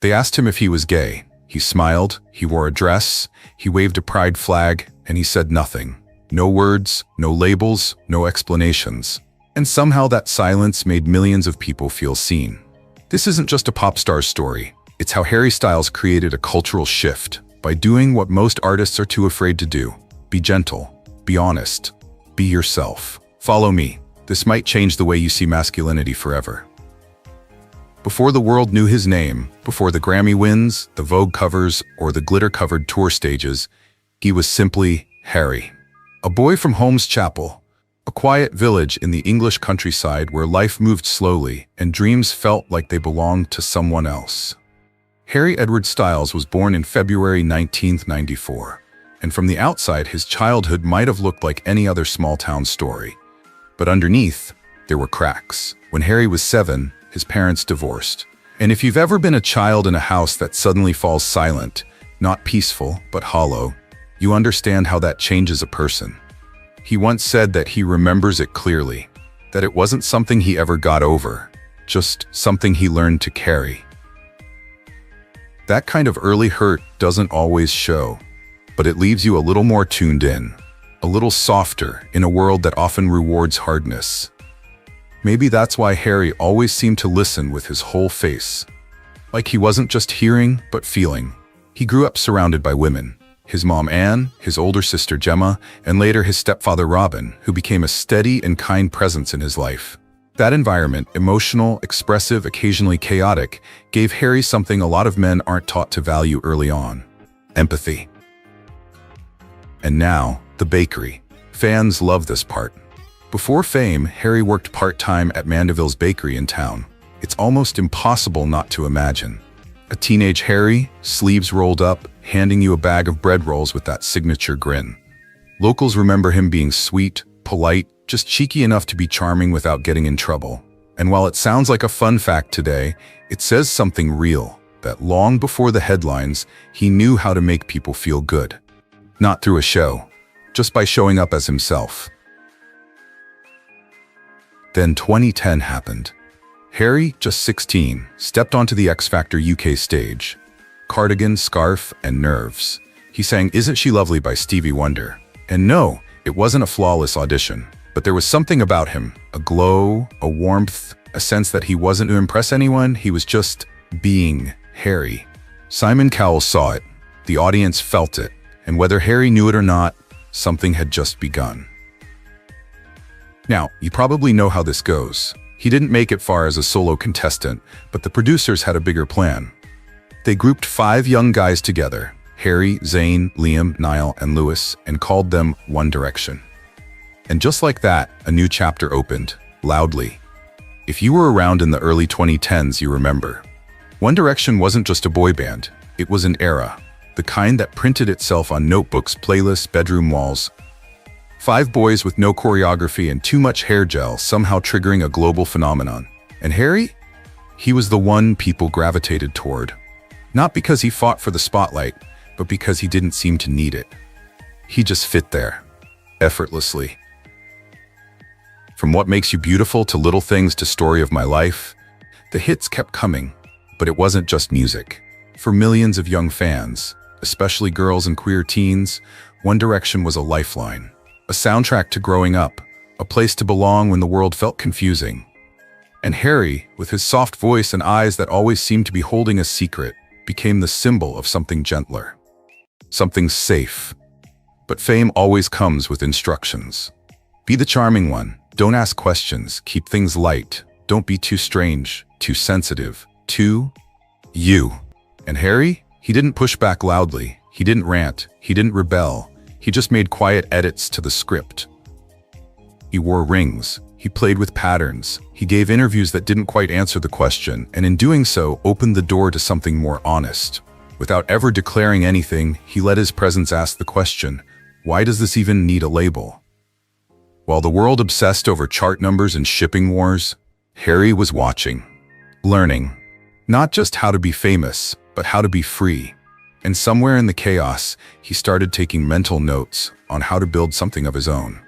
They asked him if he was gay. He smiled, he wore a dress, he waved a pride flag, and he said nothing. No words, no labels, no explanations. And somehow that silence made millions of people feel seen. This isn't just a pop star's story. It's how Harry Styles created a cultural shift by doing what most artists are too afraid to do. Be gentle, be honest, be yourself. Follow me. This might change the way you see masculinity forever. Before the world knew his name, before the Grammy wins, the Vogue covers, or the glitter-covered tour stages, he was simply Harry. A boy from Holmes Chapel, a quiet village in the English countryside where life moved slowly and dreams felt like they belonged to someone else. Harry Edward Styles was born in February 1994, and from the outside his childhood might have looked like any other small-town story. But underneath, there were cracks. When Harry was 7, his parents divorced. And if you've ever been a child in a house that suddenly falls silent, not peaceful, but hollow, you understand how that changes a person. He once said that he remembers it clearly, that it wasn't something he ever got over, just something he learned to carry. That kind of early hurt doesn't always show, but it leaves you a little more tuned in, a little softer in a world that often rewards hardness. Maybe that's why Harry always seemed to listen with his whole face. Like he wasn't just hearing, but feeling. He grew up surrounded by women. His mom Anne, his older sister Gemma, and later his stepfather Robin, who became a steady and kind presence in his life. That environment, emotional, expressive, occasionally chaotic, gave Harry something a lot of men aren't taught to value early on: empathy. And now, the bakery. Fans love this part. Before fame, Harry worked part-time at Mandeville's bakery in town. It's almost impossible not to imagine. A teenage Harry, sleeves rolled up, handing you a bag of bread rolls with that signature grin. Locals remember him being sweet, polite, just cheeky enough to be charming without getting in trouble. And while it sounds like a fun fact today, it says something real, that long before the headlines, he knew how to make people feel good. Not through a show, just by showing up as himself. Then 2010 happened. Harry, just 16, stepped onto the X Factor UK stage. Cardigan, scarf, and nerves. He sang Isn't She Lovely by Stevie Wonder. And no, it wasn't a flawless audition, but there was something about him, a glow, a warmth, a sense that he wasn't to impress anyone, he was just being Harry. Simon Cowell saw it, the audience felt it, and whether Harry knew it or not, something had just begun. Now, you probably know how this goes. He didn't make it far as a solo contestant, but the producers had a bigger plan. They grouped 5 young guys together, Harry, Zayn, Liam, Niall, and Lewis, and called them One Direction. And just like that, a new chapter opened, loudly. If you were around in the early 2010s, you remember. One Direction wasn't just a boy band, it was an era, the kind that printed itself on notebooks, playlists, bedroom walls. 5 boys with no choreography and too much hair gel somehow triggering a global phenomenon. And Harry? He was the one people gravitated toward. Not because he fought for the spotlight, but because he didn't seem to need it. He just fit there, effortlessly. From What Makes You Beautiful to Little Things to Story of My Life, the hits kept coming, but it wasn't just music. For millions of young fans, especially girls and queer teens, One Direction was a lifeline. A soundtrack to growing up, a place to belong when the world felt confusing. And Harry, with his soft voice and eyes that always seemed to be holding a secret, became the symbol of something gentler. Something safe. But fame always comes with instructions. Be the charming one, don't ask questions, keep things light, don't be too strange, too sensitive, too you. And Harry? He didn't push back loudly, he didn't rant, he didn't rebel. He just made quiet edits to the script. He wore rings, he played with patterns, he gave interviews that didn't quite answer the question, and in doing so, opened the door to something more honest. Without ever declaring anything, he let his presence ask the question, why does this even need a label? While the world obsessed over chart numbers and shipping wars, Harry was watching, learning, not just how to be famous, but how to be free. And somewhere in the chaos, he started taking mental notes on how to build something of his own.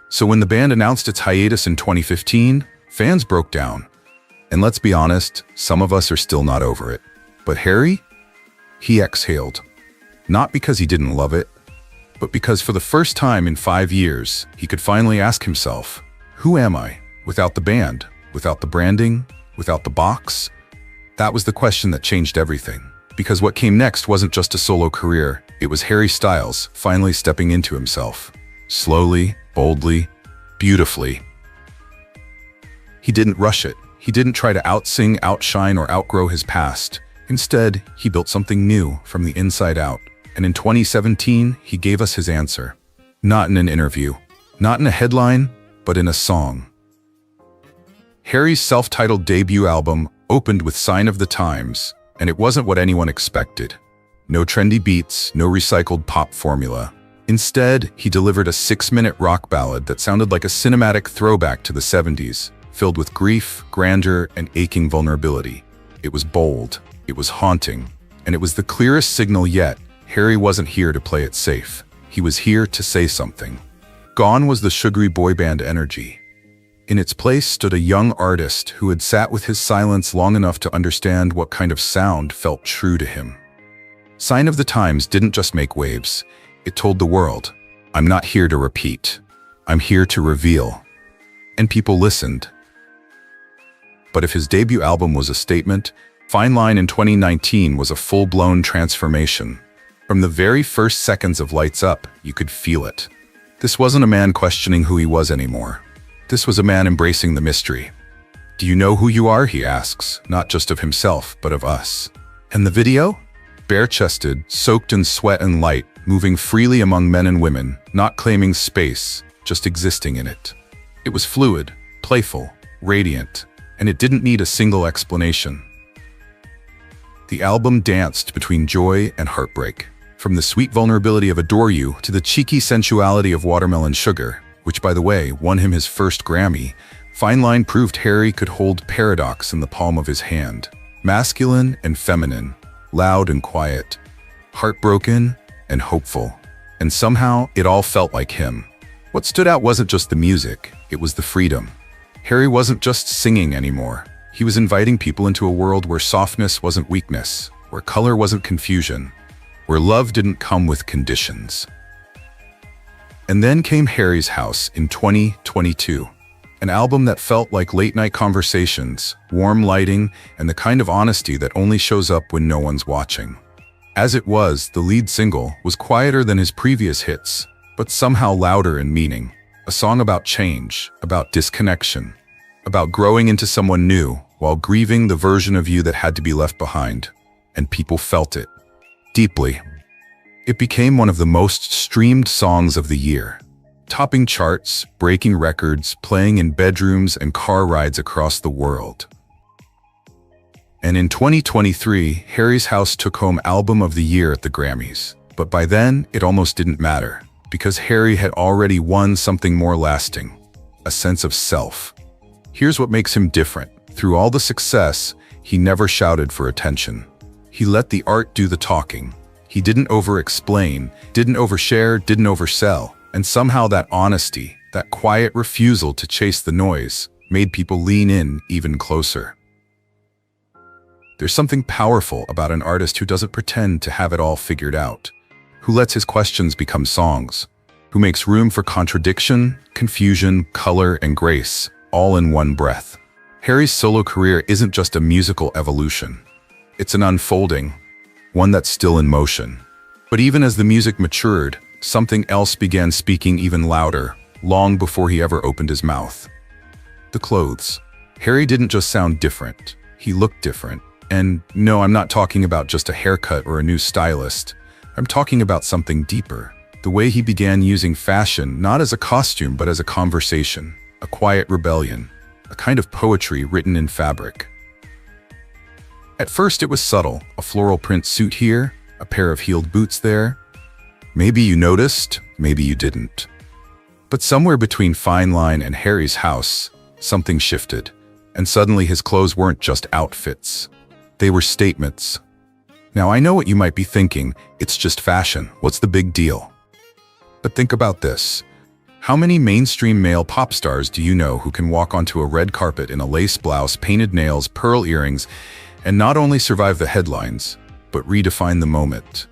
So when the band announced its hiatus in 2015, fans broke down. And let's be honest, some of us are still not over it. But Harry? He exhaled. Not because he didn't love it, but because for the first time in 5 years, he could finally ask himself, who am I? Without the band, without the branding, without the box? That was the question that changed everything. Because what came next wasn't just a solo career, it was Harry Styles finally stepping into himself. Slowly, boldly, beautifully. He didn't rush it. He didn't try to outsing, outshine, or outgrow his past. Instead, he built something new from the inside out. And in 2017, he gave us his answer. Not in an interview, not in a headline, but in a song. Harry's self-titled debut album opened with Sign of the Times, and it wasn't what anyone expected. No trendy beats, no recycled pop formula. Instead, he delivered a 6-minute rock ballad that sounded like a cinematic throwback to the 70s, filled with grief, grandeur, and aching vulnerability. It was bold, it was haunting, and it was the clearest signal yet. Harry wasn't here to play it safe. He was here to say something. Gone was the sugary boy band energy. In its place stood a young artist who had sat with his silence long enough to understand what kind of sound felt true to him. Sign of the Times didn't just make waves. It told the world, I'm not here to repeat. I'm here to reveal. And people listened. But if his debut album was a statement, Fine Line in 2019 was a full-blown transformation. From the very first seconds of Lights Up, you could feel it. This wasn't a man questioning who he was anymore. This was a man embracing the mystery. Do you know who you are, he asks, not just of himself, but of us. And the video? Bare-chested, soaked in sweat and light, moving freely among men and women, not claiming space, just existing in it. It was fluid, playful, radiant, and it didn't need a single explanation. The album danced between joy and heartbreak. From the sweet vulnerability of Adore You to the cheeky sensuality of Watermelon Sugar, which, by the way, won him his first Grammy, Fine Line proved Harry could hold paradox in the palm of his hand. Masculine and feminine, loud and quiet, heartbroken and hopeful. And somehow, it all felt like him. What stood out wasn't just the music, it was the freedom. Harry wasn't just singing anymore. He was inviting people into a world where softness wasn't weakness, where color wasn't confusion, where love didn't come with conditions. And then came Harry's House in 2022, an album that felt like late-night conversations, warm lighting, and the kind of honesty that only shows up when no one's watching. As it was, the lead single was quieter than his previous hits, but somehow louder in meaning. A song about change, about disconnection, about growing into someone new while grieving the version of you that had to be left behind. And people felt it. Deeply. It became one of the most streamed songs of the year, topping charts, breaking records, playing in bedrooms and car rides across the world. And in 2023, Harry's House took home Album of the Year at the Grammys. But by then, it almost didn't matter, because Harry had already won something more lasting, a sense of self. Here's what makes him different. Through all the success, he never shouted for attention. He let the art do the talking. He didn't over-explain, didn't overshare, didn't oversell. And somehow that honesty, that quiet refusal to chase the noise, made people lean in even closer. There's something powerful about an artist who doesn't pretend to have it all figured out, who lets his questions become songs, who makes room for contradiction, confusion, color, and grace, all in one breath. Harry's solo career isn't just a musical evolution. It's an unfolding, one that's still in motion. But even as the music matured, something else began speaking even louder, long before he ever opened his mouth. The clothes. Harry didn't just sound different, he looked different. And no, I'm not talking about just a haircut or a new stylist. I'm talking about something deeper. The way he began using fashion not as a costume but as a conversation, a quiet rebellion, a kind of poetry written in fabric. At first it was subtle, a floral print suit here, a pair of heeled boots there. Maybe you noticed, maybe you didn't. But somewhere between Fine Line and Harry's House, something shifted, and suddenly his clothes weren't just outfits. They were statements. Now I know what you might be thinking, it's just fashion, what's the big deal? But think about this. How many mainstream male pop stars do you know who can walk onto a red carpet in a lace blouse, painted nails, pearl earrings, and not only survive the headlines, but redefine the moment.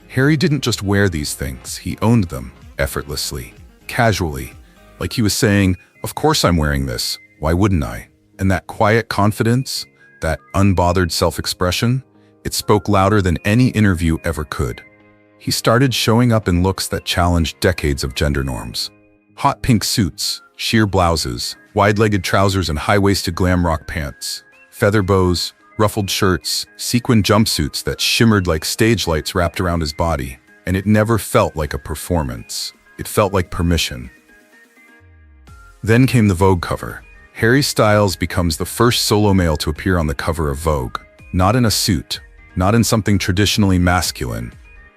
Harry didn't just wear these things, he owned them, effortlessly, casually, like he was saying, "Of course I'm wearing this, why wouldn't I?" And that quiet confidence, that unbothered self-expression, it spoke louder than any interview ever could. He started showing up in looks that challenged decades of gender norms. Hot pink suits, sheer blouses, wide-legged trousers and high-waisted glam rock pants, feather bows, ruffled shirts, sequin jumpsuits that shimmered like stage lights wrapped around his body, and it never felt like a performance. It felt like permission. Then came the Vogue cover. Harry Styles becomes the first solo male to appear on the cover of Vogue, not in a suit, not in something traditionally masculine,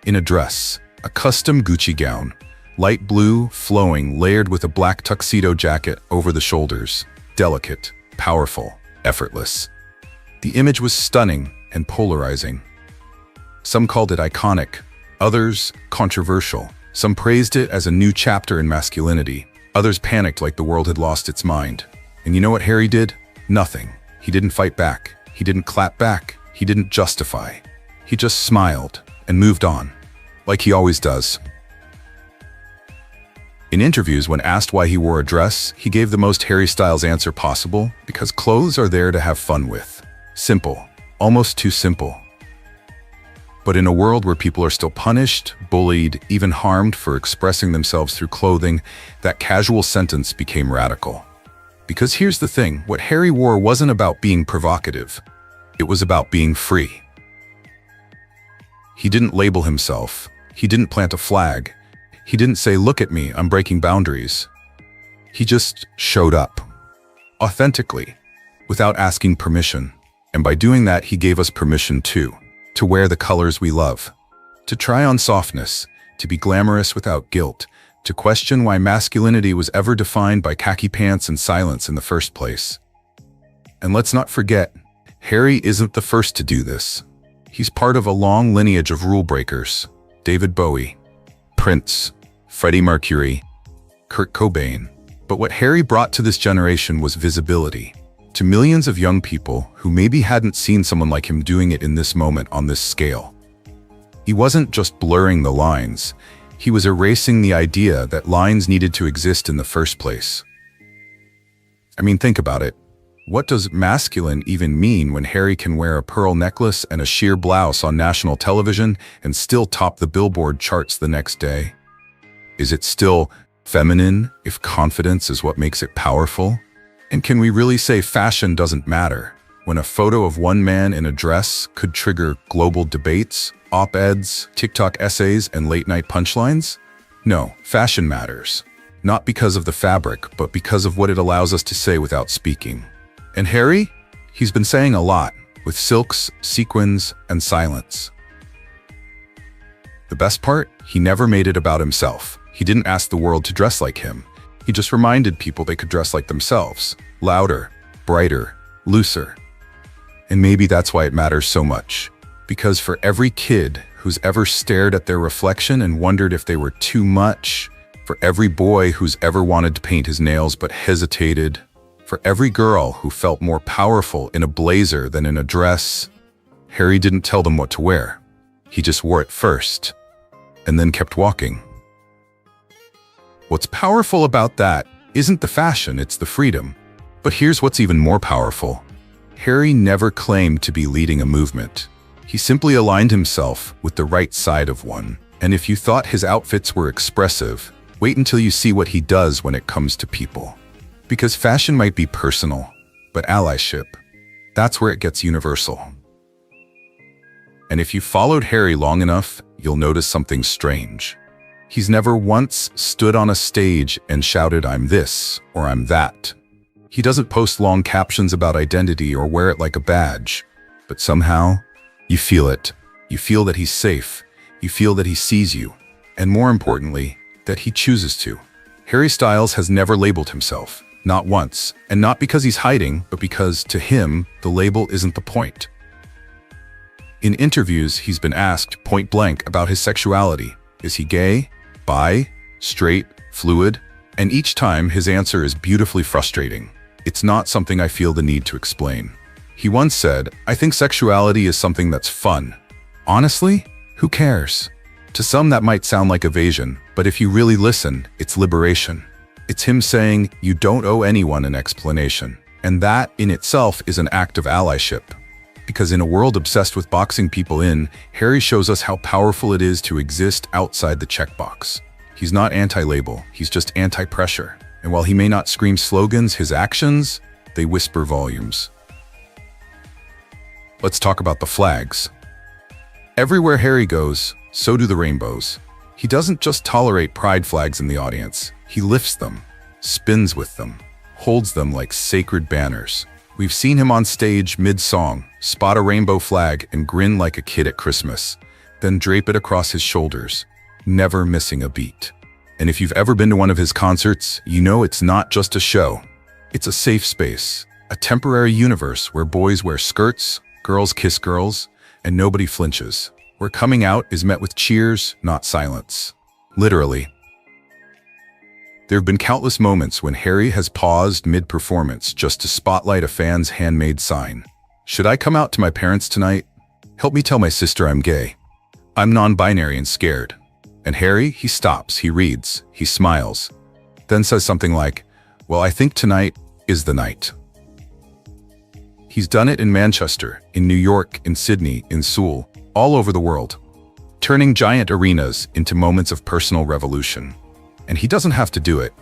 in a dress, a custom Gucci gown, light blue, flowing, layered with a black tuxedo jacket over the shoulders, delicate, powerful, effortless. The image was stunning and polarizing. Some called it iconic, others controversial. Some praised it as a new chapter in masculinity. Others panicked like the world had lost its mind. And you know what Harry did? Nothing. He didn't fight back. He didn't clap back. He didn't justify. He just smiled and moved on, like he always does. In interviews, when asked why he wore a dress, he gave the most Harry Styles answer possible: because clothes are there to have fun with. Simple, almost too simple. But in a world where people are still punished, bullied, even harmed for expressing themselves through clothing, that casual sentence became radical. Because here's the thing, what Harry wore wasn't about being provocative. It was about being free. He didn't label himself. He didn't plant a flag. He didn't say, "Look at me, I'm breaking boundaries." He just showed up, authentically, without asking permission. And by doing that, he gave us permission too, to wear the colors we love, to try on softness, to be glamorous without guilt, to question why masculinity was ever defined by khaki pants and silence in the first place. And let's not forget, Harry isn't the first to do this. He's part of a long lineage of rule breakers: David Bowie, Prince, Freddie Mercury, Kurt Cobain. But what Harry brought to this generation was visibility. To millions of young people who maybe hadn't seen someone like him doing it in this moment on this scale. He wasn't just blurring the lines, he was erasing the idea that lines needed to exist in the first place. I mean, think about it. What does masculine even mean when Harry can wear a pearl necklace and a sheer blouse on national television and still top the Billboard charts the next day? Is it still feminine if confidence is what makes it powerful? And can we really say fashion doesn't matter when a photo of one man in a dress could trigger global debates, op-eds, TikTok essays, and late-night punchlines? No, fashion matters. Not because of the fabric, but because of what it allows us to say without speaking. And Harry? He's been saying a lot, with silks, sequins, and silence. The best part? He never made it about himself. He didn't ask the world to dress like him. He just reminded people they could dress like themselves, louder, brighter, looser. And maybe that's why it matters so much. Because for every kid who's ever stared at their reflection and wondered if they were too much, for every boy who's ever wanted to paint his nails but hesitated, for every girl who felt more powerful in a blazer than in a dress, Harry didn't tell them what to wear. He just wore it first, and then kept walking. What's powerful about that isn't the fashion, it's the freedom. But here's what's even more powerful. Harry never claimed to be leading a movement. He simply aligned himself with the right side of one. And if you thought his outfits were expressive, wait until you see what he does when it comes to people. Because fashion might be personal, but allyship, that's where it gets universal. And if you followed Harry long enough, you'll notice something strange. He's never once stood on a stage and shouted, "I'm this," or "I'm that." He doesn't post long captions about identity or wear it like a badge. But somehow, you feel it. You feel that he's safe. You feel that he sees you. And more importantly, that he chooses to. Harry Styles has never labeled himself. Not once. And not because he's hiding, but because, to him, the label isn't the point. In interviews, he's been asked point blank about his sexuality. Is he gay? Bi? Straight? Fluid? And each time his answer is beautifully frustrating. It's not something I feel the need to explain. He once said, "I think sexuality is something that's fun. Honestly, who cares?" To some that might sound like evasion, but if you really listen, it's liberation. It's him saying, you don't owe anyone an explanation. And that, in itself, is an act of allyship. Because in a world obsessed with boxing people in, Harry shows us how powerful it is to exist outside the checkbox. He's not anti-label, he's just anti-pressure. And while he may not scream slogans, his actions, they whisper volumes. Let's talk about the flags. Everywhere Harry goes, so do the rainbows. He doesn't just tolerate pride flags in the audience, he lifts them, spins with them, holds them like sacred banners. We've seen him on stage mid-song, spot a rainbow flag and grin like a kid at Christmas, then drape it across his shoulders, never missing a beat. And if you've ever been to one of his concerts, you know it's not just a show. It's a safe space, a temporary universe where boys wear skirts, girls kiss girls, and nobody flinches. Where coming out is met with cheers, not silence. Literally. There have been countless moments when Harry has paused mid-performance just to spotlight a fan's handmade sign. Should I come out to my parents tonight? Help me tell my sister I'm gay. I'm non-binary and scared. And Harry, he stops, he reads, he smiles, then says something like, well, I think tonight is the night. He's done it in Manchester, in New York, in Sydney, in Seoul, all over the world, turning giant arenas into moments of personal revolution. And he doesn't have to do it.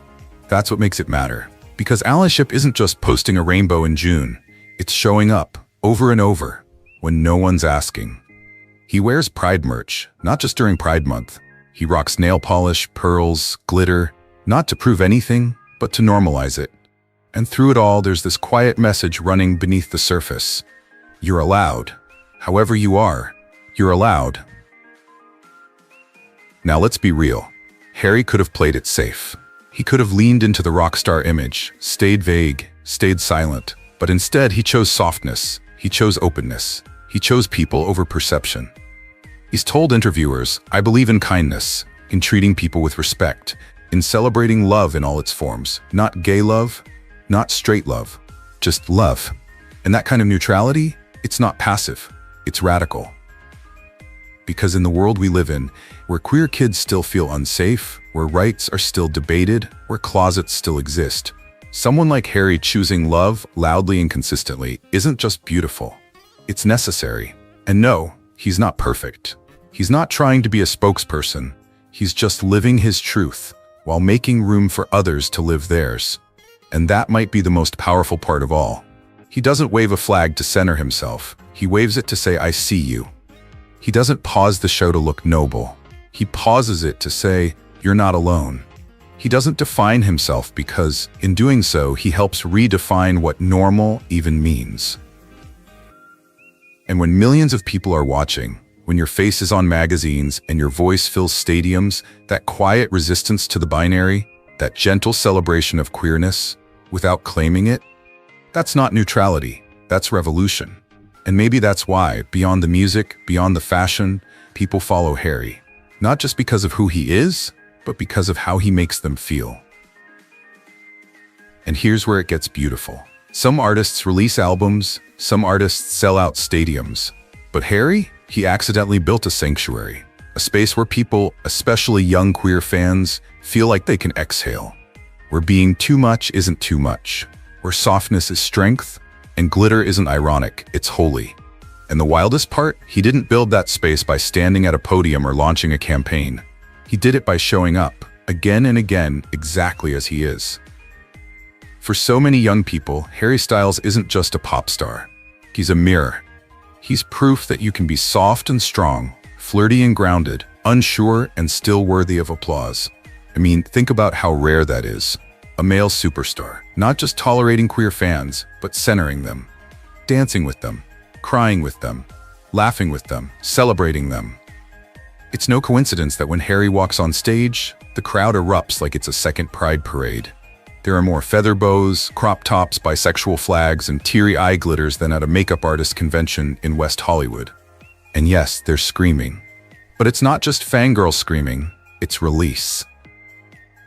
That's what makes it matter. Because allyship isn't just posting a rainbow in June, it's showing up, over and over, when no one's asking. He wears Pride merch, not just during Pride Month. He rocks nail polish, pearls, glitter, not to prove anything, but to normalize it. And through it all, there's this quiet message running beneath the surface. You're allowed. However you are, you're allowed. Now let's be real. Harry could have played it safe. He could have leaned into the rock star image, stayed vague, stayed silent, but instead he chose softness, he chose openness, he chose people over perception. He's told interviewers, I believe in kindness, in treating people with respect, in celebrating love in all its forms, not gay love, not straight love, just love. And that kind of neutrality, it's not passive, it's radical. Because in the world we live in, where queer kids still feel unsafe, where rights are still debated, where closets still exist, someone like Harry choosing love loudly and consistently isn't just beautiful, it's necessary. And no, he's not perfect. He's not trying to be a spokesperson, he's just living his truth while making room for others to live theirs. And that might be the most powerful part of all. He doesn't wave a flag to center himself, he waves it to say, I see you. He doesn't pause the show to look noble. He pauses it to say, you're not alone. He doesn't define himself because, in doing so, he helps redefine what normal even means. And when millions of people are watching, when your face is on magazines and your voice fills stadiums, that quiet resistance to the binary, that gentle celebration of queerness, without claiming it, that's not neutrality, that's revolution. And maybe that's why, beyond the music, beyond the fashion, people follow Harry. Not just because of who he is, but because of how he makes them feel. And here's where it gets beautiful. Some artists release albums, some artists sell out stadiums. But Harry, he accidentally built a sanctuary. A space where people, especially young queer fans, feel like they can exhale. Where being too much isn't too much. Where softness is strength, and glitter isn't ironic, it's holy. And the wildest part, he didn't build that space by standing at a podium or launching a campaign. He did it by showing up, again and again, exactly as he is. For so many young people, Harry Styles isn't just a pop star. He's a mirror. He's proof that you can be soft and strong, flirty and grounded, unsure and still worthy of applause. I mean, think about how rare that is. A male superstar, not just tolerating queer fans, but centering them, dancing with them, crying with them, laughing with them, celebrating them. It's no coincidence that when Harry walks on stage, the crowd erupts like it's a second Pride parade. There are more feather bows, crop tops, bisexual flags, and teary eye glitters than at a makeup artist convention in West Hollywood. And yes, they're screaming. But it's not just fangirl screaming, it's release.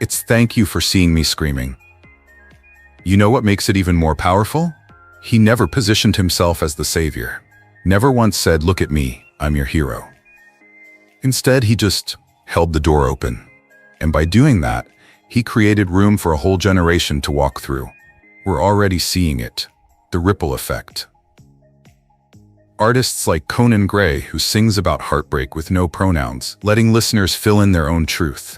It's thank you for seeing me screaming. You know what makes it even more powerful? He never positioned himself as the savior. Never once said, "Look at me, I'm your hero." Instead, he just held the door open. And by doing that, he created room for a whole generation to walk through. We're already seeing it, the ripple effect. Artists like Conan Gray, who sings about heartbreak with no pronouns, letting listeners fill in their own truth.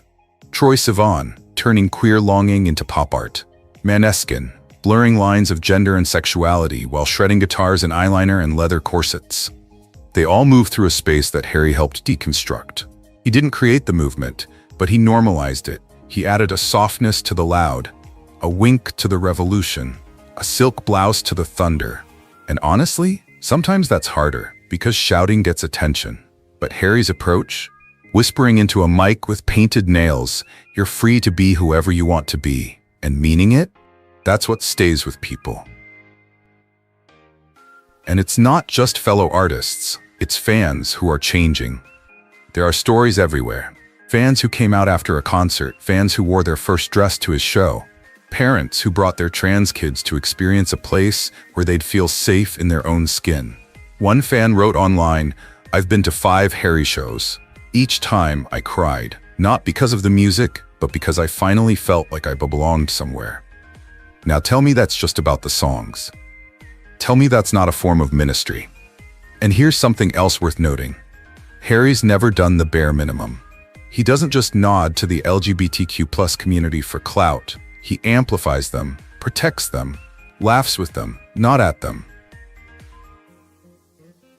Troye Sivan, turning queer longing into pop art. Maneskin, blurring lines of gender and sexuality while shredding guitars and eyeliner and leather corsets. They all move through a space that Harry helped deconstruct. He didn't create the movement, but he normalized it. He added a softness to the loud, a wink to the revolution, a silk blouse to the thunder. And honestly, sometimes that's harder, because shouting gets attention. But Harry's approach? Whispering into a mic with painted nails, "You're free to be whoever you want to be," and meaning it? That's what stays with people. And it's not just fellow artists, it's fans who are changing. There are stories everywhere. Fans who came out after a concert, fans who wore their first dress to his show, parents who brought their trans kids to experience a place where they'd feel safe in their own skin. One fan wrote online, "I've been to 5 Harry shows. Each time I cried, not because of the music, but because I finally felt like I belonged somewhere." Now tell me that's just about the songs. Tell me that's not a form of ministry. And here's something else worth noting. Harry's never done the bare minimum. He doesn't just nod to the LGBTQ+ community for clout. He amplifies them, protects them, laughs with them, not at them.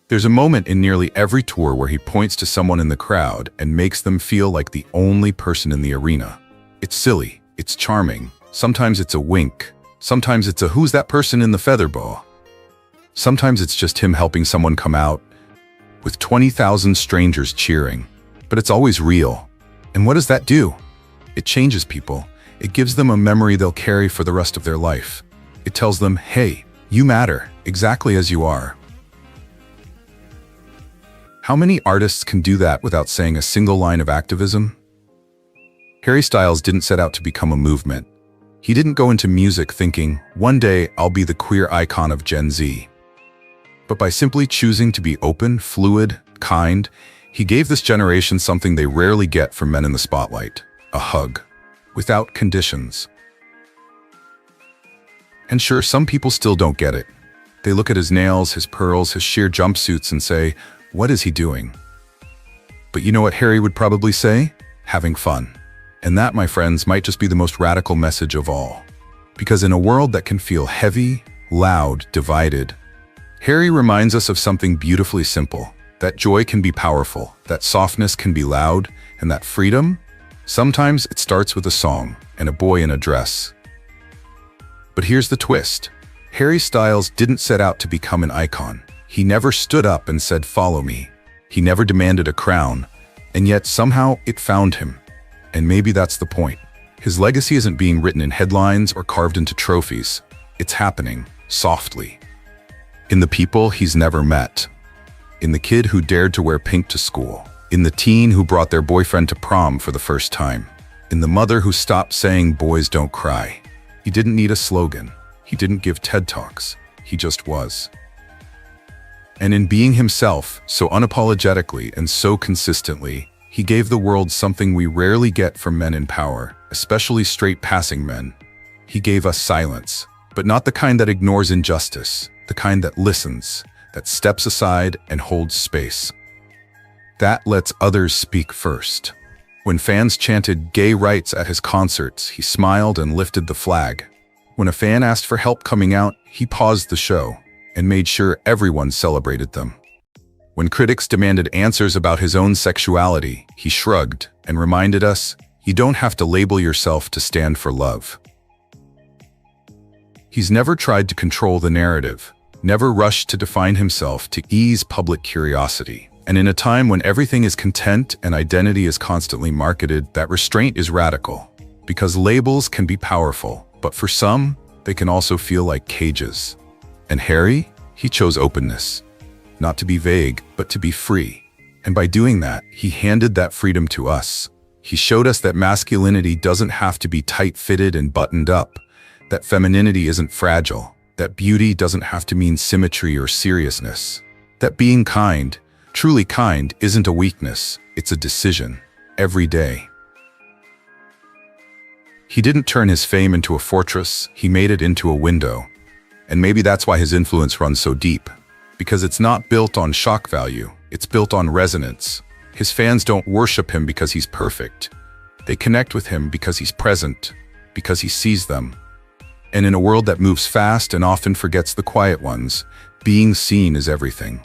There's a moment in nearly every tour where he points to someone in the crowd and makes them feel like the only person in the arena. It's silly, it's charming, sometimes it's a wink, sometimes it's a "who's that person in the feather boa?" Sometimes it's just him helping someone come out, with 20,000 strangers cheering. But it's always real. And what does that do? It changes people. It gives them a memory they'll carry for the rest of their life. It tells them, "Hey, you matter, exactly as you are." How many artists can do that without saying a single line of activism? Harry Styles didn't set out to become a movement. He didn't go into music thinking, "One day I'll be the queer icon of Gen Z." But by simply choosing to be open, fluid, kind, he gave this generation something they rarely get from men in the spotlight: a hug, without conditions. And sure, some people still don't get it. They look at his nails, his pearls, his sheer jumpsuits and say, "What is he doing?" But you know what Harry would probably say? Having fun. And that, my friends, might just be the most radical message of all. Because in a world that can feel heavy, loud, divided, Harry reminds us of something beautifully simple: that joy can be powerful, that softness can be loud, and that freedom, sometimes it starts with a song and a boy in a dress. But here's the twist. Harry Styles didn't set out to become an icon. He never stood up and said, "Follow me." He never demanded a crown, and yet somehow it found him. And maybe that's the point. His legacy isn't being written in headlines or carved into trophies. It's happening, softly. In the people he's never met. In the kid who dared to wear pink to school. In the teen who brought their boyfriend to prom for the first time. In the mother who stopped saying "boys don't cry." He didn't need a slogan. He didn't give TED Talks. He just was. And in being himself, so unapologetically and so consistently, he gave the world something we rarely get from men in power, especially straight-passing men. He gave us silence, but not the kind that ignores injustice, the kind that listens, that steps aside and holds space. That lets others speak first. When fans chanted gay rights at his concerts, he smiled and lifted the flag. When a fan asked for help coming out, he paused the show and made sure everyone celebrated them. When critics demanded answers about his own sexuality, he shrugged and reminded us, "You don't have to label yourself to stand for love." He's never tried to control the narrative, never rushed to define himself to ease public curiosity. And in a time when everything is content and identity is constantly marketed, that restraint is radical. Because labels can be powerful, but for some, they can also feel like cages. And Harry, he chose openness. Not to be vague, but to be free. And by doing that, he handed that freedom to us. He showed us that masculinity doesn't have to be tight-fitted and buttoned up, that femininity isn't fragile, That beauty doesn't have to mean symmetry or seriousness. That being kind, truly kind, isn't a weakness, it's a decision, every day. He didn't turn his fame into a fortress, he made it into a window. And maybe that's why his influence runs so deep. Because it's not built on shock value, it's built on resonance. His fans don't worship him because he's perfect. They connect with him because he's present, because he sees them. And in a world that moves fast and often forgets the quiet ones, being seen is everything.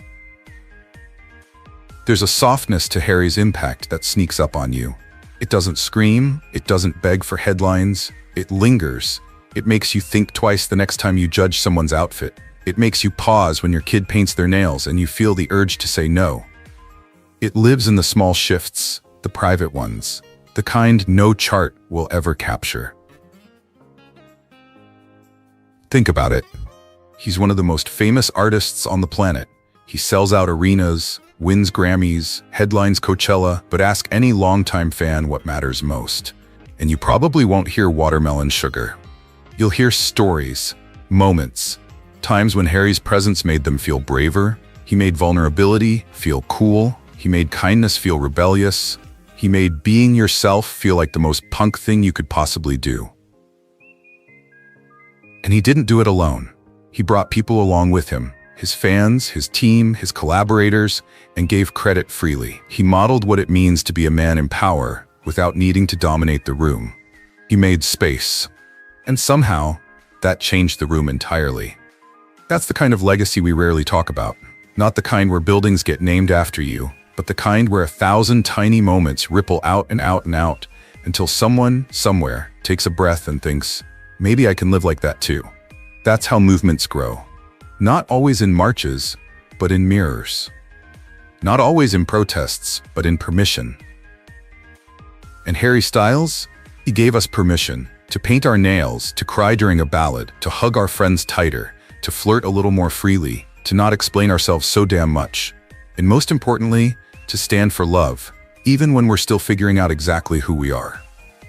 There's a softness to Harry's impact that sneaks up on you. It doesn't scream, it doesn't beg for headlines, it lingers. It makes you think twice the next time you judge someone's outfit. It makes you pause when your kid paints their nails and you feel the urge to say no. It lives in the small shifts, the private ones, the kind no chart will ever capture. Think about it. He's one of the most famous artists on the planet. He sells out arenas, wins Grammys, headlines Coachella, but ask any longtime fan what matters most. And you probably won't hear watermelon sugar. You'll hear stories, moments, times when Harry's presence made them feel braver. He made vulnerability feel cool. He made kindness feel rebellious. He made being yourself feel like the most punk thing you could possibly do. And he didn't do it alone. He brought people along with him, his fans, his team, his collaborators, and gave credit freely. He modeled what it means to be a man in power without needing to dominate the room. He made space. And somehow, that changed the room entirely. That's the kind of legacy we rarely talk about. Not the kind where buildings get named after you, but the kind where 1,000 tiny moments ripple out and out and out until someone, somewhere, takes a breath and thinks, maybe I can live like that too. That's how movements grow. Not always in marches, but in mirrors. Not always in protests, but in permission. And Harry Styles? He gave us permission to paint our nails, to cry during a ballad, to hug our friends tighter, to flirt a little more freely, to not explain ourselves so damn much. And most importantly, to stand for love, even when we're still figuring out exactly who we are.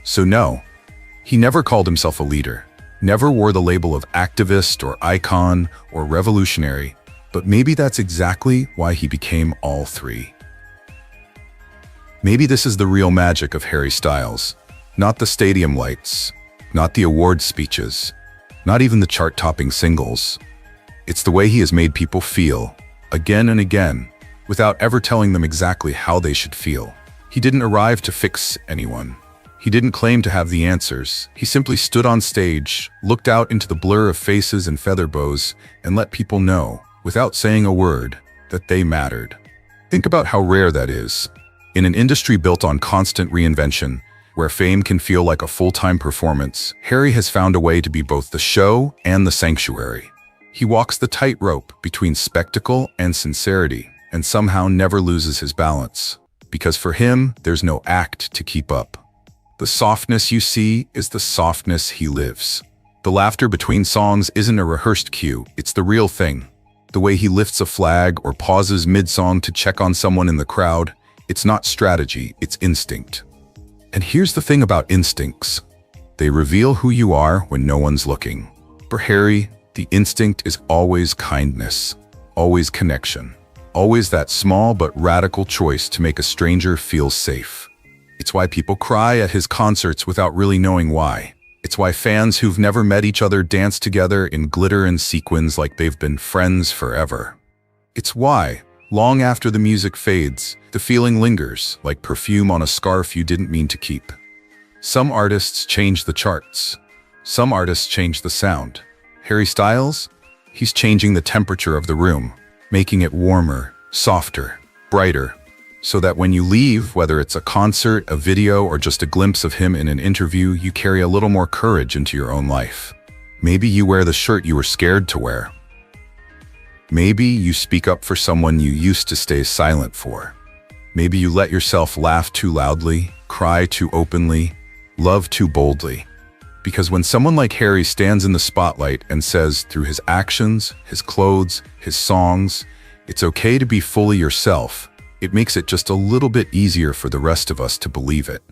So no, he never called himself a leader, never wore the label of activist or icon or revolutionary, but maybe that's exactly why he became all three. Maybe this is the real magic of Harry Styles. Not the stadium lights, not the award speeches, not even the chart-topping singles. It's the way he has made people feel, again and again, without ever telling them exactly how they should feel. He didn't arrive to fix anyone. He didn't claim to have the answers. He simply stood on stage, looked out into the blur of faces and feather bows, and let people know, without saying a word, that they mattered. Think about how rare that is. In an industry built on constant reinvention, where fame can feel like a full-time performance, Harry has found a way to be both the show and the sanctuary. He walks the tightrope between spectacle and sincerity, and somehow never loses his balance. Because for him, there's no act to keep up. The softness you see is the softness he lives. The laughter between songs isn't a rehearsed cue, it's the real thing. The way he lifts a flag or pauses mid-song to check on someone in the crowd, it's not strategy, it's instinct. And here's the thing about instincts. They reveal who you are when no one's looking. For Harry, the instinct is always kindness, always connection. Always that small but radical choice to make a stranger feel safe. It's why people cry at his concerts without really knowing why. It's why fans who've never met each other dance together in glitter and sequins like they've been friends forever. It's why, long after the music fades, the feeling lingers like perfume on a scarf you didn't mean to keep. Some artists change the charts. Some artists change the sound. Harry Styles? He's changing the temperature of the room, making it warmer, softer, brighter, so that when you leave, whether it's a concert, a video, or just a glimpse of him in an interview, you carry a little more courage into your own life. Maybe you wear the shirt you were scared to wear. Maybe you speak up for someone you used to stay silent for. Maybe you let yourself laugh too loudly, cry too openly, love too boldly. Because when someone like Harry stands in the spotlight and says through his actions, his clothes, his songs, it's okay to be fully yourself, it makes it just a little bit easier for the rest of us to believe it.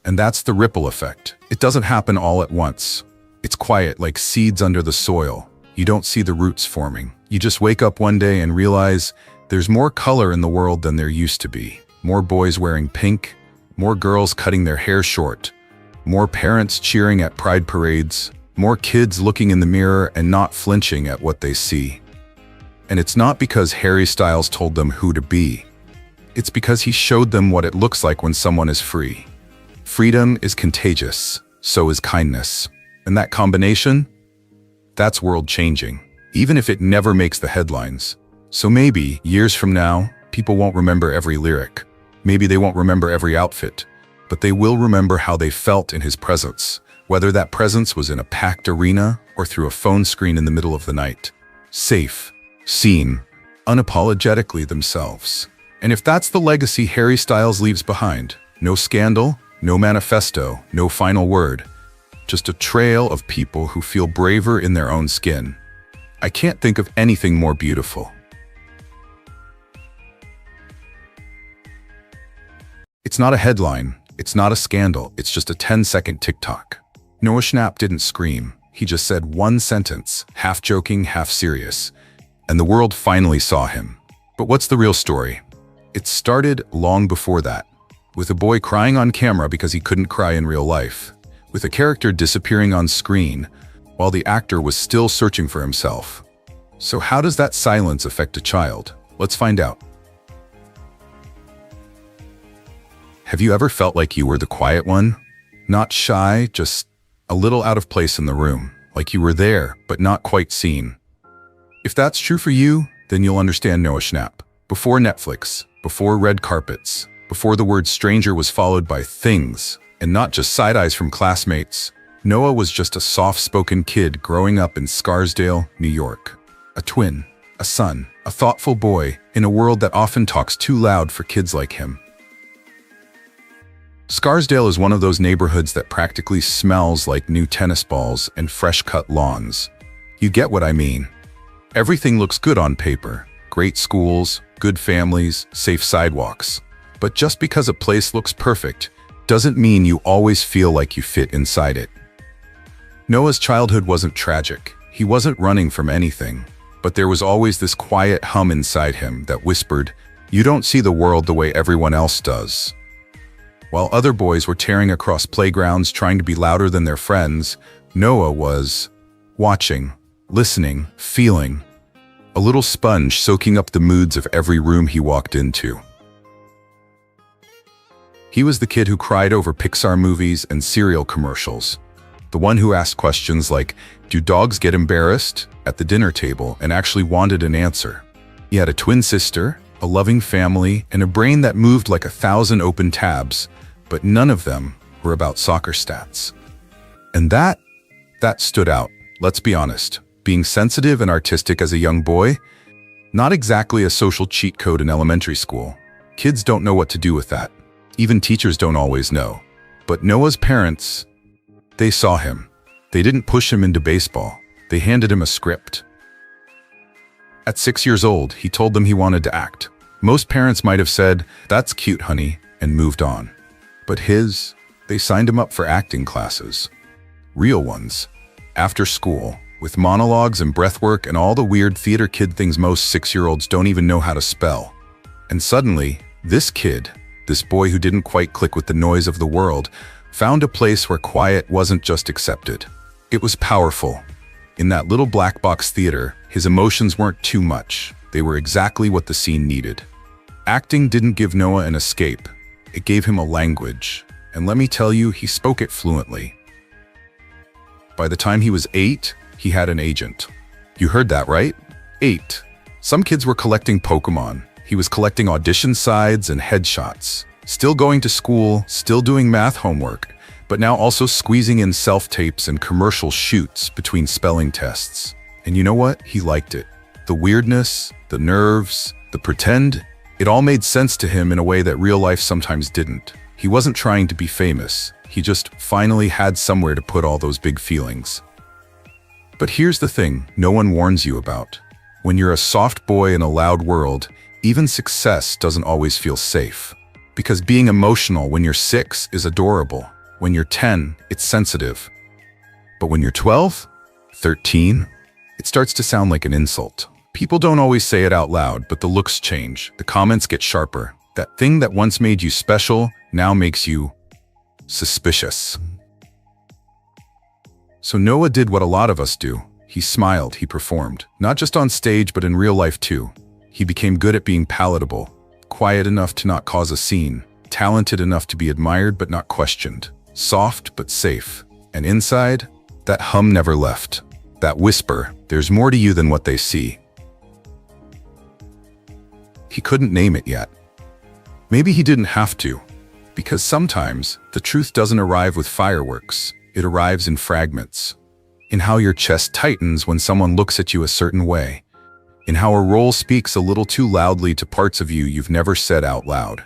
And that's the ripple effect. It doesn't happen all at once. It's quiet like seeds under the soil, You don't see the roots forming. You just wake up one day and realize there's more color in the world than there used to be. More boys wearing pink, more girls cutting their hair short, more parents cheering at pride parades, more kids looking in the mirror and not flinching at what they see. And it's not because Harry Styles told them who to be. It's because he showed them what it looks like when someone is free. Freedom is contagious, so is kindness. And that combination? That's world-changing, even if it never makes the headlines. So maybe, years from now, people won't remember every lyric. Maybe they won't remember every outfit, but they will remember how they felt in his presence, whether that presence was in a packed arena or through a phone screen in the middle of the night. Safe, seen, unapologetically themselves. And if that's the legacy Harry Styles leaves behind, no scandal, no manifesto, no final word, just a trail of people who feel braver in their own skin. I can't think of anything more beautiful. It's not a headline, it's not a scandal, it's just a 10-second TikTok. Noah Schnapp didn't scream, he just said one sentence, half joking, half serious, and the world finally saw him. But what's the real story? It started long before that, with a boy crying on camera because he couldn't cry in real life, with a character disappearing on screen while the actor was still searching for himself. So how does that silence affect a child? Let's find out. Have you ever felt like you were the quiet one? Not shy, just a little out of place in the room, like you were there, but not quite seen. If that's true for you, then you'll understand Noah Schnapp. Before Netflix, before red carpets, before the word stranger was followed by things, and not just side eyes from classmates, Noah was just a soft-spoken kid growing up in Scarsdale, New York. A twin, a son, a thoughtful boy in a world that often talks too loud for kids like him. Scarsdale is one of those neighborhoods that practically smells like new tennis balls and fresh-cut lawns. You get what I mean. Everything looks good on paper. Great schools, good families, safe sidewalks. But just because a place looks perfect doesn't mean you always feel like you fit inside it. Noah's childhood wasn't tragic. He wasn't running from anything. But there was always this quiet hum inside him that whispered, "You don't see the world the way everyone else does." While other boys were tearing across playgrounds trying to be louder than their friends, Noah was watching, listening, feeling. A little sponge soaking up the moods of every room he walked into. He was the kid who cried over Pixar movies and cereal commercials. The one who asked questions like, "Do dogs get embarrassed?" at the dinner table and actually wanted an answer. He had a twin sister, a loving family, and a brain that moved like 1,000 open tabs, but none of them were about soccer stats. And that stood out, let's be honest. Being sensitive and artistic as a young boy, not exactly a social cheat code in elementary school. Kids don't know what to do with that. Even teachers don't always know. But Noah's parents, they saw him. They didn't push him into baseball. They handed him a script. At 6 years old, he told them he wanted to act. Most parents might have said, "That's cute, honey," and moved on. But they signed him up for acting classes. Real ones. After school, with monologues and breathwork and all the weird theater kid things most 6-year-olds don't even know how to spell. And suddenly, this kid, this boy who didn't quite click with the noise of the world, found a place where quiet wasn't just accepted. It was powerful. In that little black box theater, his emotions weren't too much. They were exactly what the scene needed. Acting didn't give Noah an escape. It gave him a language. And let me tell you, he spoke it fluently. By the time he was 8, he had an agent. You heard that right? 8. Some kids were collecting Pokemon. He was collecting audition sides and headshots. Still going to school, still doing math homework, but now also squeezing in self-tapes and commercial shoots between spelling tests. And you know what? He liked it. The weirdness, the nerves, the pretend, it all made sense to him in a way that real life sometimes didn't. He wasn't trying to be famous. He just finally had somewhere to put all those big feelings. But here's the thing no one warns you about. When you're a soft boy in a loud world, even success doesn't always feel safe. Because being emotional when you're 6 is adorable. When you're 10, it's sensitive. But when you're 12, 13, it starts to sound like an insult. People don't always say it out loud, but the looks change. The comments get sharper. That thing that once made you special now makes you suspicious. So Noah did what a lot of us do. He smiled, he performed. Not just on stage, but in real life too. He became good at being palatable, quiet enough to not cause a scene, talented enough to be admired but not questioned, soft but safe. And inside, that hum never left. That whisper, there's more to you than what they see. He couldn't name it yet. Maybe he didn't have to, because sometimes the truth doesn't arrive with fireworks. It arrives in fragments. In how your chest tightens when someone looks at you a certain way. In how a role speaks a little too loudly to parts of you you've never said out loud.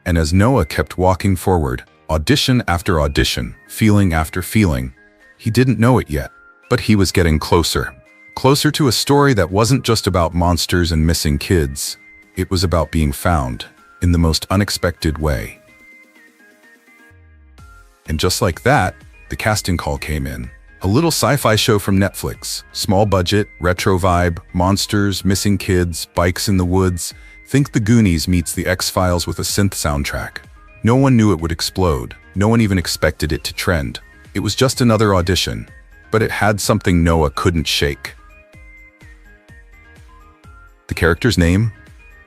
And as Noah kept walking forward, audition after audition, feeling after feeling, he didn't know it yet, but he was getting closer. Closer to a story that wasn't just about monsters and missing kids. It was about being found in the most unexpected way. And just like that, the casting call came in. A little sci-fi show from Netflix. Small budget, retro vibe, monsters, missing kids, bikes in the woods. Think The Goonies meets The X-Files with a synth soundtrack. No one knew it would explode. No one even expected it to trend. It was just another audition, but it had something Noah couldn't shake. The character's name?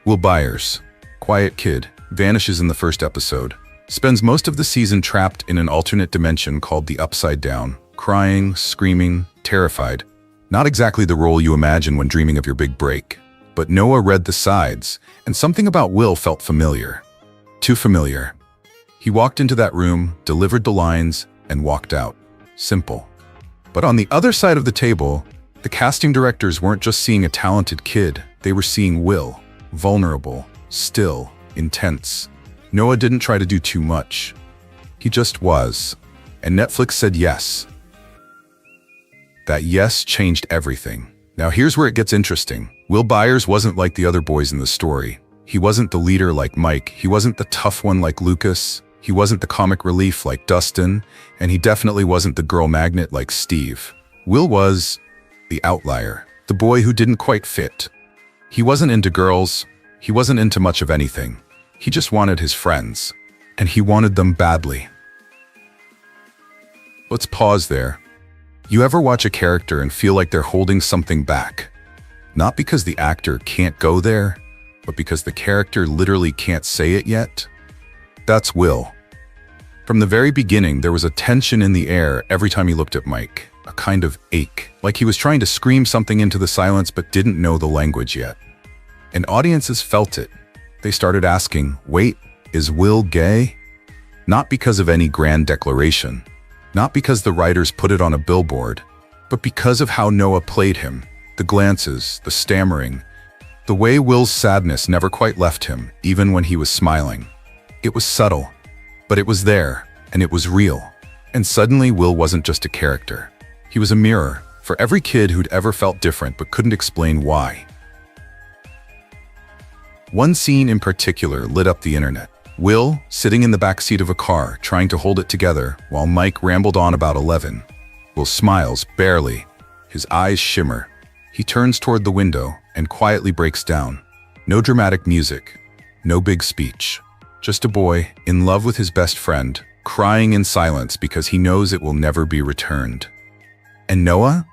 Will Byers. Quiet kid, vanishes in the first episode. Spends most of the season trapped in an alternate dimension called the Upside Down. Crying, screaming, terrified. Not exactly the role you imagine when dreaming of your big break. But Noah read the sides, and something about Will felt familiar. Too familiar. He walked into that room, delivered the lines, and walked out. Simple. But on the other side of the table, the casting directors weren't just seeing a talented kid, they were seeing Will. Vulnerable, still, intense. Noah didn't try to do too much. He just was. And Netflix said yes. That yes changed everything. Now here's where it gets interesting. Will Byers wasn't like the other boys in the story. He wasn't the leader like Mike. He wasn't the tough one like Lucas. He wasn't the comic relief like Dustin. And he definitely wasn't the girl magnet like Steve. Will was the outlier. The boy who didn't quite fit. He wasn't into girls. He wasn't into much of anything. He just wanted his friends. And he wanted them badly. Let's pause there. You ever watch a character and feel like they're holding something back? Not because the actor can't go there, but because the character literally can't say it yet? That's Will. From the very beginning, there was a tension in the air every time he looked at Mike. A kind of ache, like he was trying to scream something into the silence but didn't know the language yet. And audiences felt it. They started asking, wait, is Will gay? Not because of any grand declaration. Not because the writers put it on a billboard, but because of how Noah played him. The glances, the stammering, the way Will's sadness never quite left him, even when he was smiling. It was subtle, but it was there, and it was real. And suddenly Will wasn't just a character. He was a mirror for every kid who'd ever felt different but couldn't explain why. One scene in particular lit up the internet. Will, sitting in the backseat of a car, trying to hold it together, while Mike rambled on about 11. Will smiles, barely. His eyes shimmer. He turns toward the window and quietly breaks down. No dramatic music. No big speech. Just a boy, in love with his best friend, crying in silence because he knows it will never be returned. And Noah?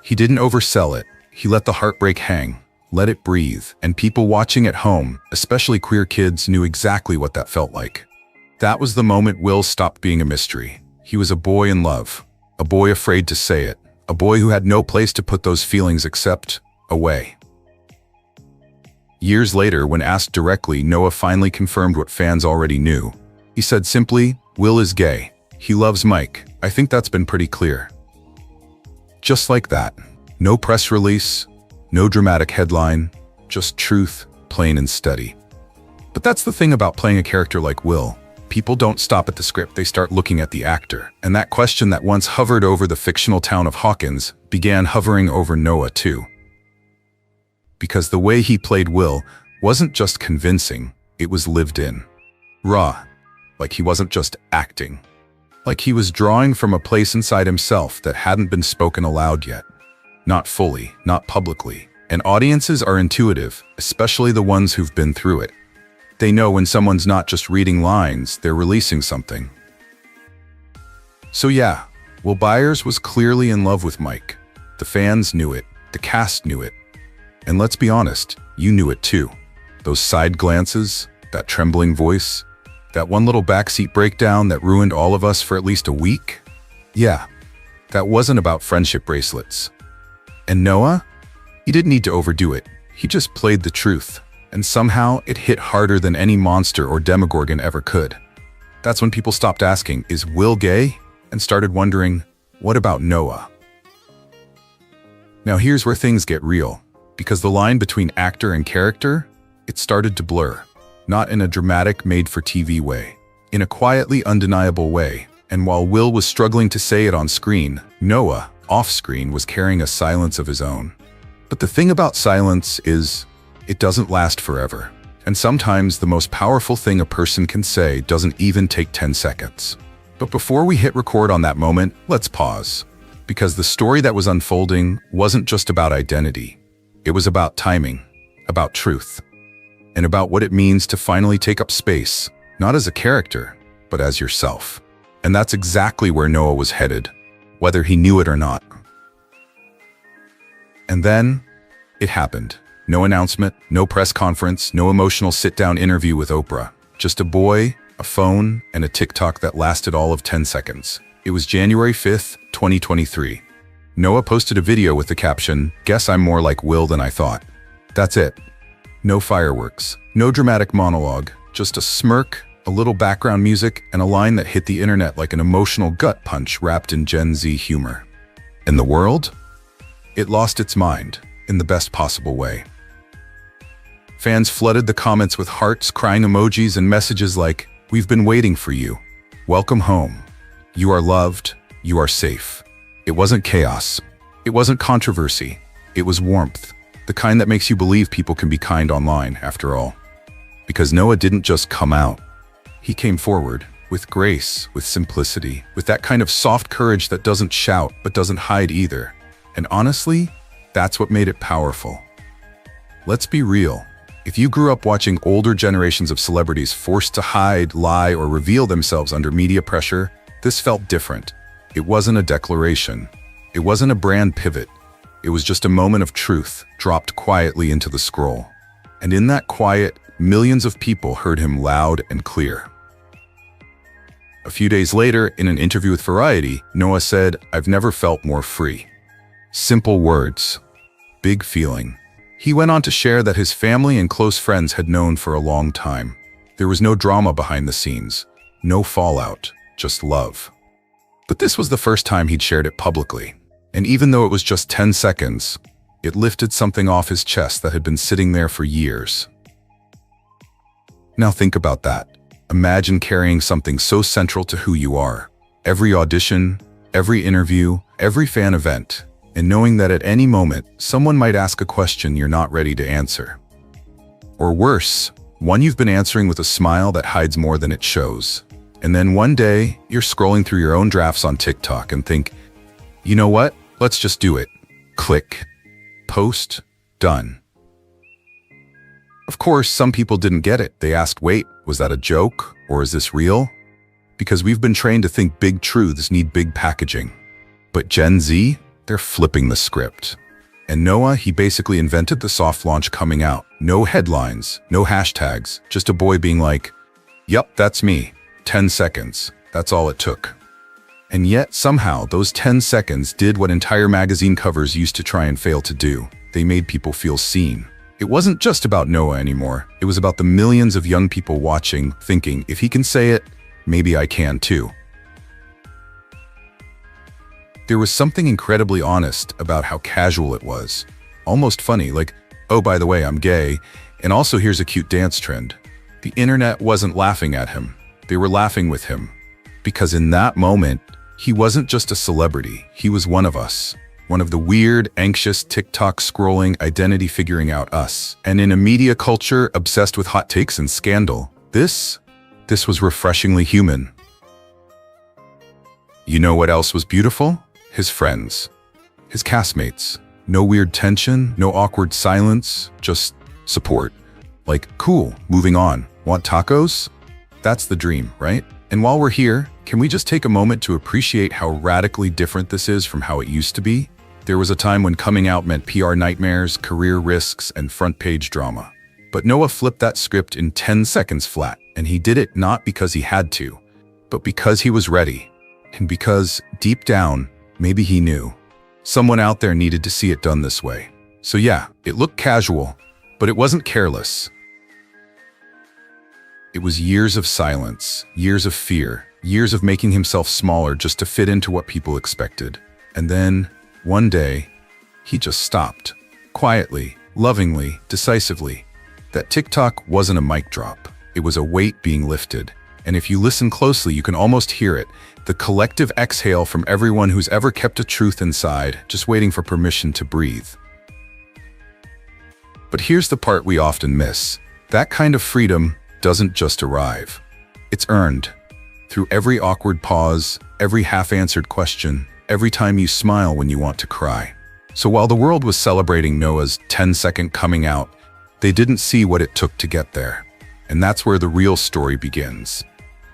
He didn't oversell it. He let the heartbreak hang. Let it breathe, and people watching at home, especially queer kids, knew exactly what that felt like. That was the moment Will stopped being a mystery. He was a boy in love, a boy afraid to say it, a boy who had no place to put those feelings except away. Years later, when asked directly, Noah finally confirmed what fans already knew. He said simply, Will is gay. He loves Mike. I think that's been pretty clear. Just like that. No press release. No dramatic headline, just truth, plain and steady. But that's the thing about playing a character like Will. People don't stop at the script, they start looking at the actor. And that question that once hovered over the fictional town of Hawkins began hovering over Noah too. Because the way he played Will wasn't just convincing, it was lived in. Raw, like he wasn't just acting. Like he was drawing from a place inside himself that hadn't been spoken aloud yet. not fully, not publicly. And audiences are intuitive, especially the ones who've been through it. They know when someone's not just reading lines, they're releasing something. So yeah, Will Byers was clearly in love with Mike. The fans knew it, the cast knew it. And let's be honest, you knew it too. Those side glances, that trembling voice, that one little backseat breakdown that ruined all of us for at least a week? Yeah, that wasn't about friendship bracelets. And Noah? He didn't need to overdo it. He just played the truth. And somehow it hit harder than any monster or demogorgon ever could. That's when people stopped asking, is Will gay? And started wondering, what about Noah? Now here's where things get real. Because the line between actor and character, it started to blur. Not in a dramatic, made-for-TV way. In a quietly undeniable way. And while Will was struggling to say it on screen, Noah, off-screen, was carrying a silence of his own. But the thing about silence is, it doesn't last forever. And sometimes the most powerful thing a person can say doesn't even take 10 seconds. But before we hit record on that moment, let's pause. Because the story that was unfolding wasn't just about identity. It was about timing, about truth, and about what it means to finally take up space, not as a character, but as yourself. And that's exactly where Noah was headed, whether he knew it or not. And then, it happened. No announcement, no press conference, no emotional sit-down interview with Oprah. Just a boy, a phone, and a TikTok that lasted all of 10 seconds. It was January 5th, 2023. Noah posted a video with the caption, "Guess I'm more like Will than I thought." That's it. No fireworks, no dramatic monologue, just a smirk, a little background music, and a line that hit the internet like an emotional gut punch wrapped in Gen Z humor. And the world? It lost its mind, in the best possible way. Fans flooded the comments with hearts, crying emojis, and messages like, "We've been waiting for you. Welcome home. You are loved. You are safe." It wasn't chaos. It wasn't controversy. It was warmth. The kind that makes you believe people can be kind online, after all. Because Noah didn't just come out. He came forward, with grace, with simplicity, with that kind of soft courage that doesn't shout, but doesn't hide either. And honestly, that's what made it powerful. Let's be real. If you grew up watching older generations of celebrities forced to hide, lie, or reveal themselves under media pressure, this felt different. It wasn't a declaration. It wasn't a brand pivot. It was just a moment of truth, dropped quietly into the scroll. And in that quiet, millions of people heard him loud and clear. A few days later, in an interview with Variety, Noah said, "I've never felt more free." Simple words. Big feeling. He went on to share that his family and close friends had known for a long time. There was no drama behind the scenes, no fallout, just love. But this was the first time he'd shared it publicly. And even though it was just 10 seconds, it lifted something off his chest that had been sitting there for years. Now think about that. Imagine carrying something so central to who you are. Every audition, every interview, every fan event. And knowing that at any moment, someone might ask a question you're not ready to answer. Or worse, one you've been answering with a smile that hides more than it shows. And then one day, you're scrolling through your own drafts on TikTok and think, you know what? Let's just do it. Click. Post. Done. Of course, some people didn't get it. They asked, wait, was that a joke? Or is this real? Because we've been trained to think big truths need big packaging. But Gen Z? They're flipping the script. And Noah, he basically invented the soft launch coming out. No headlines, no hashtags, just a boy being like, "Yup, that's me. 10 seconds. That's all it took." And yet, somehow, those 10 seconds did what entire magazine covers used to try and fail to do. They made people feel seen. It wasn't just about Noah anymore. It was about the millions of young people watching, thinking, if he can say it, maybe I can too. There was something incredibly honest about how casual it was. Almost funny, like, oh, by the way, I'm gay, and also here's a cute dance trend. The internet wasn't laughing at him. They were laughing with him. Because in that moment, he wasn't just a celebrity. He was one of us. One of the weird, anxious, TikTok scrolling, identity figuring out us. And in a media culture obsessed with hot takes and scandal, this was refreshingly human. You know what else was beautiful? His friends. His castmates. No weird tension, no awkward silence, just support. Like, cool, moving on. Want tacos? That's the dream, right? And while we're here, can we just take a moment to appreciate how radically different this is from how it used to be? There was a time when coming out meant PR nightmares, career risks, and front-page drama. But Noah flipped that script in 10 seconds flat, and he did it not because he had to, but because he was ready. And because, deep down, maybe he knew. Someone out there needed to see it done this way. So yeah, it looked casual, but it wasn't careless. It was years of silence, years of fear, years of making himself smaller just to fit into what people expected. And then, one day, he just stopped. Quietly, lovingly, decisively. That TikTok wasn't a mic drop. It was a weight being lifted. And if you listen closely, you can almost hear it. The collective exhale from everyone who's ever kept a truth inside, just waiting for permission to breathe. But here's the part we often miss. That kind of freedom doesn't just arrive. It's earned. Through every awkward pause, every half-answered question, every time you smile when you want to cry. So while the world was celebrating Noah's 10-second coming out, they didn't see what it took to get there. And that's where the real story begins.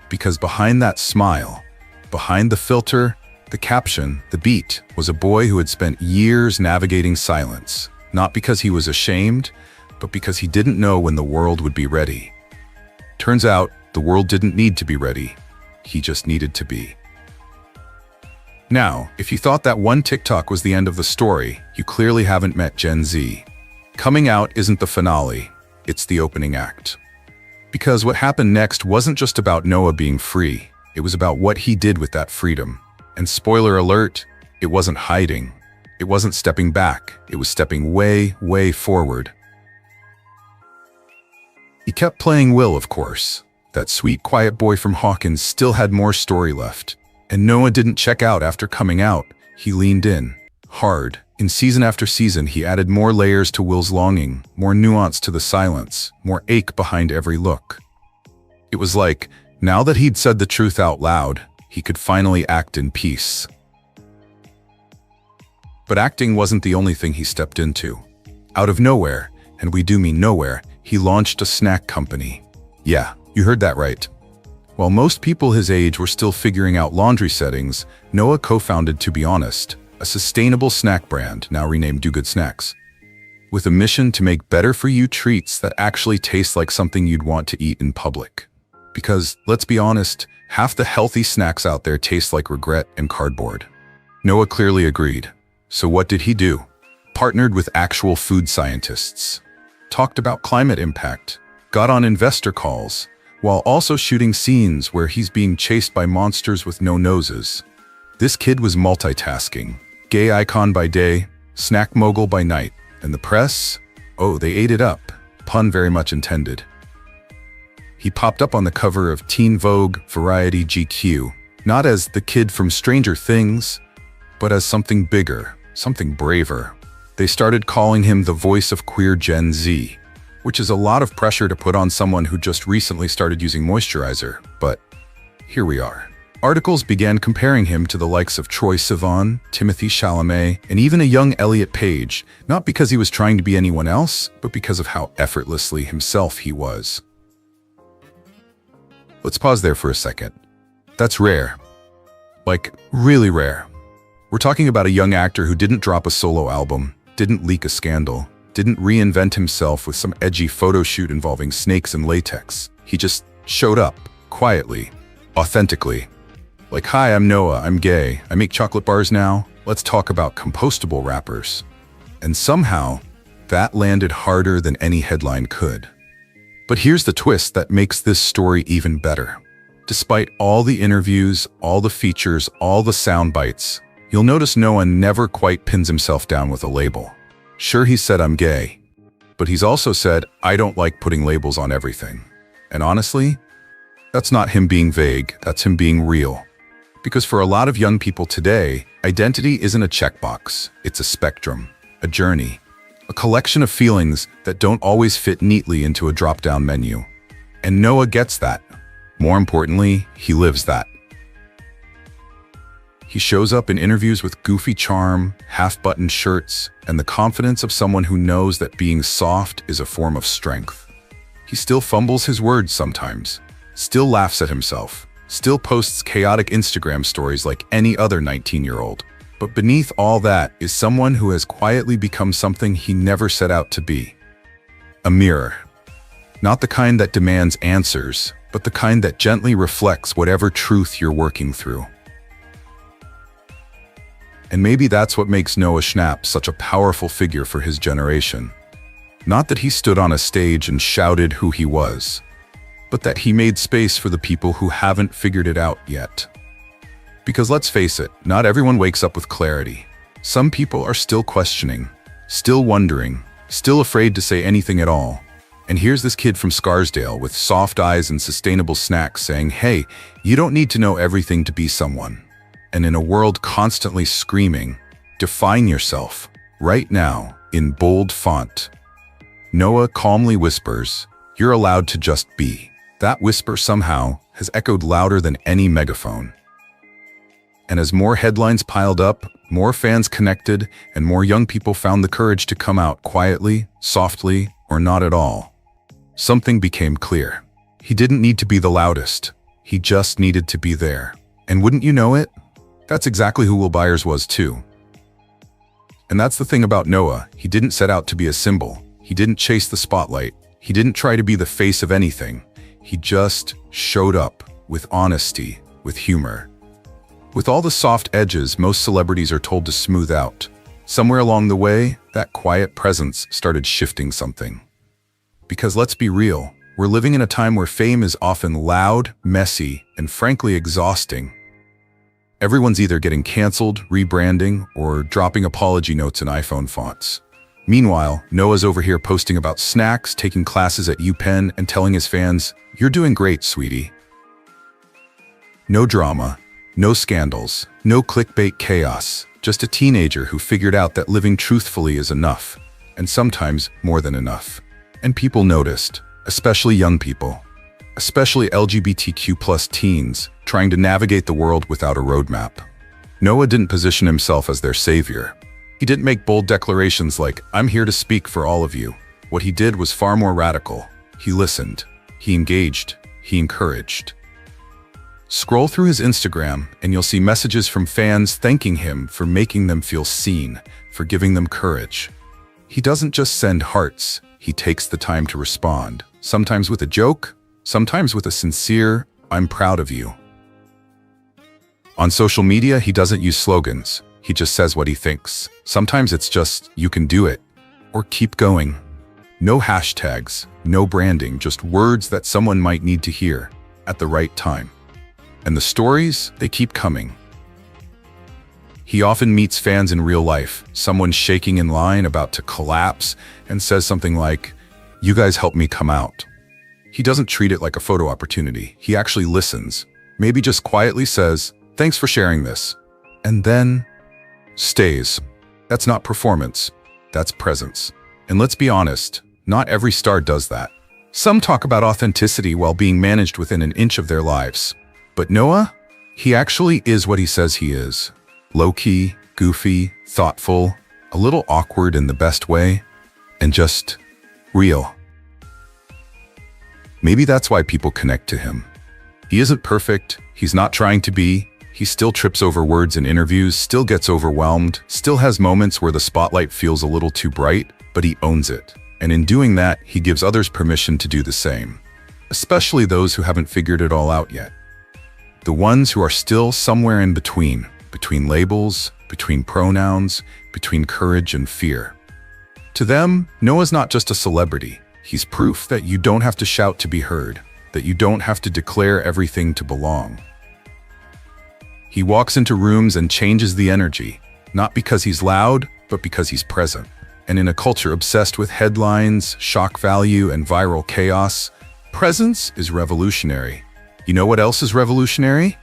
Because behind that smile, behind the filter, the caption, the beat, was a boy who had spent years navigating silence. Not because he was ashamed, but because he didn't know when the world would be ready. Turns out, the world didn't need to be ready. He just needed to be. Now, if you thought that one TikTok was the end of the story, you clearly haven't met Gen Z. Coming out isn't the finale, it's the opening act. Because what happened next wasn't just about Noah being free, it was about what he did with that freedom. And spoiler alert, it wasn't hiding. It wasn't stepping back, it was stepping way, way forward. He kept playing Will, of course. That sweet, quiet boy from Hawkins still had more story left. And Noah didn't check out after coming out, he leaned in, hard. In season after season, he added more layers to Will's longing, more nuance to the silence, more ache behind every look. It was like, now that he'd said the truth out loud, he could finally act in peace. But acting wasn't the only thing he stepped into. Out of nowhere, and we do mean nowhere, he launched a snack company. Yeah, you heard that right. While most people his age were still figuring out laundry settings, Noah co-founded To Be Honest, a sustainable snack brand, now renamed Do Good Snacks, with a mission to make better-for-you treats that actually taste like something you'd want to eat in public. Because, let's be honest, half the healthy snacks out there taste like regret and cardboard. Noah clearly agreed. So what did he do? Partnered with actual food scientists, talked about climate impact, got on investor calls, while also shooting scenes where he's being chased by monsters with no noses. This kid was multitasking. Gay icon by day, snack mogul by night, and the press? Oh, they ate it up. Pun very much intended. He popped up on the cover of Teen Vogue, Variety, GQ, not as the kid from Stranger Things, but as something bigger, something braver. They started calling him the voice of queer Gen Z, which is a lot of pressure to put on someone who just recently started using moisturizer, but here we are. Articles began comparing him to the likes of Troye Sivan, Timothée Chalamet, and even a young Elliot Page, not because he was trying to be anyone else, but because of how effortlessly himself he was. Let's pause there for a second. That's rare. Like, really rare. We're talking about a young actor who didn't drop a solo album, didn't leak a scandal, didn't reinvent himself with some edgy photo shoot involving snakes and latex. He just showed up, quietly, authentically. Like, hi, I'm Noah, I'm gay, I make chocolate bars now, let's talk about compostable wrappers. And somehow, that landed harder than any headline could. But here's the twist that makes this story even better. Despite all the interviews, all the features, all the sound bites, you'll notice Noah never quite pins himself down with a label. Sure, he said I'm gay, but he's also said, I don't like putting labels on everything. And honestly, that's not him being vague, that's him being real. Because for a lot of young people today, identity isn't a checkbox, it's a spectrum, a journey, a collection of feelings that don't always fit neatly into a drop-down menu. And Noah gets that. More importantly, he lives that. He shows up in interviews with goofy charm, half-buttoned shirts, and the confidence of someone who knows that being soft is a form of strength. He still fumbles his words sometimes, still laughs at himself, still posts chaotic Instagram stories like any other 19-year-old. But beneath all that is someone who has quietly become something he never set out to be. A mirror. Not the kind that demands answers, but the kind that gently reflects whatever truth you're working through. And maybe that's what makes Noah Schnapp such a powerful figure for his generation. Not that he stood on a stage and shouted who he was, but that he made space for the people who haven't figured it out yet. Because let's face it, not everyone wakes up with clarity. Some people are still questioning, still wondering, still afraid to say anything at all. And here's this kid from Scarsdale with soft eyes and sustainable snacks saying, hey, you don't need to know everything to be someone. And in a world constantly screaming, define yourself, right now, in bold font, Noah calmly whispers, you're allowed to just be. That whisper somehow has echoed louder than any megaphone. And as more headlines piled up, more fans connected, and more young people found the courage to come out quietly, softly, or not at all, something became clear. He didn't need to be the loudest. He just needed to be there. And wouldn't you know it? That's exactly who Will Byers was too. And that's the thing about Noah. He didn't set out to be a symbol. He didn't chase the spotlight. He didn't try to be the face of anything. He just showed up with honesty, with humor. With all the soft edges most celebrities are told to smooth out, somewhere along the way, that quiet presence started shifting something. Because let's be real, we're living in a time where fame is often loud, messy, and frankly exhausting. Everyone's either getting canceled, rebranding, or dropping apology notes in iPhone fonts. Meanwhile, Noah's over here posting about snacks, taking classes at UPenn, and telling his fans, you're doing great, sweetie. No drama, no scandals, no clickbait chaos, just a teenager who figured out that living truthfully is enough, and sometimes more than enough. And people noticed, especially young people, especially LGBTQ+ teens, trying to navigate the world without a roadmap. Noah didn't position himself as their savior. He didn't make bold declarations like, I'm here to speak for all of you. What he did was far more radical. He listened, he engaged, he encouraged. Scroll through his Instagram and you'll see messages from fans thanking him for making them feel seen, for giving them courage. He doesn't just send hearts, he takes the time to respond, sometimes with a joke, sometimes with a sincere, I'm proud of you. On social media, he doesn't use slogans. He just says what he thinks. Sometimes it's just, you can do it, or keep going. No hashtags, no branding, just words that someone might need to hear at the right time. And the stories, they keep coming. He often meets fans in real life, someone shaking in line about to collapse, and says something like, you guys helped me come out. He doesn't treat it like a photo opportunity. He actually listens, maybe just quietly says, thanks for sharing this, and then stays. That's not performance, that's presence. And let's be honest, not every star does that. Some talk about authenticity while being managed within an inch of their lives. But Noah, he actually is what he says he is. Low-key, goofy, thoughtful, a little awkward in the best way, and just real. Maybe that's why people connect to him. He isn't perfect, he's not trying to be, he still trips over words in interviews, still gets overwhelmed, still has moments where the spotlight feels a little too bright, but he owns it. And in doing that, he gives others permission to do the same. Especially those who haven't figured it all out yet. The ones who are still somewhere in between labels, between pronouns, between courage and fear. To them, Noah's not just a celebrity. He's proof that you don't have to shout to be heard, that you don't have to declare everything to belong. He walks into rooms and changes the energy, not because he's loud, but because he's present. And in a culture obsessed with headlines, shock value, and viral chaos, presence is revolutionary. You know what else is revolutionary?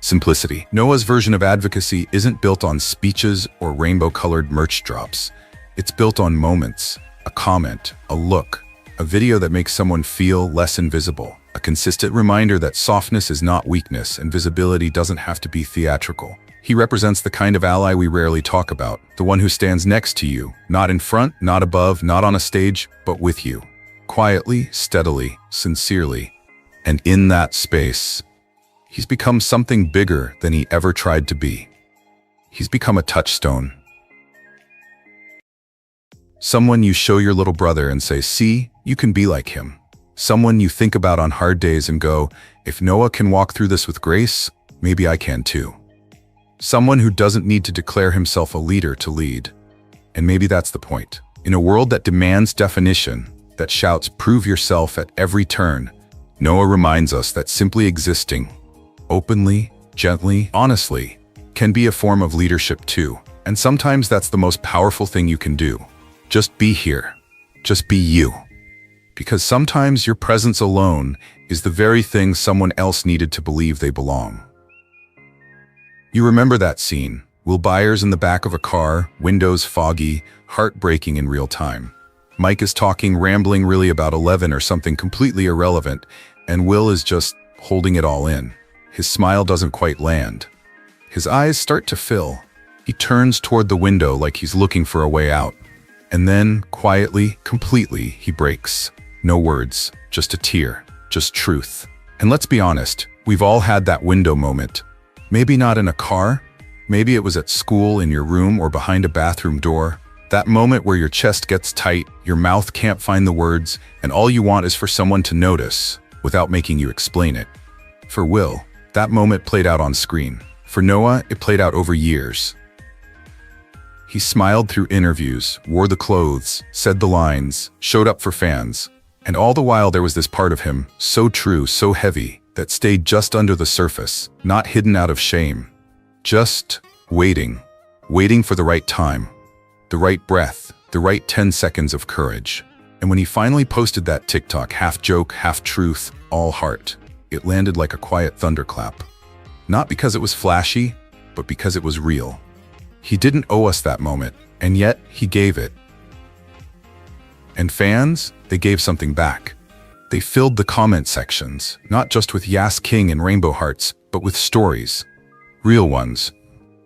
Simplicity. Noah's version of advocacy isn't built on speeches or rainbow-colored merch drops. It's built on moments, a comment, a look, a video that makes someone feel less invisible, a consistent reminder that softness is not weakness and visibility doesn't have to be theatrical. He represents the kind of ally we rarely talk about, the one who stands next to you, not in front, not above, not on a stage, but with you. Quietly, steadily, sincerely. And in that space, he's become something bigger than he ever tried to be. He's become a touchstone. Someone you show your little brother and say, see, you can be like him. Someone you think about on hard days and go, if Noah can walk through this with grace, maybe I can too. Someone who doesn't need to declare himself a leader to lead. And maybe that's the point. In a world that demands definition, that shouts, prove yourself at every turn, Noah reminds us that simply existing, openly, gently, honestly, can be a form of leadership too. And sometimes that's the most powerful thing you can do. Just be here. Just be you. Because sometimes your presence alone is the very thing someone else needed to believe they belong. You remember that scene, Will Byers in the back of a car, windows foggy, heartbreaking in real time. Mike is talking, rambling really about 11 or something completely irrelevant, and Will is just holding it all in. His smile doesn't quite land. His eyes start to fill. He turns toward the window like he's looking for a way out. And then, quietly, completely, he breaks. No words, just a tear, just truth. And let's be honest, we've all had that window moment. Maybe not in a car, maybe it was at school, in your room, or behind a bathroom door. That moment where your chest gets tight, your mouth can't find the words, and all you want is for someone to notice, without making you explain it. For Will, that moment played out on screen. For Noah, it played out over years. He smiled through interviews, wore the clothes, said the lines, showed up for fans. And all the while there was this part of him, so true, so heavy, that stayed just under the surface, not hidden out of shame. Just waiting. Waiting for the right time. The right breath. The right 10 seconds of courage. And when he finally posted that TikTok, half joke, half truth, all heart, it landed like a quiet thunderclap. Not because it was flashy, but because it was real. He didn't owe us that moment, and yet he gave it. And fans, they gave something back. They filled the comment sections, not just with Yas King and rainbow hearts, but with stories. Real ones.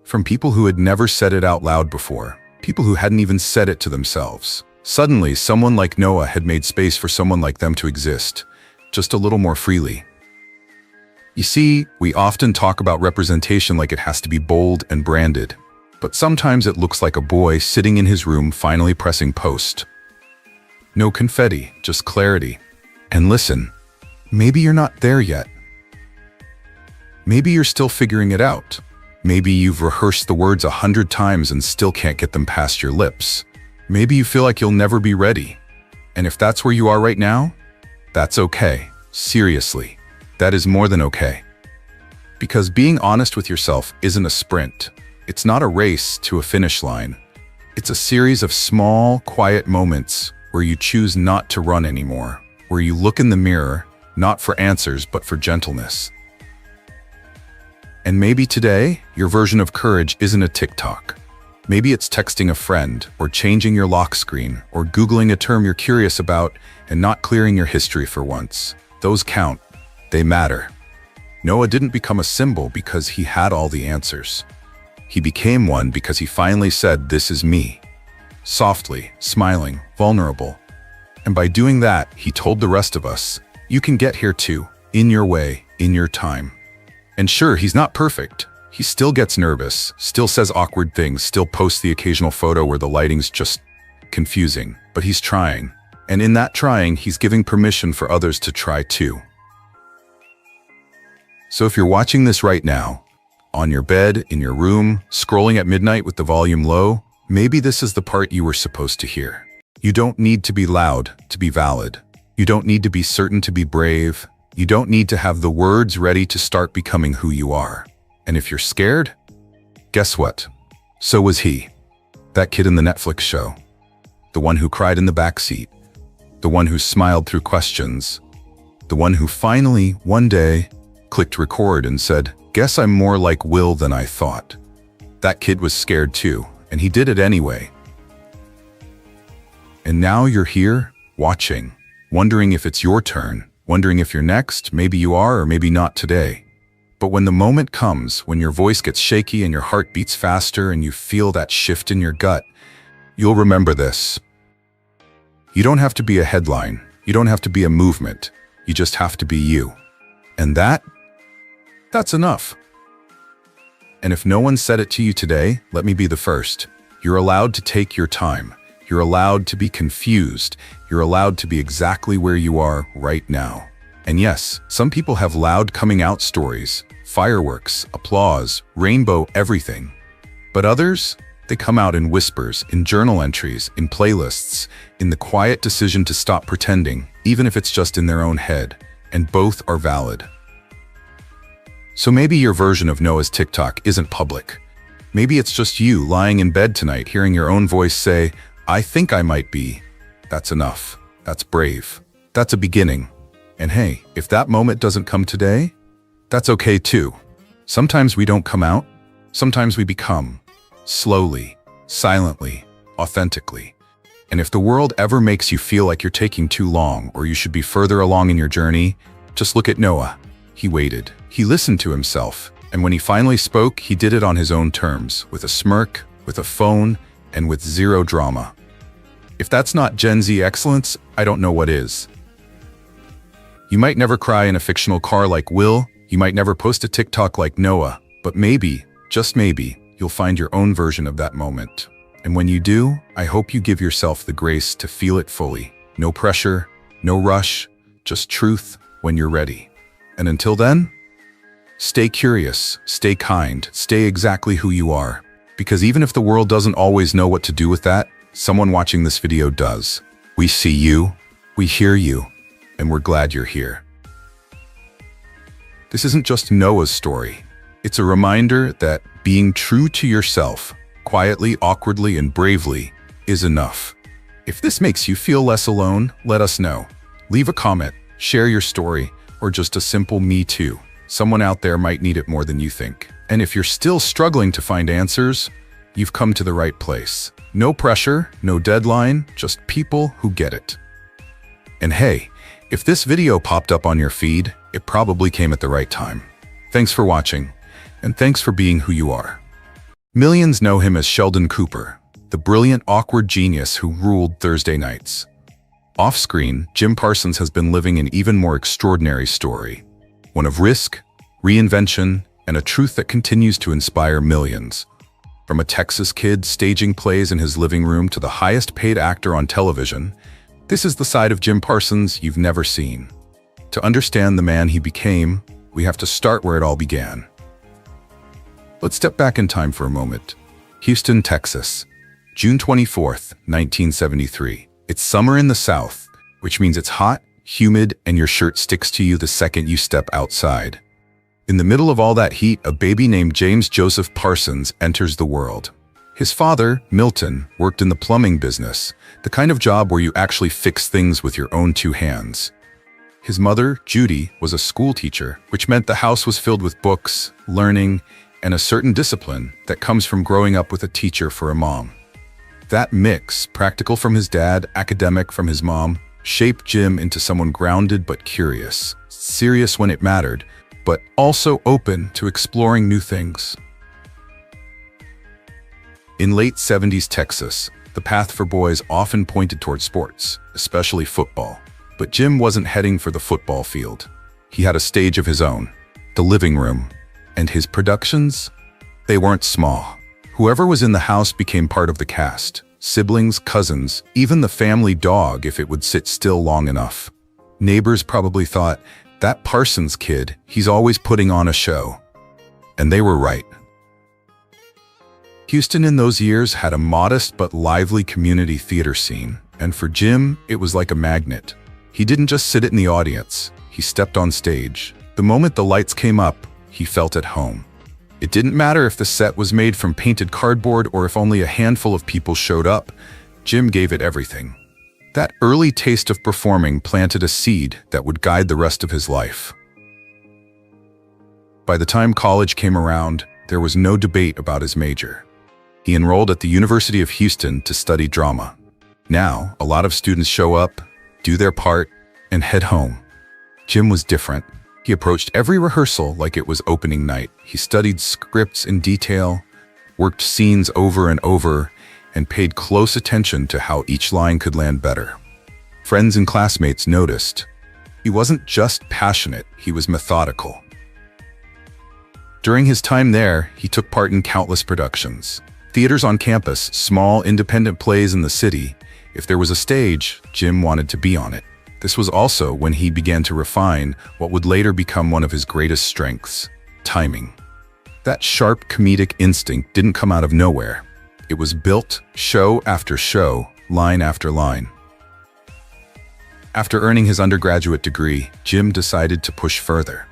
From people who had never said it out loud before. People who hadn't even said it to themselves. Suddenly, someone like Noah had made space for someone like them to exist, just a little more freely. You see, we often talk about representation like it has to be bold and branded. But sometimes it looks like a boy sitting in his room finally pressing post. No confetti, just clarity. And listen, maybe you're not there yet. Maybe you're still figuring it out. Maybe you've rehearsed the words 100 times and still can't get them past your lips. Maybe you feel like you'll never be ready. And if that's where you are right now, that's okay. Seriously, that is more than okay. Because being honest with yourself isn't a sprint. It's not a race to a finish line. It's a series of small, quiet moments where you choose not to run anymore. Where you look in the mirror, not for answers, but for gentleness. And maybe today, your version of courage isn't a TikTok. Maybe it's texting a friend, or changing your lock screen, or Googling a term you're curious about and not clearing your history for once. Those count. They matter. Noah didn't become a symbol because he had all the answers. He became one because he finally said, "This is me." Softly, smiling, vulnerable. And by doing that, he told the rest of us, you can get here too, in your way, in your time. And sure, he's not perfect. He still gets nervous, still says awkward things, still posts the occasional photo where the lighting's just confusing. But he's trying. And in that trying, he's giving permission for others to try too. So if you're watching this right now, on your bed, in your room, scrolling at midnight with the volume low, maybe this is the part you were supposed to hear. You don't need to be loud to be valid. You don't need to be certain to be brave. You don't need to have the words ready to start becoming who you are. And if you're scared, guess what? So was he. That kid in the Netflix show. The one who cried in the backseat. The one who smiled through questions. The one who finally, one day, clicked record and said, "Guess I'm more like Will than I thought." That kid was scared too, and he did it anyway. And now you're here, watching, wondering if it's your turn, wondering if you're next. Maybe you are, or maybe not today. But when the moment comes, when your voice gets shaky and your heart beats faster and you feel that shift in your gut, you'll remember this. You don't have to be a headline. You don't have to be a movement. You just have to be you. And that's enough. And if no one said it to you today, let me be the first. You're allowed to take your time. You're allowed to be confused. You're allowed to be exactly where you are right now. And yes, some people have loud coming out stories, fireworks, applause, rainbow, everything. But others, they come out in whispers, in journal entries, in playlists, in the quiet decision to stop pretending, even if it's just in their own head. And both are valid. So maybe your version of Noah's TikTok isn't public. Maybe it's just you lying in bed tonight hearing your own voice say, "I think I might be." That's enough. That's brave. That's a beginning. And hey, if that moment doesn't come today, that's okay too. Sometimes we don't come out. Sometimes we become. Slowly, silently, authentically. And if the world ever makes you feel like you're taking too long or you should be further along in your journey, just look at Noah. He waited. He listened to himself. And when he finally spoke, he did it on his own terms, with a smirk, with a phone, and with zero drama. If that's not Gen Z excellence, I don't know what is. You might never cry in a fictional car like Will. You might never post a TikTok like Noah. But maybe, just maybe, you'll find your own version of that moment. And when you do, I hope you give yourself the grace to feel it fully. No pressure, no rush, just truth when you're ready. And until then, stay curious, stay kind, stay exactly who you are. Because even if the world doesn't always know what to do with that, someone watching this video does. We see you, we hear you, and we're glad you're here. This isn't just Noah's story. It's a reminder that being true to yourself, quietly, awkwardly, and bravely, is enough. If this makes you feel less alone, let us know. Leave a comment, share your story, or just a simple "me too." Someone out there might need it more than you think. And if you're still struggling to find answers, you've come to the right place. No pressure, no deadline, just people who get it. And hey, if this video popped up on your feed, it probably came at the right time. Thanks for watching, and thanks for being who you are. Millions know him as Sheldon Cooper, the brilliant, awkward genius who ruled Thursday nights. Off-screen, Jim Parsons has been living an even more extraordinary story. One of risk, reinvention, and a truth that continues to inspire millions. From a Texas kid staging plays in his living room to the highest-paid actor on television, this is the side of Jim Parsons you've never seen. To understand the man he became, we have to start where it all began. Let's step back in time for a moment. Houston, Texas, June 24th, 1973. It's summer in the South, which means it's hot, humid, and your shirt sticks to you the second you step outside. In the middle of all that heat, a baby named James Joseph Parsons enters the world. His father, Milton, worked in the plumbing business, the kind of job where you actually fix things with your own two hands. His mother, Judy, was a school teacher, which meant the house was filled with books, learning, and a certain discipline that comes from growing up with a teacher for a mom. That mix, practical from his dad, academic from his mom, shaped Jim into someone grounded but curious, serious when it mattered, but also open to exploring new things. In late 70s Texas, the path for boys often pointed toward sports, especially football. But Jim wasn't heading for the football field. He had a stage of his own, the living room, and his productions, they weren't small. Whoever was in the house became part of the cast. Siblings, cousins, even the family dog if it would sit still long enough. Neighbors probably thought, that Parsons kid, he's always putting on a show. And they were right. Houston in those years had a modest but lively community theater scene, and for Jim, it was like a magnet. He didn't just sit in the audience, he stepped on stage. The moment the lights came up, he felt at home. It didn't matter if the set was made from painted cardboard or if only a handful of people showed up. Jim gave it everything. That early taste of performing planted a seed that would guide the rest of his life. By the time college came around, there was no debate about his major. He enrolled at the University of Houston to study drama. Now, a lot of students show up, do their part, and head home. Jim was different. He approached every rehearsal like it was opening night. He studied scripts in detail, worked scenes over and over, and paid close attention to how each line could land better. Friends and classmates noticed. He wasn't just passionate, he was methodical. During his time there, he took part in countless productions. Theaters on campus, small independent plays in the city. If there was a stage, Jim wanted to be on it. This was also when he began to refine what would later become one of his greatest strengths: timing. That sharp comedic instinct didn't come out of nowhere. It was built show after show, line after line. After earning his undergraduate degree, Jim decided to push further.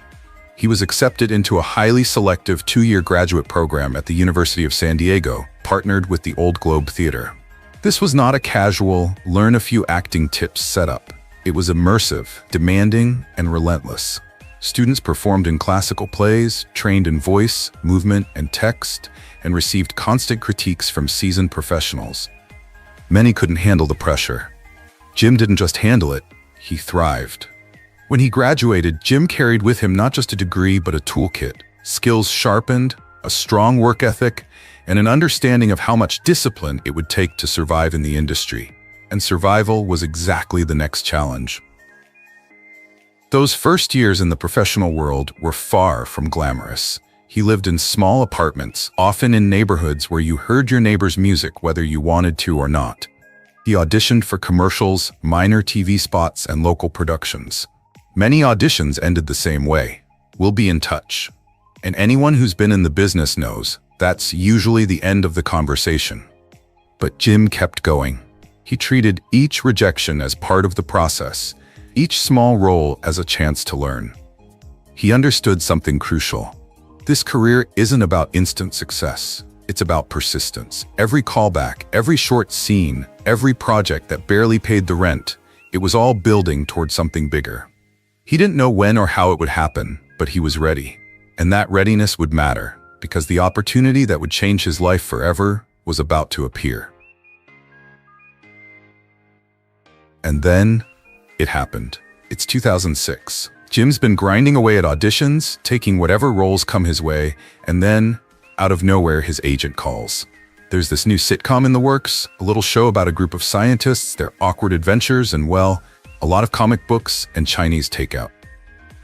He was accepted into a highly selective 2-year graduate program at the University of San Diego, partnered with the Old Globe Theater. This was not a casual, learn a few acting tips setup. It was immersive, demanding, and relentless. Students performed in classical plays, trained in voice, movement, and text, and received constant critiques from seasoned professionals. Many couldn't handle the pressure. Jim didn't just handle it, he thrived. When he graduated, Jim carried with him not just a degree but a toolkit, skills sharpened, a strong work ethic, and an understanding of how much discipline it would take to survive in the industry. And survival was exactly the next challenge. Those first years in the professional world were far from glamorous. He lived in small apartments, often in neighborhoods where you heard your neighbor's music whether you wanted to or not. He auditioned for commercials, minor TV spots, and local productions. Many auditions ended the same way: "We'll be in touch." And anyone who's been in the business knows that's usually the end of the conversation. But Jim kept going. He treated each rejection as part of the process, each small role as a chance to learn. He understood something crucial. This career isn't about instant success. It's about persistence. Every callback, every short scene, every project that barely paid the rent, it was all building toward something bigger. He didn't know when or how it would happen, but he was ready. And that readiness would matter, because the opportunity that would change his life forever was about to appear. And then, it happened. It's 2006. Jim's been grinding away at auditions, taking whatever roles come his way, and then, out of nowhere, his agent calls. There's this new sitcom in the works, a little show about a group of scientists, their awkward adventures, and well, a lot of comic books and Chinese takeout.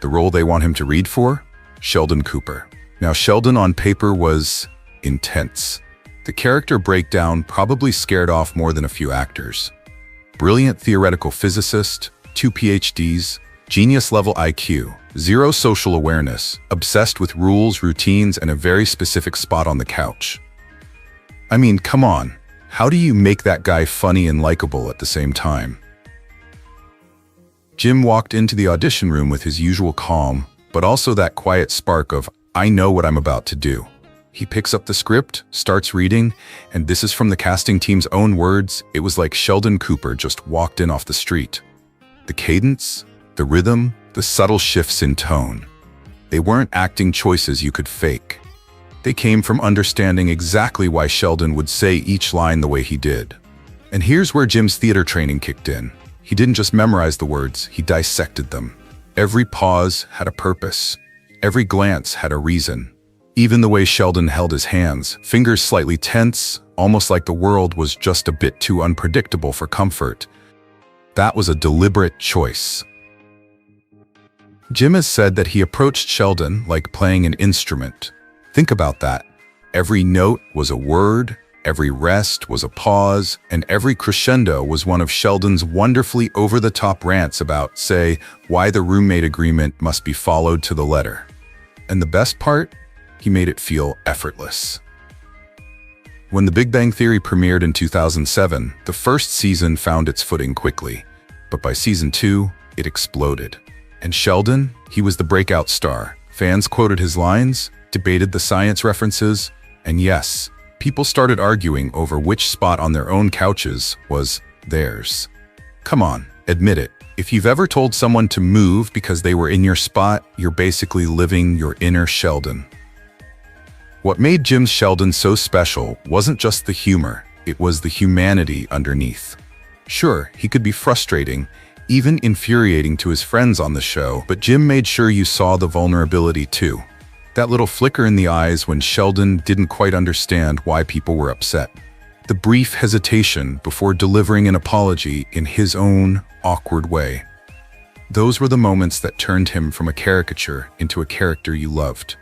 The role they want him to read for? Sheldon Cooper. Now, Sheldon on paper was intense. The character breakdown probably scared off more than a few actors. Brilliant theoretical physicist, 2 PhDs, genius-level IQ, zero social awareness, obsessed with rules, routines, and a very specific spot on the couch. I mean, come on. How do you make that guy funny and likable at the same time? Jim walked into the audition room with his usual calm, but also that quiet spark of, I know what I'm about to do. He picks up the script, starts reading, and this is from the casting team's own words, it was like Sheldon Cooper just walked in off the street. The cadence, the rhythm, the subtle shifts in tone. They weren't acting choices you could fake. They came from understanding exactly why Sheldon would say each line the way he did. And here's where Jim's theater training kicked in. He didn't just memorize the words, he dissected them. Every pause had a purpose. Every glance had a reason. Even the way Sheldon held his hands, fingers slightly tense, almost like the world was just a bit too unpredictable for comfort. That was a deliberate choice. Jim has said that he approached Sheldon like playing an instrument. Think about that. Every note was a word, every rest was a pause, and every crescendo was one of Sheldon's wonderfully over-the-top rants about, say, why the roommate agreement must be followed to the letter. And the best part? He made it feel effortless. When The Big Bang Theory premiered in 2007, the first season found its footing quickly. But by season 2, it exploded. And Sheldon, he was the breakout star. Fans quoted his lines, debated the science references, and yes, people started arguing over which spot on their own couches was theirs. Come on, admit it. If you've ever told someone to move because they were in your spot, you're basically living your inner Sheldon. What made Jim's Sheldon so special wasn't just the humor, it was the humanity underneath. Sure, he could be frustrating, even infuriating to his friends on the show, but Jim made sure you saw the vulnerability too. That little flicker in the eyes when Sheldon didn't quite understand why people were upset. The brief hesitation before delivering an apology in his own awkward way. Those were the moments that turned him from a caricature into a character you loved.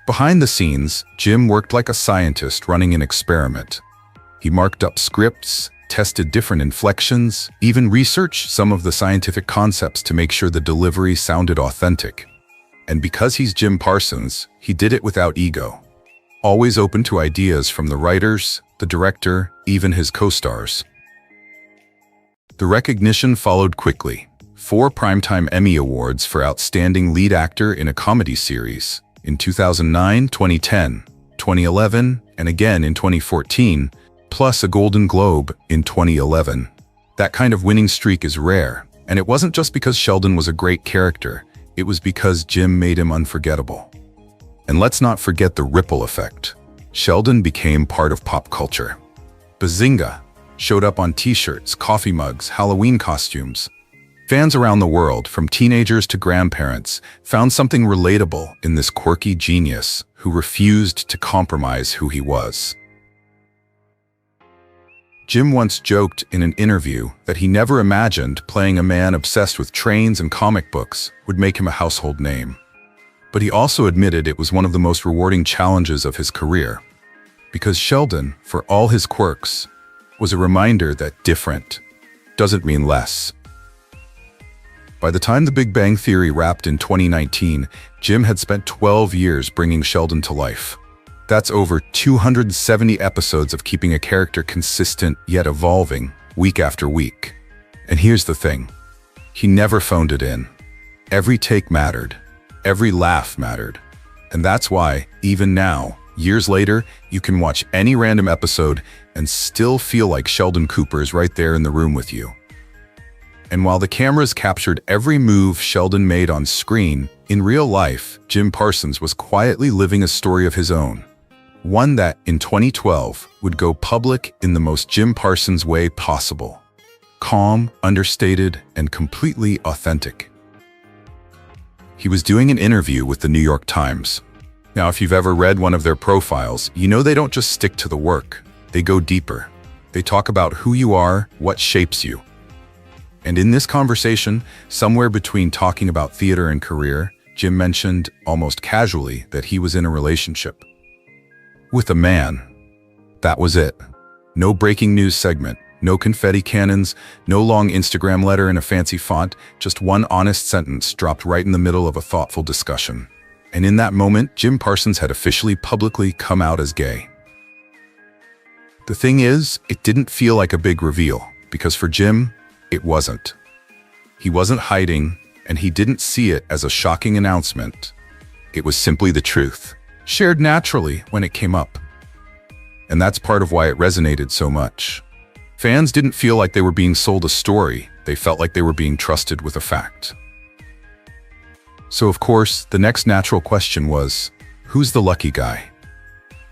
Behind the scenes, Jim worked like a scientist running an experiment. He marked up scripts, tested different inflections, even researched some of the scientific concepts to make sure the delivery sounded authentic. And because he's Jim Parsons, he did it without ego. Always open to ideas from the writers, the director, even his co-stars. The recognition followed quickly. 4 Primetime Emmy Awards for Outstanding Lead Actor in a Comedy Series in 2009, 2010, 2011, and again in 2014, plus a Golden Globe in 2011. That kind of winning streak is rare, and it wasn't just because Sheldon was a great character, it was because Jim made him unforgettable. And let's not forget the ripple effect. Sheldon became part of pop culture. Bazinga showed up on t-shirts, coffee mugs, Halloween costumes. Fans around the world, from teenagers to grandparents, found something relatable in this quirky genius who refused to compromise who he was. Jim once joked in an interview that he never imagined playing a man obsessed with trains and comic books would make him a household name. But he also admitted it was one of the most rewarding challenges of his career, because Sheldon, for all his quirks, was a reminder that different doesn't mean less. By the time The Big Bang Theory wrapped in 2019, Jim had spent 12 years bringing Sheldon to life. That's over 270 episodes of keeping a character consistent yet evolving week after week. And here's the thing, he never phoned it in. Every take mattered. Every laugh mattered. And that's why, even now, years later, you can watch any random episode and still feel like Sheldon Cooper is right there in the room with you. And while the cameras captured every move Sheldon made on screen, in real life, Jim Parsons was quietly living a story of his own. One that, in 2012, would go public in the most Jim Parsons way possible. Calm, understated, and completely authentic. He was doing an interview with the New York Times. Now, if you've ever read one of their profiles, you know they don't just stick to the work. They go deeper. They talk about who you are, what shapes you. And in this conversation, somewhere between talking about theater and career, Jim mentioned, almost casually, that he was in a relationship. With a man. That was it. No breaking news segment, no confetti cannons, no long Instagram letter in a fancy font, just one honest sentence dropped right in the middle of a thoughtful discussion. And in that moment, Jim Parsons had officially publicly come out as gay. The thing is, it didn't feel like a big reveal, because for Jim, it wasn't. He wasn't hiding, and he didn't see it as a shocking announcement. It was simply the truth, shared naturally when it came up. And that's part of why it resonated so much. Fans didn't feel like they were being sold a story, they felt like they were being trusted with a fact. So of course, the next natural question was, who's the lucky guy?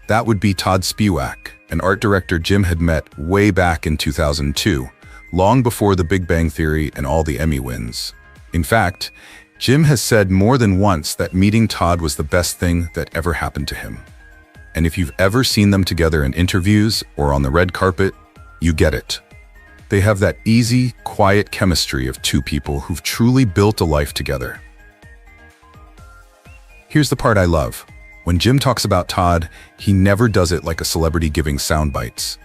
That would be Todd Spivak, an art director Jim had met way back in 2002, long before The Big Bang Theory and all the Emmy wins. In fact, Jim has said more than once that meeting Todd was the best thing that ever happened to him. And if you've ever seen them together in interviews or on the red carpet, you get it. They have that easy, quiet chemistry of two people who've truly built a life together. Here's the part I love. When Jim talks about Todd, he never does it like a celebrity giving sound bites.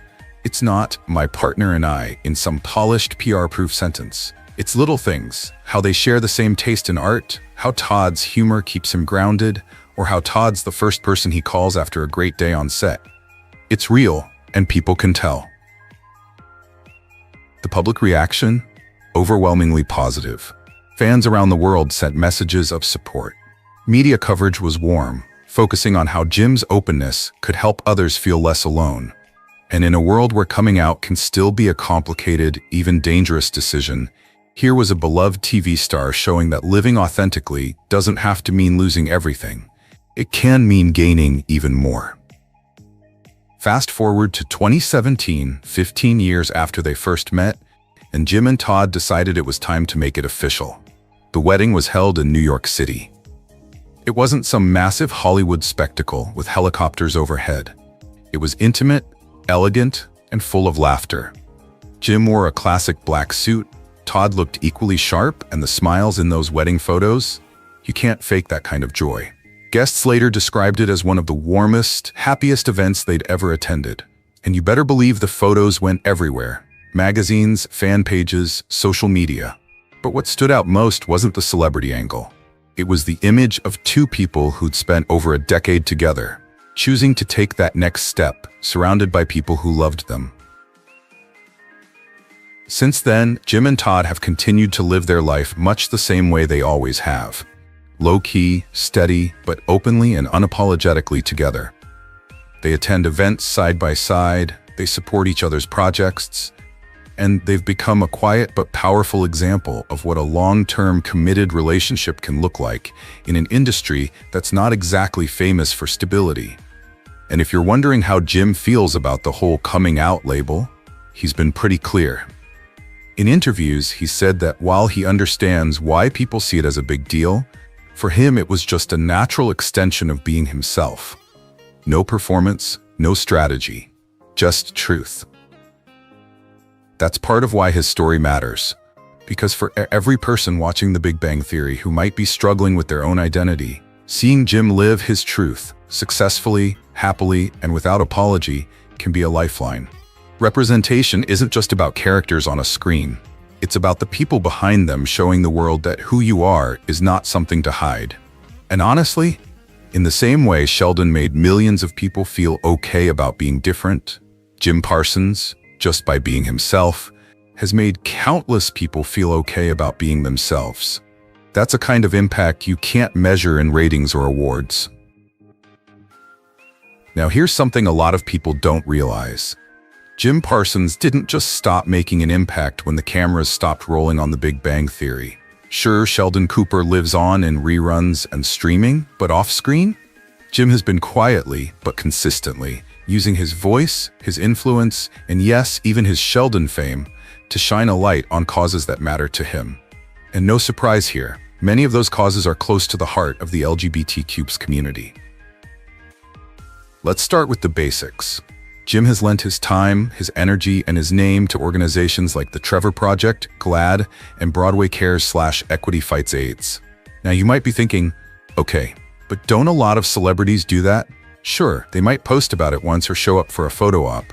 It's not "my partner and I" in some polished PR-proof sentence. It's little things, how they share the same taste in art, how Todd's humor keeps him grounded, or how Todd's the first person he calls after a great day on set. It's real, and people can tell. The public reaction? Overwhelmingly positive. Fans around the world sent messages of support. Media coverage was warm, focusing on how Jim's openness could help others feel less alone. And in a world where coming out can still be a complicated, even dangerous decision, here was a beloved TV star showing that living authentically doesn't have to mean losing everything. It can mean gaining even more. Fast forward to 2017, 15 years after they first met, and Jim and Todd decided it was time to make it official. The wedding was held in New York City. It wasn't some massive Hollywood spectacle with helicopters overhead. It was intimate, elegant, and full of laughter. Jim wore a classic black suit, Todd looked equally sharp, and the smiles in those wedding photos, you can't fake that kind of joy. Guests later described it as one of the warmest, happiest events they'd ever attended. And you better believe the photos went everywhere. Magazines, fan pages, social media. But what stood out most wasn't the celebrity angle. It was the image of two people who'd spent over a decade together, choosing to take that next step, surrounded by people who loved them. Since then, Jim and Todd have continued to live their life much the same way they always have. Low-key, steady, but openly and unapologetically together. They attend events side by side, they support each other's projects, and they've become a quiet but powerful example of what a long-term committed relationship can look like in an industry that's not exactly famous for stability. And if you're wondering how Jim feels about the whole coming out label, he's been pretty clear. In interviews, he said that while he understands why people see it as a big deal, for him it was just a natural extension of being himself. No performance, no strategy, just truth. That's part of why his story matters. Because for every person watching The Big Bang Theory who might be struggling with their own identity, seeing Jim live his truth, successfully, happily, and without apology, can be a lifeline. Representation isn't just about characters on a screen. It's about the people behind them showing the world that who you are is not something to hide. And honestly, in the same way Sheldon made millions of people feel okay about being different, Jim Parsons, just by being himself, has made countless people feel okay about being themselves. That's a kind of impact you can't measure in ratings or awards. Now here's something a lot of people don't realize. Jim Parsons didn't just stop making an impact when the cameras stopped rolling on The Big Bang Theory. Sure, Sheldon Cooper lives on in reruns and streaming, but off-screen? Jim has been quietly, but consistently, using his voice, his influence, and yes, even his Sheldon fame, to shine a light on causes that matter to him. And no surprise here, many of those causes are close to the heart of the LGBTQ community. Let's start with the basics. Jim has lent his time, his energy, and his name to organizations like the Trevor Project, GLAAD, and Broadway Cares/Equity Fights AIDS. Now you might be thinking, okay, but don't a lot of celebrities do that? Sure, they might post about it once or show up for a photo op,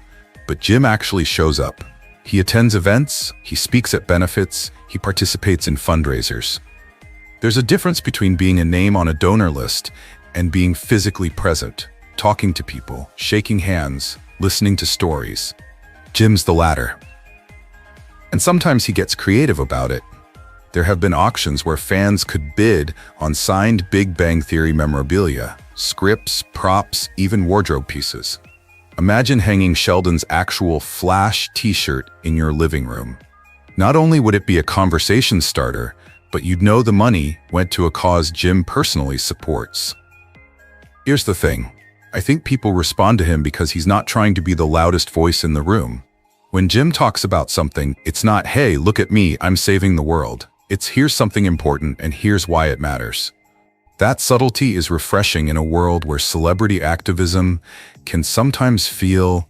but Jim actually shows up. He attends events, he speaks at benefits, he participates in fundraisers. There's a difference between being a name on a donor list and being physically present, talking to people, shaking hands, listening to stories. Jim's the latter. And sometimes he gets creative about it. There have been auctions where fans could bid on signed Big Bang Theory memorabilia, scripts, props, even wardrobe pieces. Imagine hanging Sheldon's actual Flash t-shirt in your living room. Not only would it be a conversation starter, but you'd know the money went to a cause Jim personally supports. Here's the thing. I think people respond to him because he's not trying to be the loudest voice in the room. When Jim talks about something, it's not, hey, look at me, I'm saving the world. It's here's something important and here's why it matters. That subtlety is refreshing in a world where celebrity activism can sometimes feel,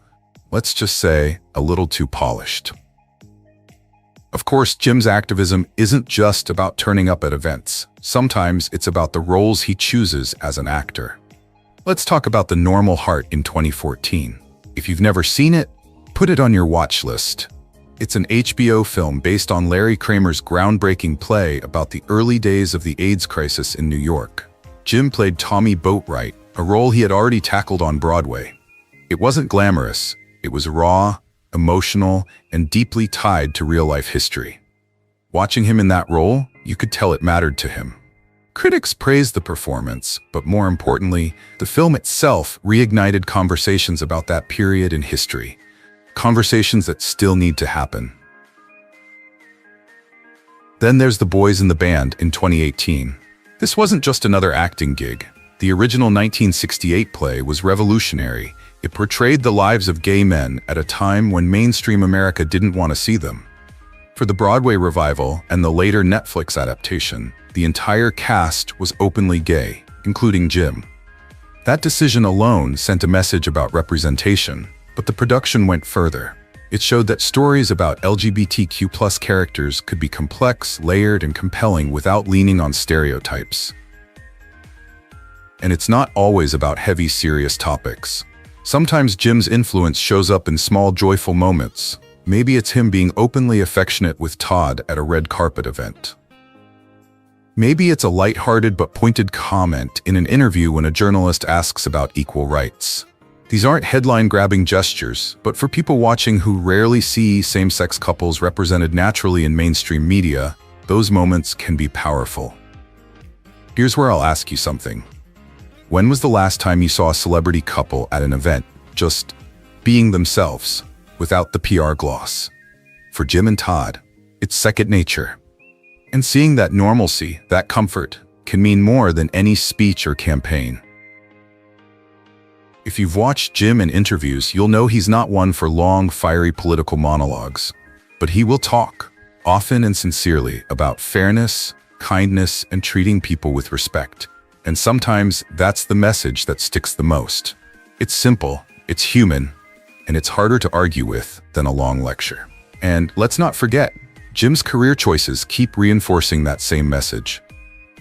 let's just say, a little too polished. Of course, Jim's activism isn't just about turning up at events. Sometimes it's about the roles he chooses as an actor. Let's talk about The Normal Heart in 2014. If you've never seen it, put it on your watch list. It's an HBO film based on Larry Kramer's groundbreaking play about the early days of the AIDS crisis in New York. Jim played Tommy Boatwright, a role he had already tackled on Broadway. It wasn't glamorous, it was raw, emotional, and deeply tied to real-life history. Watching him in that role, you could tell it mattered to him. Critics praised the performance, but more importantly, the film itself reignited conversations about that period in history. Conversations that still need to happen. Then there's The Boys in the Band in 2018. This wasn't just another acting gig. The original 1968 play was revolutionary. It portrayed the lives of gay men at a time when mainstream America didn't want to see them. For the Broadway revival and the later Netflix adaptation, the entire cast was openly gay, including Jim. That decision alone sent a message about representation, but the production went further. It showed that stories about LGBTQ+ characters could be complex, layered, and compelling without leaning on stereotypes. And it's not always about heavy, serious topics. Sometimes Jim's influence shows up in small, joyful moments. Maybe it's him being openly affectionate with Todd at a red carpet event. Maybe it's a lighthearted but pointed comment in an interview when a journalist asks about equal rights. These aren't headline-grabbing gestures, but for people watching who rarely see same-sex couples represented naturally in mainstream media, those moments can be powerful. Here's where I'll ask you something. When was the last time you saw a celebrity couple at an event just being themselves, without the PR gloss? For Jim and Todd, it's second nature. And seeing that normalcy, that comfort, can mean more than any speech or campaign. If you've watched Jim in interviews, you'll know he's not one for long, fiery political monologues. But he will talk, often and sincerely, about fairness, kindness, and treating people with respect. And sometimes that's the message that sticks the most. It's simple, it's human, and it's harder to argue with than a long lecture. And let's not forget, Jim's career choices keep reinforcing that same message.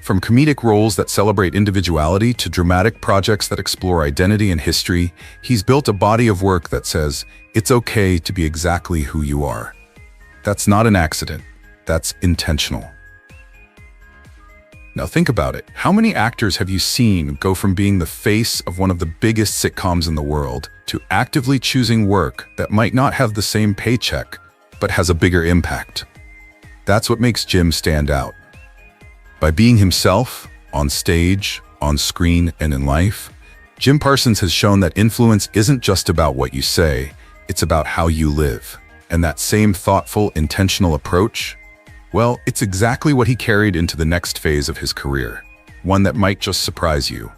From comedic roles that celebrate individuality to dramatic projects that explore identity and history, he's built a body of work that says, it's okay to be exactly who you are. That's not an accident, that's intentional. Now think about it. How many actors have you seen go from being the face of one of the biggest sitcoms in the world to actively choosing work that might not have the same paycheck, but has a bigger impact? That's what makes Jim stand out. By being himself, on stage, on screen, and in life, Jim Parsons has shown that influence isn't just about what you say, it's about how you live. And that same thoughtful, intentional approach, well, it's exactly what he carried into the next phase of his career, one that might just surprise you.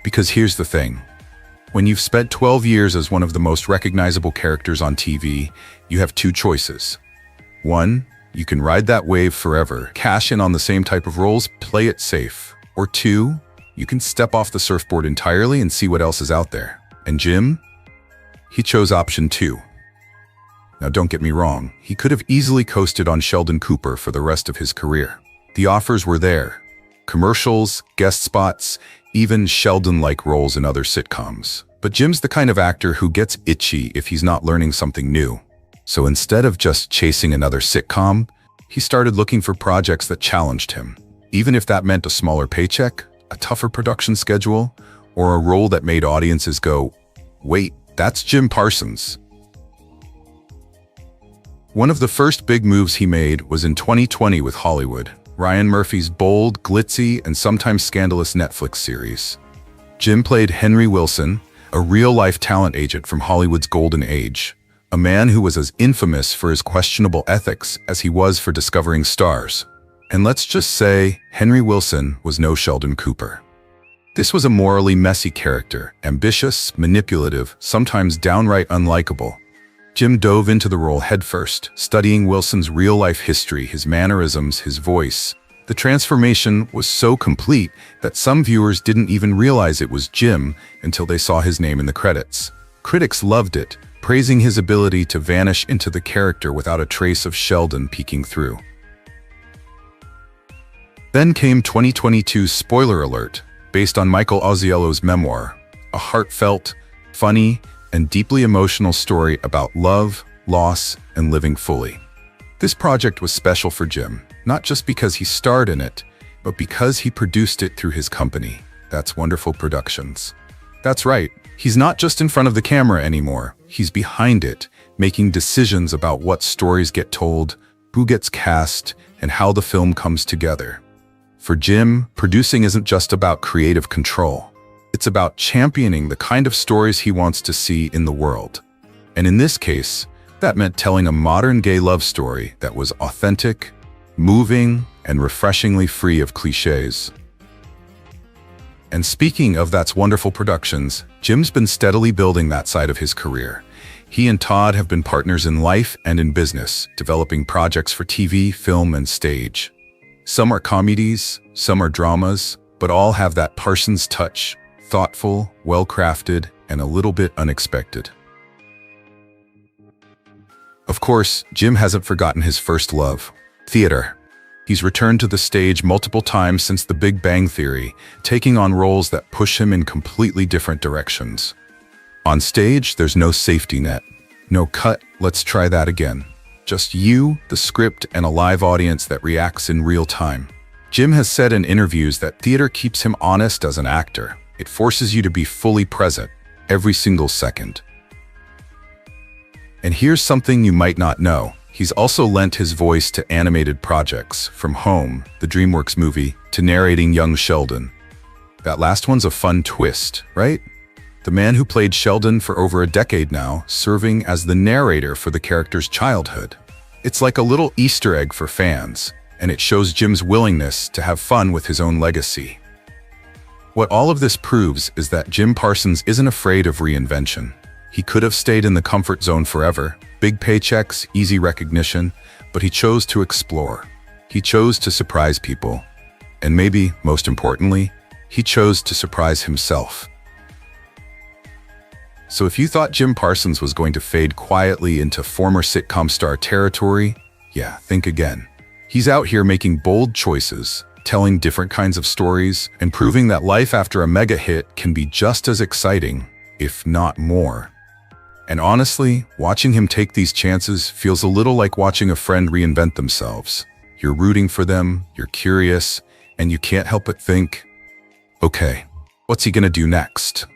Because here's the thing. When you've spent 12 years as one of the most recognizable characters on TV, you have two choices. One, you can ride that wave forever, cash in on the same type of roles, play it safe. Or two, you can step off the surfboard entirely and see what else is out there. And Jim? He chose option two. Now don't get me wrong, he could have easily coasted on Sheldon Cooper for the rest of his career. The offers were there. Commercials, guest spots, even Sheldon-like roles in other sitcoms. But Jim's the kind of actor who gets itchy if he's not learning something new. So instead of just chasing another sitcom, he started looking for projects that challenged him. Even if that meant a smaller paycheck, a tougher production schedule, or a role that made audiences go, wait, that's Jim Parsons. One of the first big moves he made was in 2020 with Hollywood, Ryan Murphy's bold, glitzy, and sometimes scandalous Netflix series. Jim played Henry Wilson, a real-life talent agent from Hollywood's golden age. A man who was as infamous for his questionable ethics as he was for discovering stars. And let's just say, Henry Wilson was no Sheldon Cooper. This was a morally messy character, ambitious, manipulative, sometimes downright unlikable. Jim dove into the role headfirst, studying Wilson's real-life history, his mannerisms, his voice. The transformation was so complete that some viewers didn't even realize it was Jim until they saw his name in the credits. Critics loved it, praising his ability to vanish into the character without a trace of Sheldon peeking through. Then came 2022's Spoiler Alert, based on Michael Ausiello's memoir, a heartfelt, funny, and deeply emotional story about love, loss, and living fully. This project was special for Jim, not just because he starred in it, but because he produced it through his company, That's Wonderful Productions. That's right, he's not just in front of the camera anymore. He's behind it, making decisions about what stories get told, who gets cast, and how the film comes together. For Jim, producing isn't just about creative control. It's about championing the kind of stories he wants to see in the world. And in this case, that meant telling a modern gay love story that was authentic, moving, and refreshingly free of cliches. And speaking of That's Wonderful Productions, Jim's been steadily building that side of his career. He and Todd have been partners in life and in business, developing projects for TV, film, and stage. Some are comedies, some are dramas, but all have that Parsons touch, thoughtful, well-crafted, and a little bit unexpected. Of course, Jim hasn't forgotten his first love, theater. He's returned to the stage multiple times since The Big Bang Theory, taking on roles that push him in completely different directions. On stage, there's no safety net. No cut, let's try that again. Just you, the script, and a live audience that reacts in real time. Jim has said in interviews that theater keeps him honest as an actor. It forces you to be fully present, every single second. And here's something you might not know. He's also lent his voice to animated projects, from Home, the DreamWorks movie, to narrating young Sheldon. That last one's a fun twist, right? The man who played Sheldon for over a decade now, serving as the narrator for the character's childhood. It's like a little Easter egg for fans, and it shows Jim's willingness to have fun with his own legacy. What all of this proves is that Jim Parsons isn't afraid of reinvention. He could have stayed in the comfort zone forever, big paychecks, easy recognition, but he chose to explore. He chose to surprise people. And maybe, most importantly, he chose to surprise himself. So if you thought Jim Parsons was going to fade quietly into former sitcom star territory, yeah, think again. He's out here making bold choices, telling different kinds of stories, and proving that life after a mega hit can be just as exciting, if not more. And honestly, watching him take these chances feels a little like watching a friend reinvent themselves. You're rooting for them, you're curious, and you can't help but think, okay, what's he gonna do next?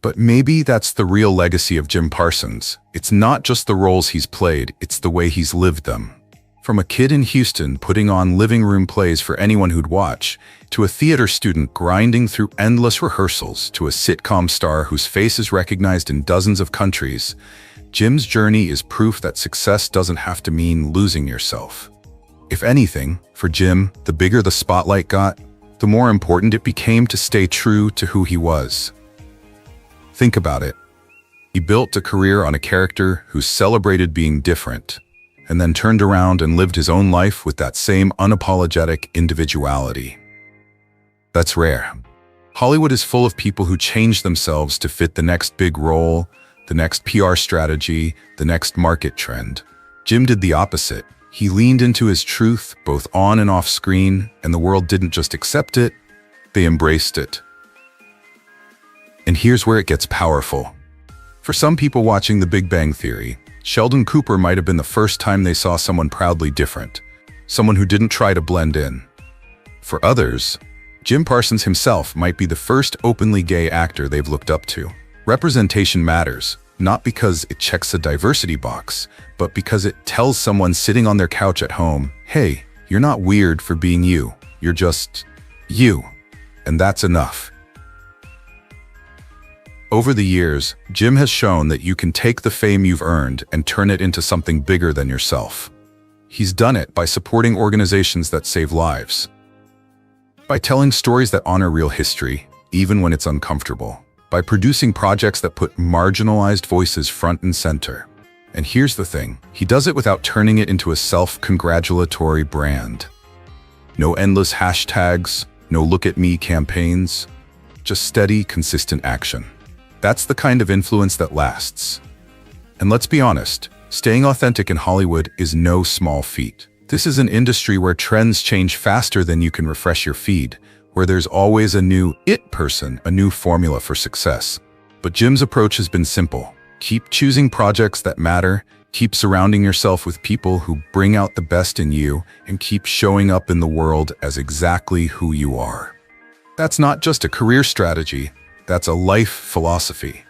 But maybe that's the real legacy of Jim Parsons. It's not just the roles he's played, it's the way he's lived them. From a kid in Houston putting on living room plays for anyone who'd watch, to a theater student grinding through endless rehearsals, to a sitcom star whose face is recognized in dozens of countries, Jim's journey is proof that success doesn't have to mean losing yourself. If anything, for Jim, the bigger the spotlight got, the more important it became to stay true to who he was. Think about it. He built a career on a character who celebrated being different, and then turned around and lived his own life with that same unapologetic individuality. That's rare. Hollywood is full of people who change themselves to fit the next big role, the next PR strategy, the next market trend. Jim did the opposite. He leaned into his truth, both on and off screen, and the world didn't just accept it, they embraced it. And here's where it gets powerful. For some people watching The Big Bang Theory, Sheldon Cooper might have been the first time they saw someone proudly different, someone who didn't try to blend in. For others, Jim Parsons himself might be the first openly gay actor they've looked up to. Representation matters, not because it checks a diversity box, but because it tells someone sitting on their couch at home, hey, you're not weird for being you, you're just you, and that's enough. Over the years, Jim has shown that you can take the fame you've earned and turn it into something bigger than yourself. He's done it by supporting organizations that save lives, by telling stories that honor real history, even when it's uncomfortable, by producing projects that put marginalized voices front and center. And here's the thing, he does it without turning it into a self-congratulatory brand. No endless hashtags, no look at me campaigns, just steady, consistent action. That's the kind of influence that lasts. And let's be honest, staying authentic in Hollywood is no small feat. This is an industry where trends change faster than you can refresh your feed, where there's always a new it person, a new formula for success. But Jim's approach has been simple. Keep choosing projects that matter, keep surrounding yourself with people who bring out the best in you, and keep showing up in the world as exactly who you are. That's not just a career strategy, that's a life philosophy.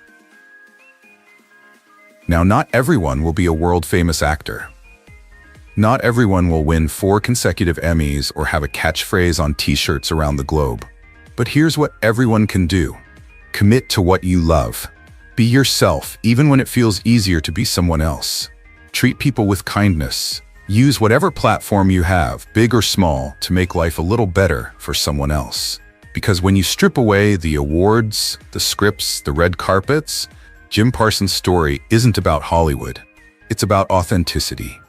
Now, not everyone will be a world-famous actor. Not everyone will win 4 consecutive Emmys or have a catchphrase on t-shirts around the globe. But here's what everyone can do. Commit to what you love. Be yourself, even when it feels easier to be someone else. Treat people with kindness. Use whatever platform you have, big or small, to make life a little better for someone else. Because when you strip away the awards, the scripts, the red carpets, Jim Parsons' story isn't about Hollywood. It's about authenticity.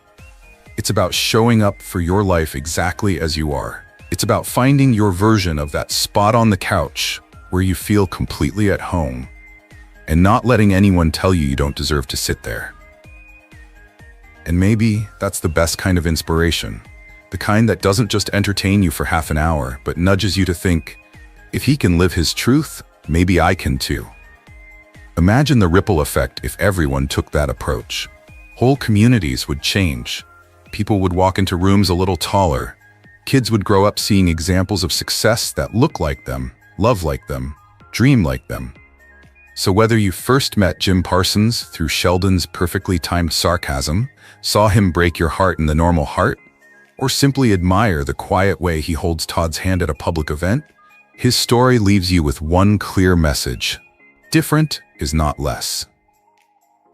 It's about showing up for your life exactly as you are. It's about finding your version of that spot on the couch where you feel completely at home, and not letting anyone tell you don't deserve to sit there. And maybe that's the best kind of inspiration. The kind that doesn't just entertain you for half an hour, but nudges you to think, if he can live his truth, maybe I can too. Imagine the ripple effect if everyone took that approach. Whole communities would change. People would walk into rooms a little taller. Kids would grow up seeing examples of success that look like them, love like them, dream like them. So whether you first met Jim Parsons through Sheldon's perfectly timed sarcasm, saw him break your heart in the normal heart, or simply admire the quiet way he holds Todd's hand at a public event, his story leaves you with one clear message: different is not less.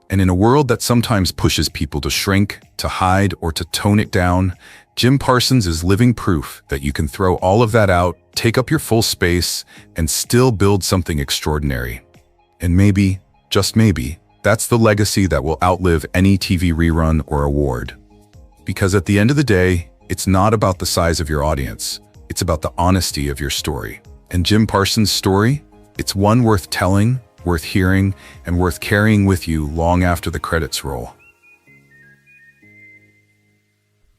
And in a world that sometimes pushes people to shrink, to hide, or to tone it down, Jim Parsons is living proof that you can throw all of that out, take up your full space, and still build something extraordinary. And maybe, just maybe, that's the legacy that will outlive any TV rerun or award. Because at the end of the day, it's not about the size of your audience, it's about the honesty of your story. And Jim Parsons' story? It's one worth telling, worth hearing, and worth carrying with you long after the credits roll.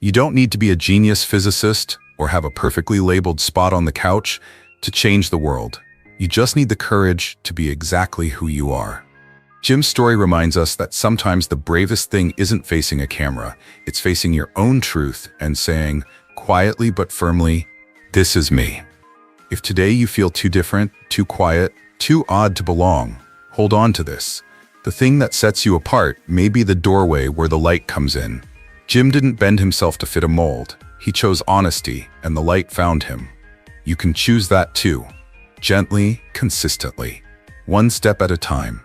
You don't need to be a genius physicist or have a perfectly labeled spot on the couch to change the world. You just need the courage to be exactly who you are. Jim's story reminds us that sometimes the bravest thing isn't facing a camera, it's facing your own truth and saying, quietly but firmly, "This is me." If today you feel too different, too quiet, too odd to belong, hold on to this. The thing that sets you apart may be the doorway where the light comes in. Jim didn't bend himself to fit a mold. He chose honesty, and the light found him. You can choose that too. Gently, consistently, one step at a time.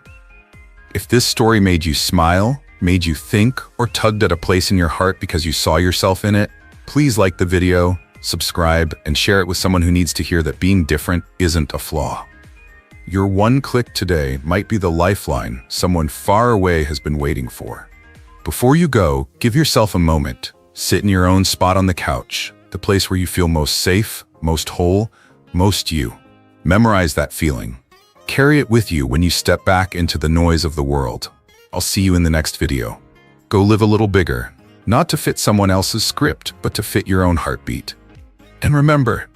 If this story made you smile, made you think, or tugged at a place in your heart because you saw yourself in it, please like the video, subscribe, and share it with someone who needs to hear that being different isn't a flaw. Your one click today might be the lifeline someone far away has been waiting for. Before you go, give yourself a moment. Sit in your own spot on the couch, the place where you feel most safe, most whole, most you. Memorize that feeling. Carry it with you when you step back into the noise of the world. I'll see you in the next video. Go live a little bigger, not to fit someone else's script, but to fit your own heartbeat. And remember,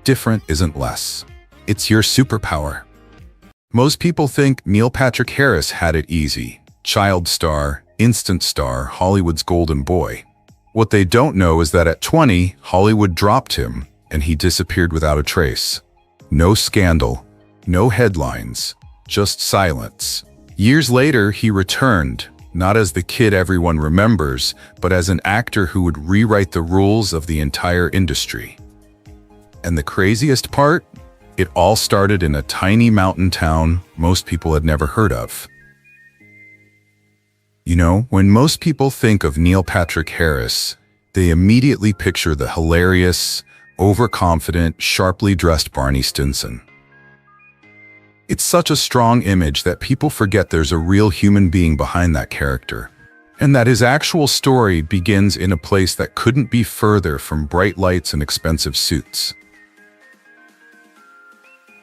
different isn't less. It's your superpower. Most people think Neil Patrick Harris had it easy. Child star, instant star, Hollywood's golden boy. What they don't know is that at 20, Hollywood dropped him and he disappeared without a trace. No scandal, no headlines, just silence. Years later, he returned, not as the kid everyone remembers, but as an actor who would rewrite the rules of the entire industry. And the craziest part? It all started in a tiny mountain town most people had never heard of. You know, when most people think of Neil Patrick Harris, they immediately picture the hilarious, overconfident, sharply dressed Barney Stinson. It's such a strong image that people forget there's a real human being behind that character, and that his actual story begins in a place that couldn't be further from bright lights and expensive suits.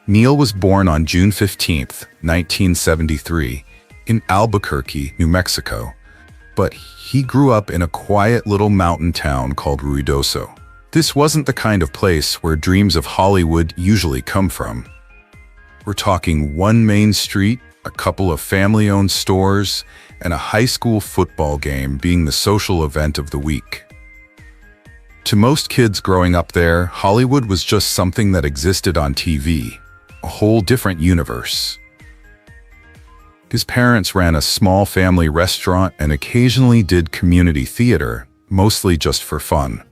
Neil was born on June 15, 1973, in Albuquerque, New Mexico, but he grew up in a quiet little mountain town called Ruidoso. This wasn't the kind of place where dreams of Hollywood usually come from. We're talking one main street, a couple of family-owned stores, and a high school football game being the social event of the week. To most kids growing up there, Hollywood was just something that existed on TV, a whole different universe. His parents ran a small family restaurant and occasionally did community theater, mostly just for fun.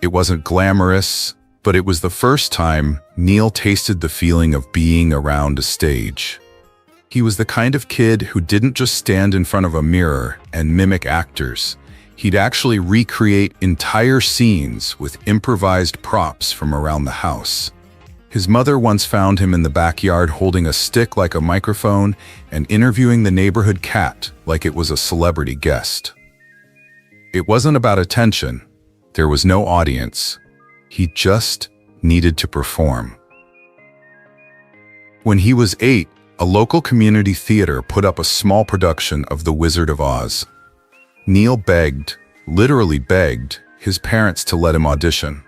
It wasn't glamorous, but it was the first time Neil tasted the feeling of being around a stage. He was the kind of kid who didn't just stand in front of a mirror and mimic actors. He'd actually recreate entire scenes with improvised props from around the house. His mother once found him in the backyard holding a stick like a microphone and interviewing the neighborhood cat like it was a celebrity guest. It wasn't about attention. There was no audience. He just needed to perform. When he was 8, a local community theater put up a small production of The Wizard of Oz. Neil begged, literally begged, his parents to let him audition.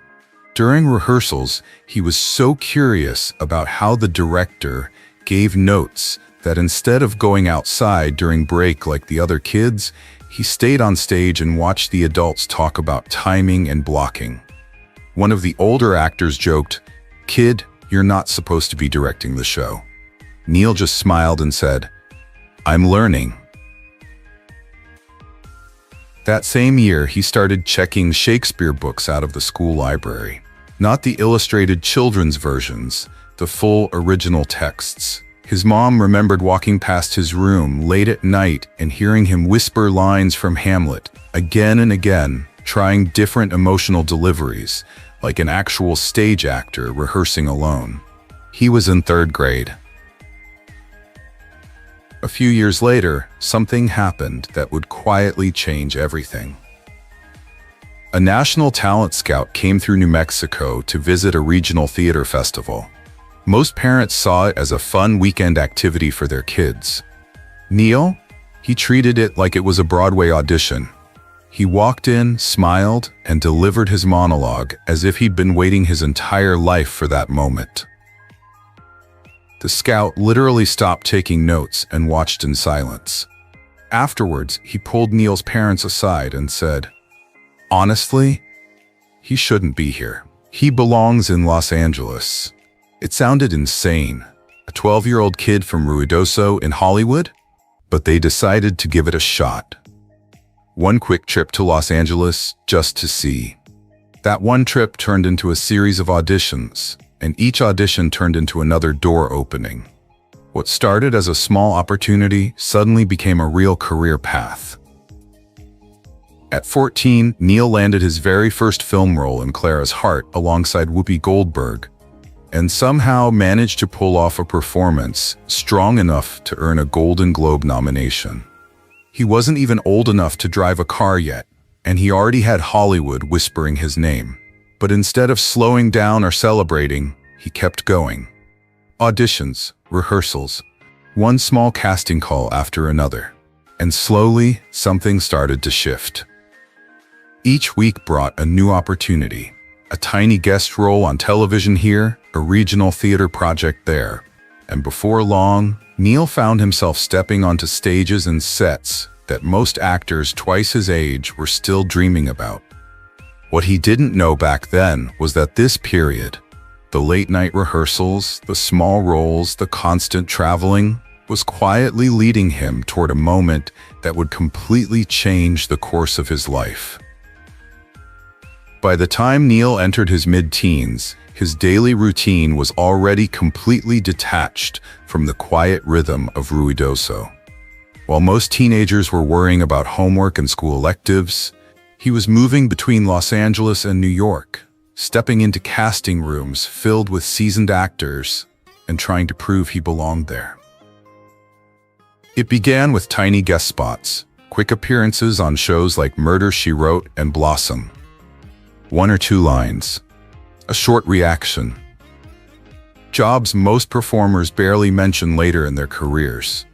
During rehearsals, he was so curious about how the director gave notes that instead of going outside during break like the other kids, he stayed on stage and watched the adults talk about timing and blocking. One of the older actors joked, "Kid, you're not supposed to be directing the show." Neil just smiled and said, "I'm learning." That same year, he started checking Shakespeare books out of the school library. Not the illustrated children's versions, the full original texts. His mom remembered walking past his room late at night and hearing him whisper lines from Hamlet again and again, trying different emotional deliveries, like an actual stage actor rehearsing alone. He was in 3rd grade. A few years later, something happened that would quietly change everything. A national talent scout came through New Mexico to visit a regional theater festival. Most parents saw it as a fun weekend activity for their kids. Neil? He treated it like it was a Broadway audition. He walked in, smiled, and delivered his monologue as if he'd been waiting his entire life for that moment. The scout literally stopped taking notes and watched in silence. Afterwards, he pulled Neil's parents aside and said, "Honestly, he shouldn't be here. He belongs in Los Angeles." It sounded insane. A 12-year-old kid from Ruidoso in Hollywood? But they decided to give it a shot. One quick trip to Los Angeles just to see. That one trip turned into a series of auditions, and each audition turned into another door opening. What started as a small opportunity suddenly became a real career path. At 14, Neil landed his very first film role in Clara's Heart alongside Whoopi Goldberg, and somehow managed to pull off a performance strong enough to earn a Golden Globe nomination. He wasn't even old enough to drive a car yet, and he already had Hollywood whispering his name. But instead of slowing down or celebrating, he kept going. Auditions, rehearsals, one small casting call after another. And slowly, something started to shift. Each week brought a new opportunity. A tiny guest role on television here, a regional theater project there. And before long, Neil found himself stepping onto stages and sets that most actors twice his age were still dreaming about. What he didn't know back then was that this period, the late-night rehearsals, the small roles, the constant traveling, was quietly leading him toward a moment that would completely change the course of his life. By the time Neil entered his mid-teens, his daily routine was already completely detached from the quiet rhythm of Ruidoso. While most teenagers were worrying about homework and school electives, he was moving between Los Angeles and New York, stepping into casting rooms filled with seasoned actors and trying to prove he belonged there. It began with tiny guest spots, quick appearances on shows like Murder, She Wrote and Blossom. 1 or 2 lines, a short reaction. Jobs most performers barely mention later in their careers.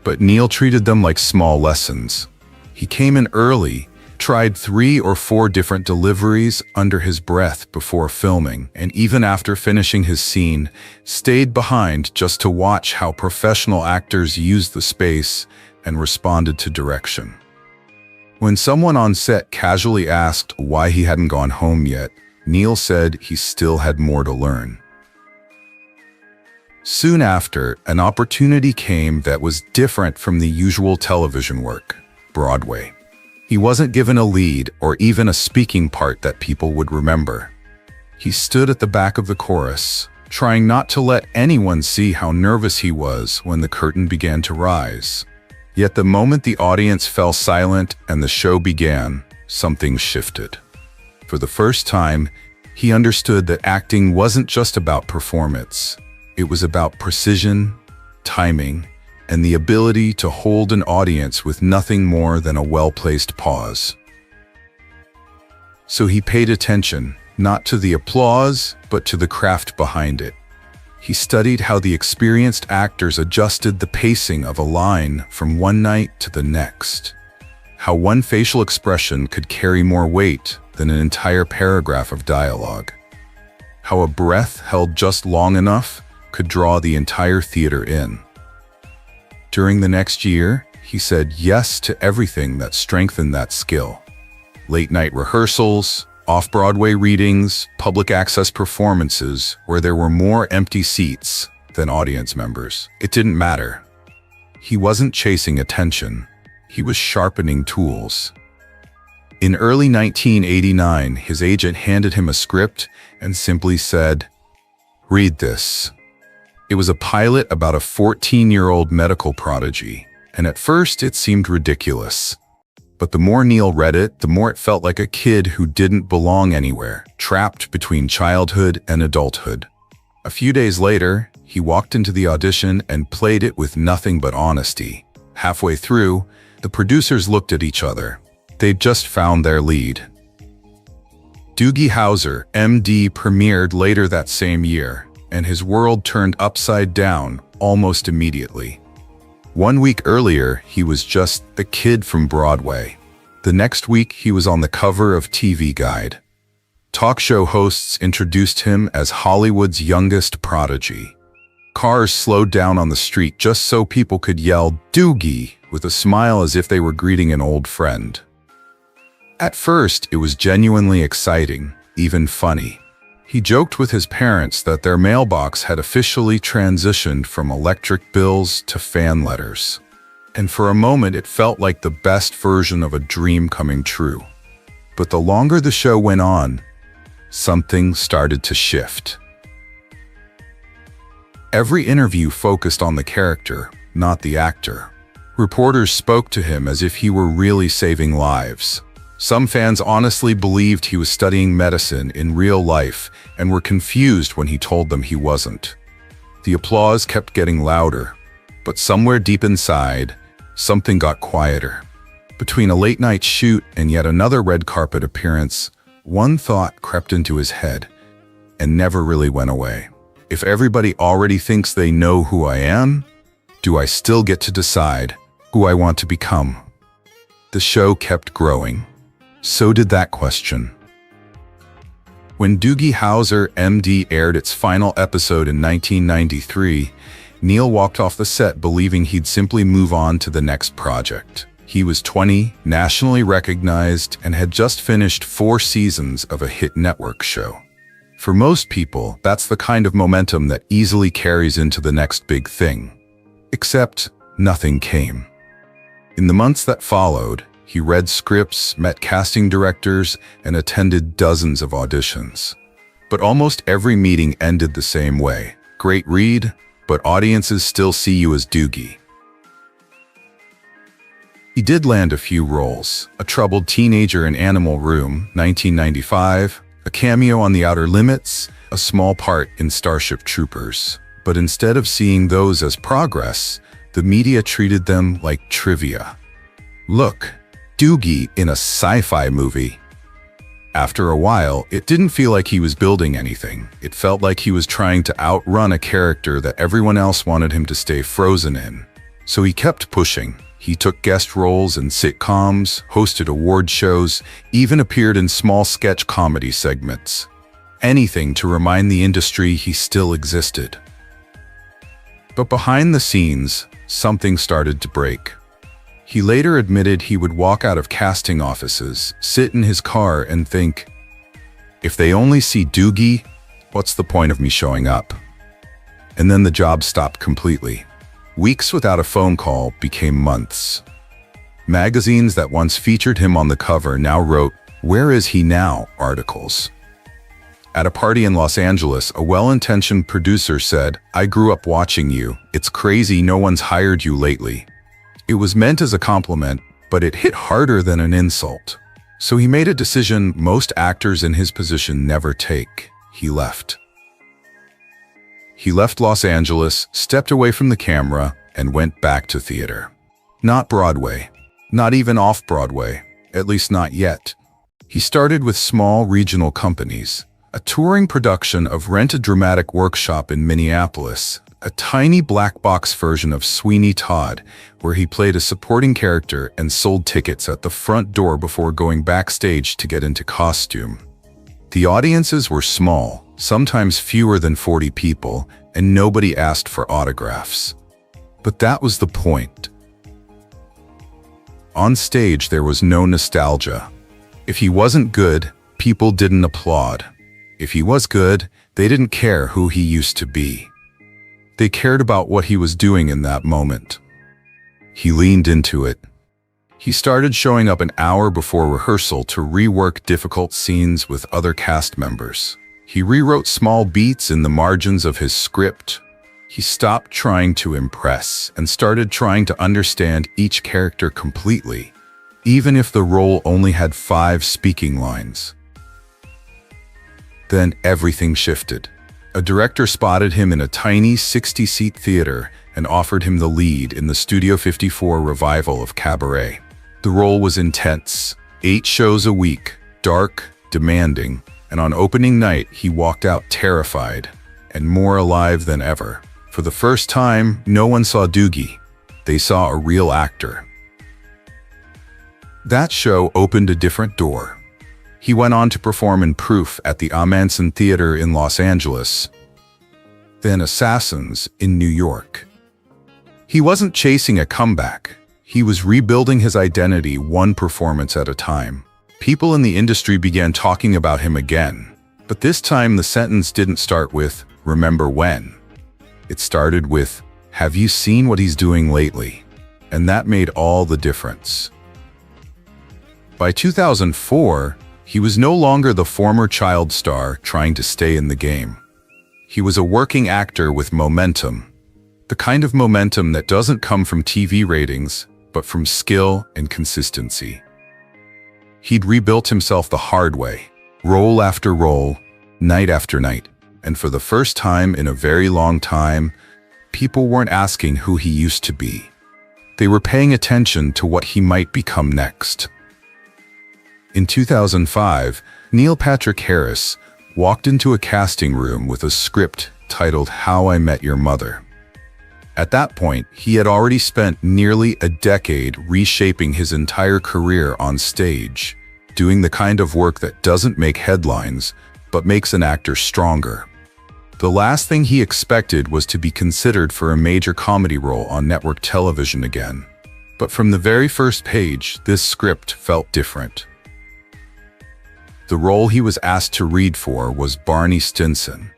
But Neil treated them like small lessons. He came in early, tried 3 or 4 different deliveries under his breath before filming, and even after finishing his scene, stayed behind just to watch how professional actors used the space and responded to direction. When someone on set casually asked why he hadn't gone home yet, Neil said he still had more to learn. Soon after, an opportunity came that was different from the usual television work: Broadway. He wasn't given a lead or even a speaking part that people would remember. He stood at the back of the chorus, trying not to let anyone see how nervous he was when the curtain began to rise. Yet the moment the audience fell silent and the show began, something shifted. For the first time, He understood that acting wasn't just about performance. It was about precision, timing, and the ability to hold an audience with nothing more than a well-placed pause. So he paid attention, not to the applause, but to the craft behind it. He studied how the experienced actors adjusted the pacing of a line from one night to the next, how one facial expression could carry more weight than an entire paragraph of dialogue, how a breath held just long enough could draw the entire theater in. During the next year, he said yes to everything that strengthened that skill. Late-night rehearsals, off-Broadway readings, public access performances where there were more empty seats than audience members. It didn't matter. He wasn't chasing attention. He was sharpening tools. In early 1989, his agent handed him a script and simply said, "Read this." It was a pilot about a 14-year-old medical prodigy, and at first it seemed ridiculous. But the more Neil read it, the more it felt like a kid who didn't belong anywhere, trapped between childhood and adulthood. A few days later, he walked into the audition and played it with nothing but honesty. Halfway through, the producers looked at each other. They'd just found their lead. Doogie Howser, MD, premiered later that same year, and his world turned upside down almost immediately. 1 week earlier, he was just the kid from Broadway. The next week, he was on the cover of TV Guide. Talk show hosts introduced him as Hollywood's youngest prodigy. Cars slowed down on the street just so people could yell "Doogie" with a smile as if they were greeting an old friend. At first, it was genuinely exciting, even funny. He joked with his parents that their mailbox had officially transitioned from electric bills to fan letters. And for a moment, it felt like the best version of a dream coming true. But the longer the show went on, something started to shift. Every interview focused on the character, not the actor. Reporters spoke to him as if he were really saving lives. Some fans honestly believed he was studying medicine in real life and were confused when he told them he wasn't. The applause kept getting louder, but somewhere deep inside, something got quieter. Between a late-night shoot and yet another red carpet appearance, one thought crept into his head and never really went away. If everybody already thinks they know who I am, do I still get to decide who I want to become? The show kept growing. So did that question. When Doogie Howser, MD aired its final episode in 1993, Neil walked off the set believing he'd simply move on to the next project. He was 20, nationally recognized, and had just finished 4 seasons of a hit network show. For most people, that's the kind of momentum that easily carries into the next big thing. Except nothing came. In the months that followed, he read scripts, met casting directors, and attended dozens of auditions. But almost every meeting ended the same way. Great read, but audiences still see you as Doogie. He did land a few roles: a troubled teenager in Animal Room, 1995, a cameo on The Outer Limits, a small part in Starship Troopers. But instead of seeing those as progress, the media treated them like trivia. Look, Doogie in a sci-fi movie. After a while, it didn't feel like he was building anything. It felt like he was trying to outrun a character that everyone else wanted him to stay frozen in. So he kept pushing. He took guest roles in sitcoms, hosted award shows, even appeared in small sketch comedy segments. Anything to remind the industry he still existed. But behind the scenes, something started to break. He later admitted he would walk out of casting offices, sit in his car and think, if they only see Doogie, what's the point of me showing up? And then the job stopped completely. Weeks without a phone call became months. Magazines that once featured him on the cover now wrote, "Where is he now?" articles. At a party in Los Angeles, a well-intentioned producer said, "I grew up watching you. It's crazy no one's hired you lately." It was meant as a compliment, but it hit harder than an insult. So he made a decision most actors in his position never take. He left. He left Los Angeles, stepped away from the camera, and went back to theater. Not Broadway. Not even off-Broadway. At least not yet. He started with small regional companies. A touring production of Rent a Dramatic Workshop in Minneapolis. A tiny black box version of Sweeney Todd, where he played a supporting character and sold tickets at the front door before going backstage to get into costume. The audiences were small, sometimes fewer than 40 people, and nobody asked for autographs. But that was the point. On stage, there was no nostalgia. If he wasn't good, people didn't applaud. If he was good, they didn't care who he used to be. They cared about what he was doing in that moment. He leaned into it. He started showing up an hour before rehearsal to rework difficult scenes with other cast members. He rewrote small beats in the margins of his script. He stopped trying to impress and started trying to understand each character completely, even if the role only had 5 speaking lines. Then everything shifted. A director spotted him in a tiny 60-seat theater and offered him the lead in the Studio 54 revival of Cabaret. The role was intense, 8 shows a week, dark, demanding, and on opening night he walked out terrified and more alive than ever. For the first time, no one saw Doogie. They saw a real actor. That show opened a different door. He went on to perform in Proof at the Ahmanson Theater in Los Angeles, then Assassins in New York. He wasn't chasing a comeback. He was rebuilding his identity one performance at a time. People in the industry began talking about him again, but this time the sentence didn't start with, "Remember when?" It started with, "Have you seen what he's doing lately?" And that made all the difference. By 2004, he was no longer the former child star trying to stay in the game. He was a working actor with momentum, the kind of momentum that doesn't come from TV ratings, but from skill and consistency. He'd rebuilt himself the hard way, role after role, night after night, and for the first time in a very long time, people weren't asking who he used to be. They were paying attention to what he might become next. In 2005, Neil Patrick Harris walked into a casting room with a script titled How I Met Your Mother. At that point, he had already spent nearly a decade reshaping his entire career on stage, doing the kind of work that doesn't make headlines, but makes an actor stronger. The last thing he expected was to be considered for a major comedy role on network television again. But from the very first page, this script felt different. The role he was asked to read for was Barney Stinson,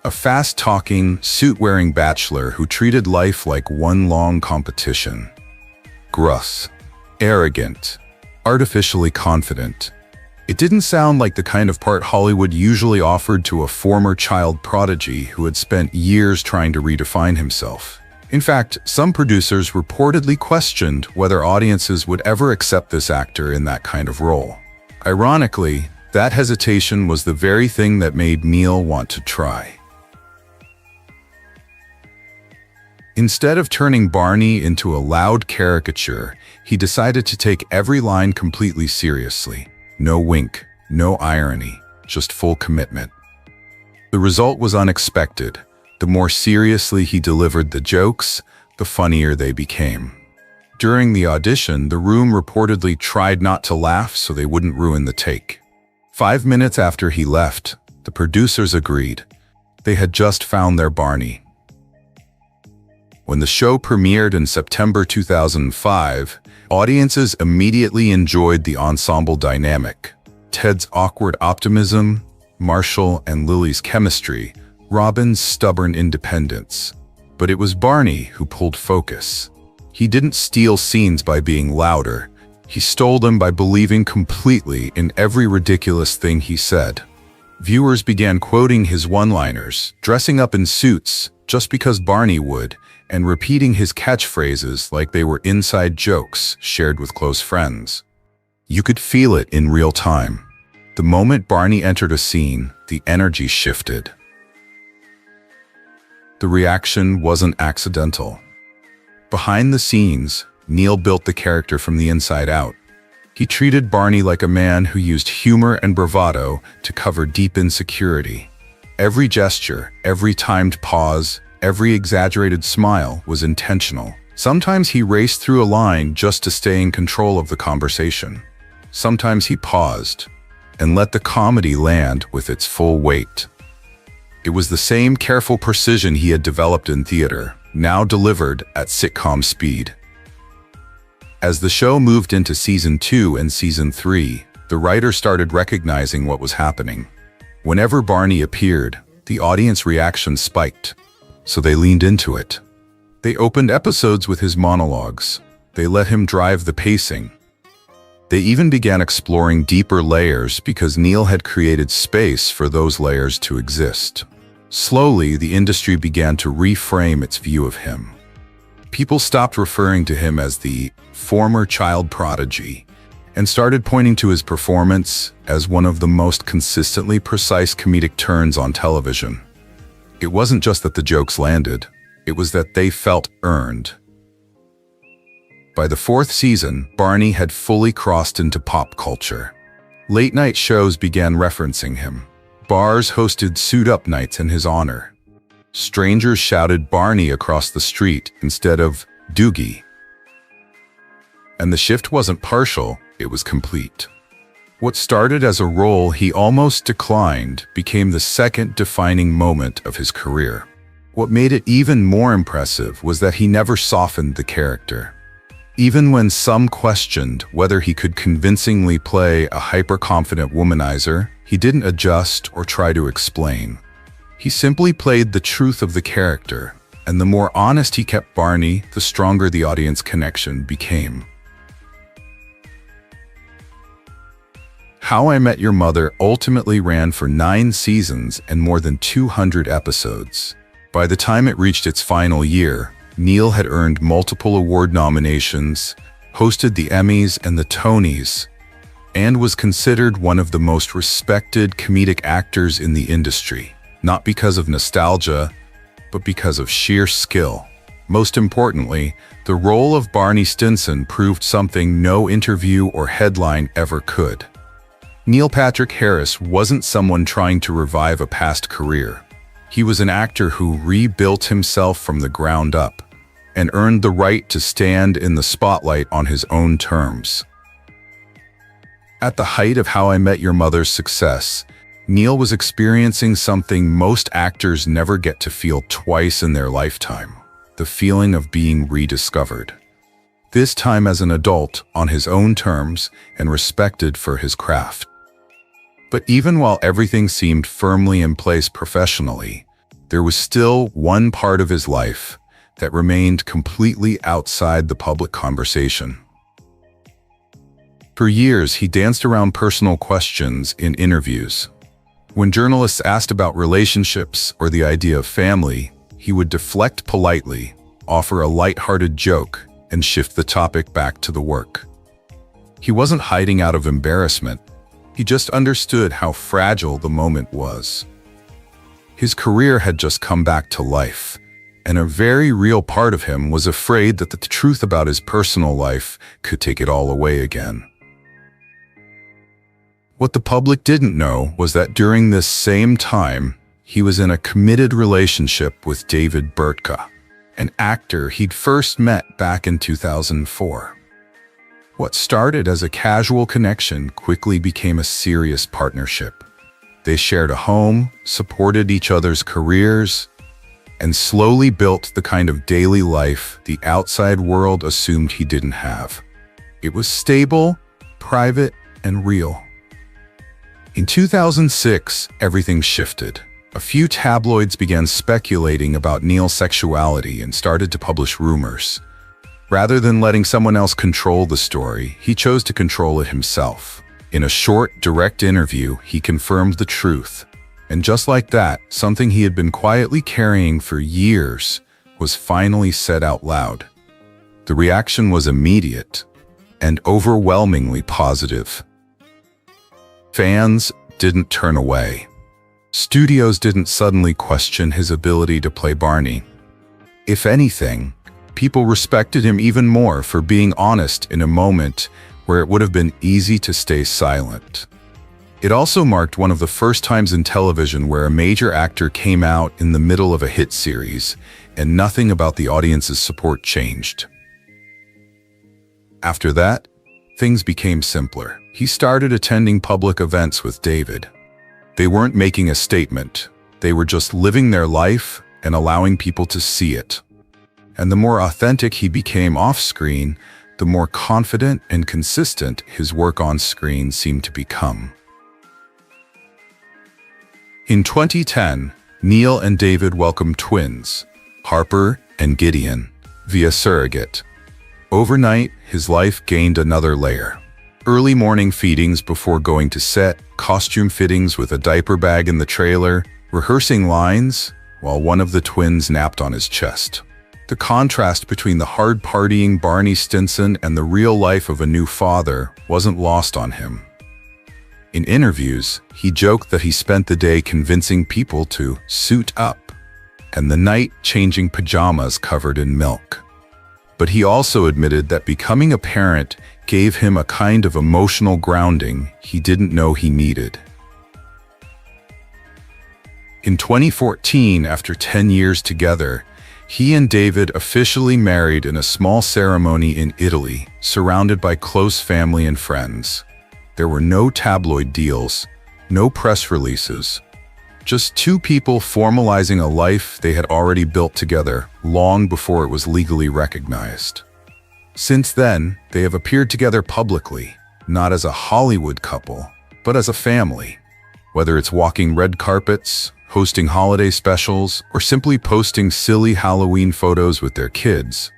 a fast-talking, suit-wearing bachelor who treated life like one long competition. Gruff, arrogant, artificially confident. It didn't sound like the kind of part Hollywood usually offered to a former child prodigy who had spent years trying to redefine himself. In fact, some producers reportedly questioned whether audiences would ever accept this actor in that kind of role. Ironically, that hesitation was the very thing that made Neil want to try. Instead of turning Barney into a loud caricature, he decided to take every line completely seriously. No wink, no irony, just full commitment. The result was unexpected. The more seriously he delivered the jokes, the funnier they became. During the audition, the room reportedly tried not to laugh so they wouldn't ruin the take. 5 minutes after he left, the producers agreed. They had just found their Barney. When the show premiered in September 2005, audiences immediately enjoyed the ensemble dynamic. Ted's awkward optimism, Marshall and Lily's chemistry, Robin's stubborn independence. But it was Barney who pulled focus. He didn't steal scenes by being louder. He stole them by believing completely in every ridiculous thing he said. Viewers began quoting his one-liners, dressing up in suits just because Barney would, and repeating his catchphrases like they were inside jokes shared with close friends. You could feel it in real time. The moment Barney entered a scene, the energy shifted. The reaction wasn't accidental. Behind the scenes, Neil built the character from the inside out. He treated Barney like a man who used humor and bravado to cover deep insecurity. Every gesture, every timed pause, every exaggerated smile was intentional. Sometimes he raced through a line just to stay in control of the conversation. Sometimes he paused and let the comedy land with its full weight. It was the same careful precision he had developed in theater, now delivered at sitcom speed. As the show moved into season 2 and season 3, the writers started recognizing what was happening. Whenever Barney appeared, the audience reaction spiked, so they leaned into it. They opened episodes with his monologues. They let him drive the pacing. They even began exploring deeper layers because Neil had created space for those layers to exist. Slowly, the industry began to reframe its view of him. People stopped referring to him as the former child prodigy and started pointing to his performance as one of the most consistently precise comedic turns on television. It wasn't just that the jokes landed, it was that they felt earned. By the 4th season, Barney had fully crossed into pop culture. Late-night shows began referencing him. Bars hosted suit-up nights in his honor. Strangers shouted Barney across the street instead of Doogie. And the shift wasn't partial, it was complete. What started as a role he almost declined became the second defining moment of his career. What made it even more impressive was that he never softened the character. Even when some questioned whether he could convincingly play a hyper-confident womanizer, he didn't adjust or try to explain. He simply played the truth of the character, and the more honest he kept Barney, the stronger the audience connection became. How I Met Your Mother ultimately ran for 9 seasons and more than 200 episodes. By the time it reached its final year, Neil had earned multiple award nominations, hosted the Emmys and the Tonys, and was considered one of the most respected comedic actors in the industry. Not because of nostalgia, but because of sheer skill. Most importantly, the role of Barney Stinson proved something no interview or headline ever could. Neil Patrick Harris wasn't someone trying to revive a past career. He was an actor who rebuilt himself from the ground up and earned the right to stand in the spotlight on his own terms. At the height of How I Met Your Mother's success, Neil was experiencing something most actors never get to feel twice in their lifetime: the feeling of being rediscovered. This time as an adult, on his own terms, and respected for his craft. But even while everything seemed firmly in place professionally, there was still one part of his life that remained completely outside the public conversation. For years, he danced around personal questions in interviews. When journalists asked about relationships or the idea of family, he would deflect politely, offer a light-hearted joke, and shift the topic back to the work. He wasn't hiding out of embarrassment. He just understood how fragile the moment was. His career had just come back to life, and a very real part of him was afraid that the truth about his personal life could take it all away again. What the public didn't know was that during this same time, he was in a committed relationship with David Burtka, an actor he'd first met back in 2004. What started as a casual connection quickly became a serious partnership. They shared a home, supported each other's careers, and slowly built the kind of daily life the outside world assumed he didn't have. It was stable, private, and real. In 2006, everything shifted. A few tabloids began speculating about Neil's sexuality and started to publish rumors. Rather than letting someone else control the story, he chose to control it himself. In a short, direct interview, he confirmed the truth. And just like that, something he had been quietly carrying for years was finally said out loud. The reaction was immediate. and overwhelmingly positive. Fans didn't turn away. Studios didn't suddenly question his ability to play Barney. If anything, people respected him even more for being honest in a moment where it would have been easy to stay silent. It also marked one of the first times in television where a major actor came out in the middle of a hit series, and nothing about the audience's support changed. After that, things became simpler. He started attending public events with David. They weren't making a statement. They were just living their life and allowing people to see it. And the more authentic he became off-screen, the more confident and consistent his work on screen seemed to become. In 2010, Neil and David welcomed twins, Harper and Gideon, via surrogate. Overnight, his life gained another layer. Early morning feedings before going to set, costume fittings with a diaper bag in the trailer, rehearsing lines while one of the twins napped on his chest. The contrast between the hard-partying Barney Stinson and the real life of a new father wasn't lost on him. In interviews, he joked that he spent the day convincing people to suit up, and the night changing pajamas covered in milk. But he also admitted that becoming a parent gave him a kind of emotional grounding he didn't know he needed. In 2014, after 10 years together, he and David officially married in a small ceremony in Italy, surrounded by close family and friends. There were no tabloid deals, no press releases, just two people formalizing a life they had already built together long before it was legally recognized. Since then, they have appeared together publicly, not as a Hollywood couple, but as a family. Whether it's walking red carpets, hosting holiday specials, or simply posting silly Halloween photos with their kids,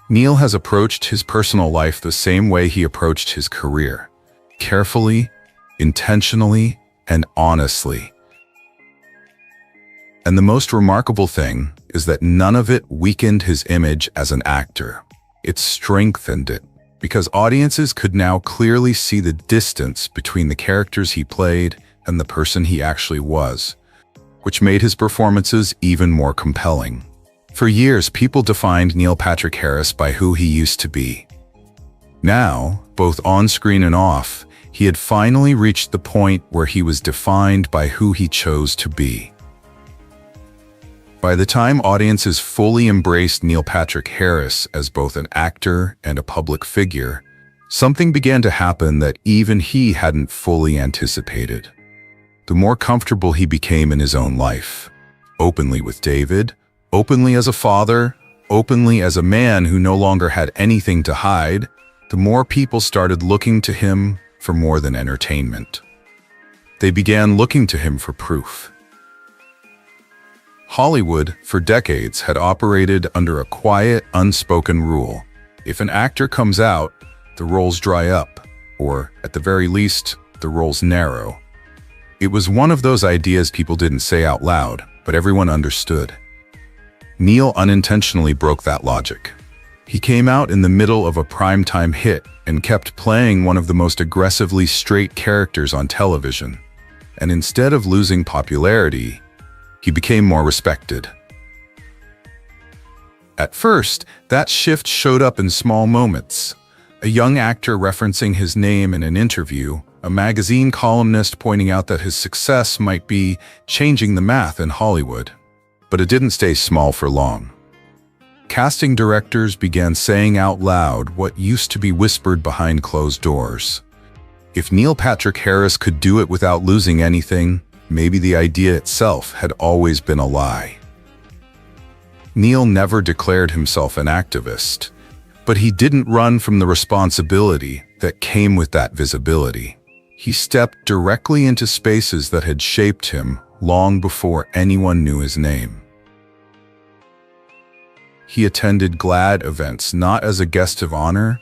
Neil has approached his personal life the same way he approached his career. Carefully, intentionally, and honestly. And the most remarkable thing is that none of it weakened his image as an actor. It strengthened it, because audiences could now clearly see the distance between the characters he played and the person he actually was, which made his performances even more compelling. For years, people defined Neil Patrick Harris by who he used to be. Now, both on-screen and off, he had finally reached the point where he was defined by who he chose to be. By the time audiences fully embraced Neil Patrick Harris as both an actor and a public figure, something began to happen that even he hadn't fully anticipated. The more comfortable he became in his own life, openly with David, openly as a father, openly as a man who no longer had anything to hide, the more people started looking to him for more than entertainment. They began looking to him for proof. Hollywood, for decades, had operated under a quiet, unspoken rule. If an actor comes out, the roles dry up, or, at the very least, the roles narrow. It was one of those ideas people didn't say out loud, but everyone understood. Neil unintentionally broke that logic. He came out in the middle of a primetime hit and kept playing one of the most aggressively straight characters on television. And instead of losing popularity, he became more respected. At first, that shift showed up in small moments. A young actor referencing his name in an interview, a magazine columnist pointing out that his success might be changing the math in Hollywood. But it didn't stay small for long. Casting directors began saying out loud what used to be whispered behind closed doors. If Neil Patrick Harris could do it without losing anything, maybe the idea itself had always been a lie. Neil never declared himself an activist, but he didn't run from the responsibility that came with that visibility. He stepped directly into spaces that had shaped him long before anyone knew his name. He attended GLAAD events not as a guest of honor,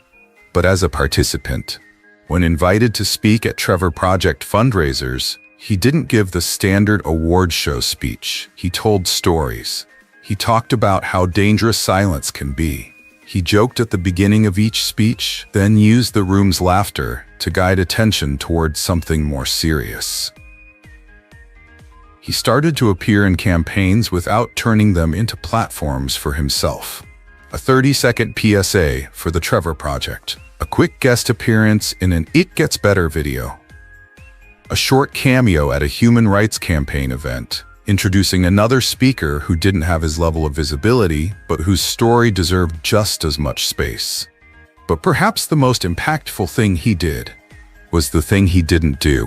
but as a participant. When invited to speak at Trevor Project fundraisers, he didn't give the standard award show speech. He told stories. He talked about how dangerous silence can be. He joked at the beginning of each speech, then used the room's laughter to guide attention towards something more serious. He started to appear in campaigns without turning them into platforms for himself. A 30-second PSA for the Trevor Project. A quick guest appearance in an It Gets Better video. A short cameo at a human rights campaign event, introducing another speaker who didn't have his level of visibility, but whose story deserved just as much space. But perhaps the most impactful thing he did was the thing he didn't do.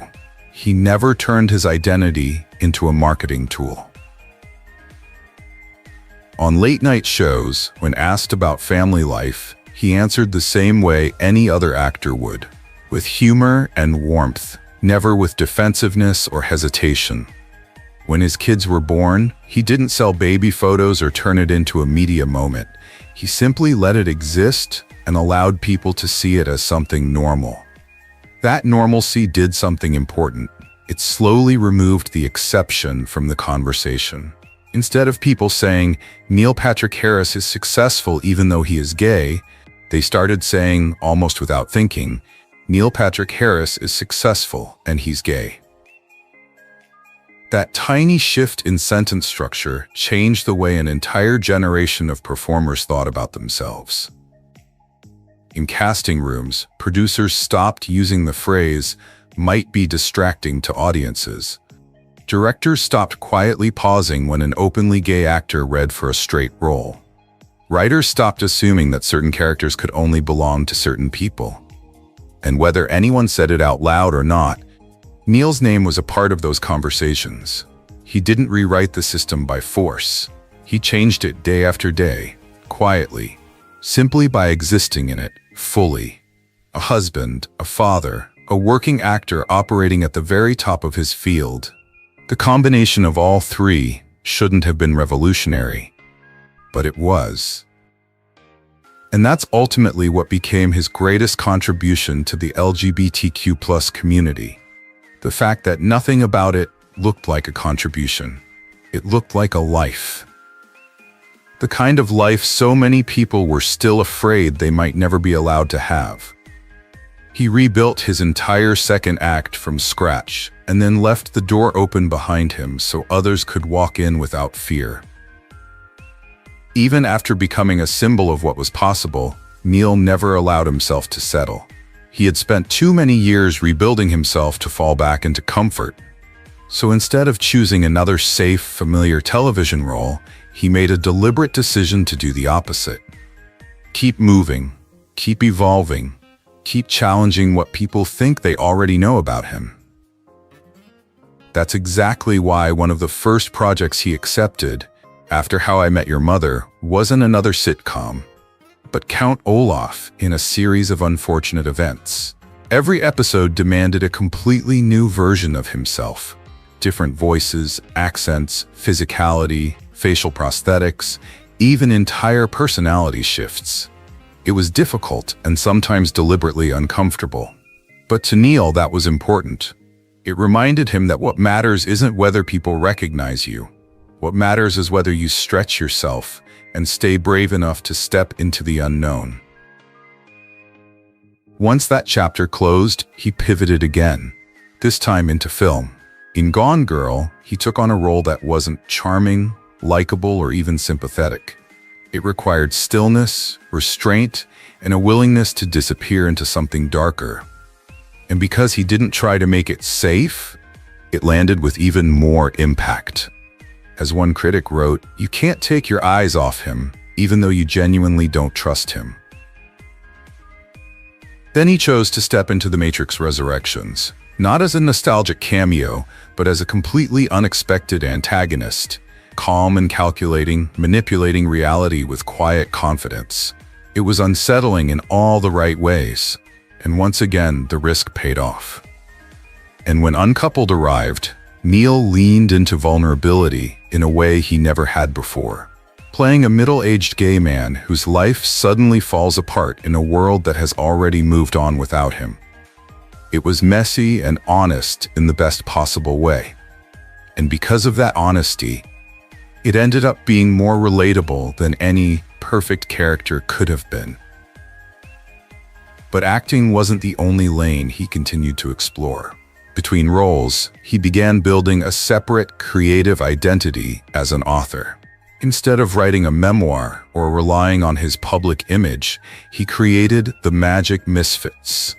He never turned his identity into a marketing tool. On late-night shows, when asked about family life, he answered the same way any other actor would, with humor and warmth, never with defensiveness or hesitation. When his kids were born, he didn't sell baby photos or turn it into a media moment. He simply let it exist and allowed people to see it as something normal. That normalcy did something important. It slowly removed the exception from the conversation. Instead of people saying, Neil Patrick Harris is successful even though he is gay, they started saying, almost without thinking, Neil Patrick Harris is successful and he's gay. That tiny shift in sentence structure changed the way an entire generation of performers thought about themselves. In casting rooms, producers stopped using the phrase, might be distracting to audiences. Directors stopped quietly pausing when an openly gay actor read for a straight role. Writers stopped assuming that certain characters could only belong to certain people. And whether anyone said it out loud or not, Neil's name was a part of those conversations. He didn't rewrite the system by force. He changed it day after day, quietly, simply by existing in it, fully. A husband, a father, a working actor operating at the very top of his field. The combination of all three shouldn't have been revolutionary, but it was. And that's ultimately what became his greatest contribution to the LGBTQ+ community. The fact that nothing about it looked like a contribution. It looked like a life. The kind of life so many people were still afraid they might never be allowed to have. He rebuilt his entire second act from scratch and then left the door open behind him so others could walk in without fear. Even after becoming a symbol of what was possible, Neil never allowed himself to settle. He had spent too many years rebuilding himself to fall back into comfort. So instead of choosing another safe, familiar television role, he made a deliberate decision to do the opposite. Keep moving, keep evolving, keep challenging what people think they already know about him. That's exactly why one of the first projects he accepted, after How I Met Your Mother, wasn't another sitcom, but Count Olaf in a series of unfortunate events. Every episode demanded a completely new version of himself. Different voices, accents, physicality, facial prosthetics, even entire personality shifts. It was difficult and sometimes deliberately uncomfortable. But to Neil, that was important. It reminded him that what matters isn't whether people recognize you. What matters is whether you stretch yourself and stay brave enough to step into the unknown. Once that chapter closed, he pivoted again, this time into film. In Gone Girl, he took on a role that wasn't charming, likable, or even sympathetic. It required stillness, restraint, and a willingness to disappear into something darker. And because he didn't try to make it safe, it landed with even more impact. As one critic wrote, you can't take your eyes off him, even though you genuinely don't trust him. Then he chose to step into The Matrix Resurrections, not as a nostalgic cameo, but as a completely unexpected antagonist, calm and calculating, manipulating reality with quiet confidence. It was unsettling in all the right ways, and once again, the risk paid off. And when Uncoupled arrived, Neil leaned into vulnerability in a way he never had before, playing a middle-aged gay man whose life suddenly falls apart in a world that has already moved on without him. It was messy and honest in the best possible way. And because of that honesty, it ended up being more relatable than any perfect character could have been. But acting wasn't the only lane he continued to explore. Between roles, he began building a separate, creative identity as an author. Instead of writing a memoir or relying on his public image, he created The Magic Misfits,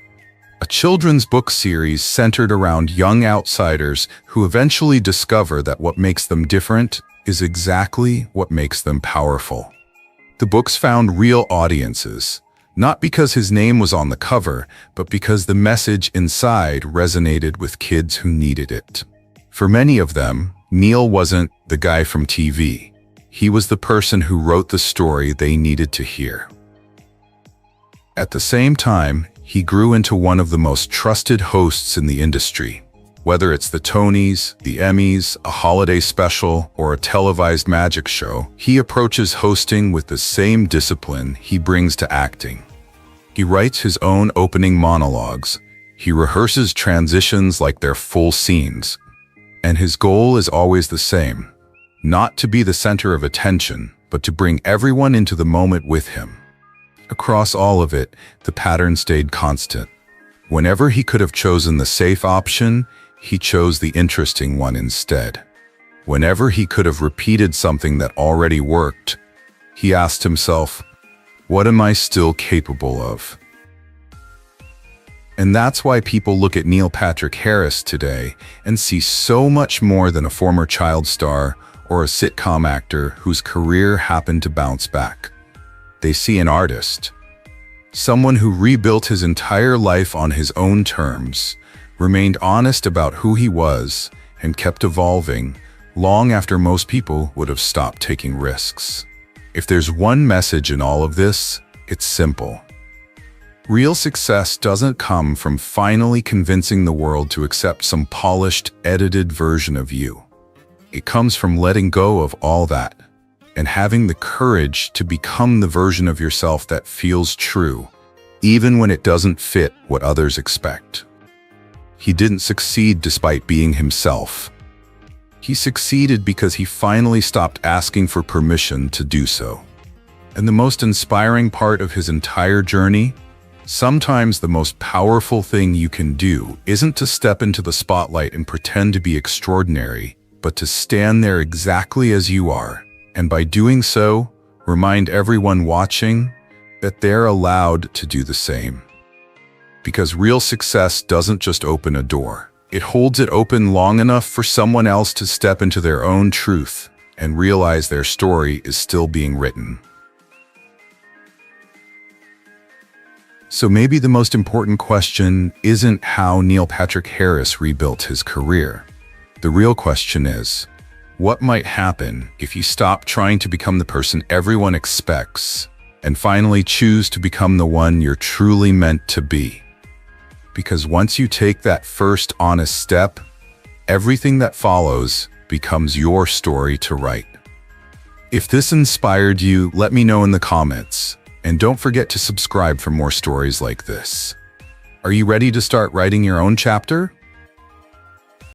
a children's book series centered around young outsiders who eventually discover that what makes them different is exactly what makes them powerful. The books found real audiences, not because his name was on the cover, but because the message inside resonated with kids who needed it. For many of them, Neil wasn't the guy from TV. He was the person who wrote the story they needed to hear. At the same time, he grew into one of the most trusted hosts in the industry. Whether it's the Tonys, the Emmys, a holiday special, or a televised magic show, he approaches hosting with the same discipline he brings to acting. He writes his own opening monologues, he rehearses transitions like they're full scenes, and his goal is always the same: not to be the center of attention, but to bring everyone into the moment with him. Across all of it, the pattern stayed constant. Whenever he could have chosen the safe option, he chose the interesting one instead. Whenever he could have repeated something that already worked, he asked himself, what am I still capable of? And that's why people look at Neil Patrick Harris today and see so much more than a former child star or a sitcom actor whose career happened to bounce back. They see an artist, someone who rebuilt his entire life on his own terms, remained honest about who he was, and kept evolving long after most people would have stopped taking risks. If there's one message in all of this, it's simple. Real success doesn't come from finally convincing the world to accept some polished, edited version of you. It comes from letting go of all that and having the courage to become the version of yourself that feels true, even when it doesn't fit what others expect. He didn't succeed despite being himself. He succeeded because he finally stopped asking for permission to do so. And the most inspiring part of his entire journey, sometimes the most powerful thing you can do isn't to step into the spotlight and pretend to be extraordinary, but to stand there exactly as you are. And by doing so, remind everyone watching that they're allowed to do the same. Because real success doesn't just open a door. It holds it open long enough for someone else to step into their own truth and realize their story is still being written. So maybe the most important question isn't how Neil Patrick Harris rebuilt his career. The real question is, what might happen if you stop trying to become the person everyone expects and finally choose to become the one you're truly meant to be? Because once you take that first honest step, everything that follows becomes your story to write. If this inspired you, let me know in the comments, and don't forget to subscribe for more stories like this. Are you ready to start writing your own chapter?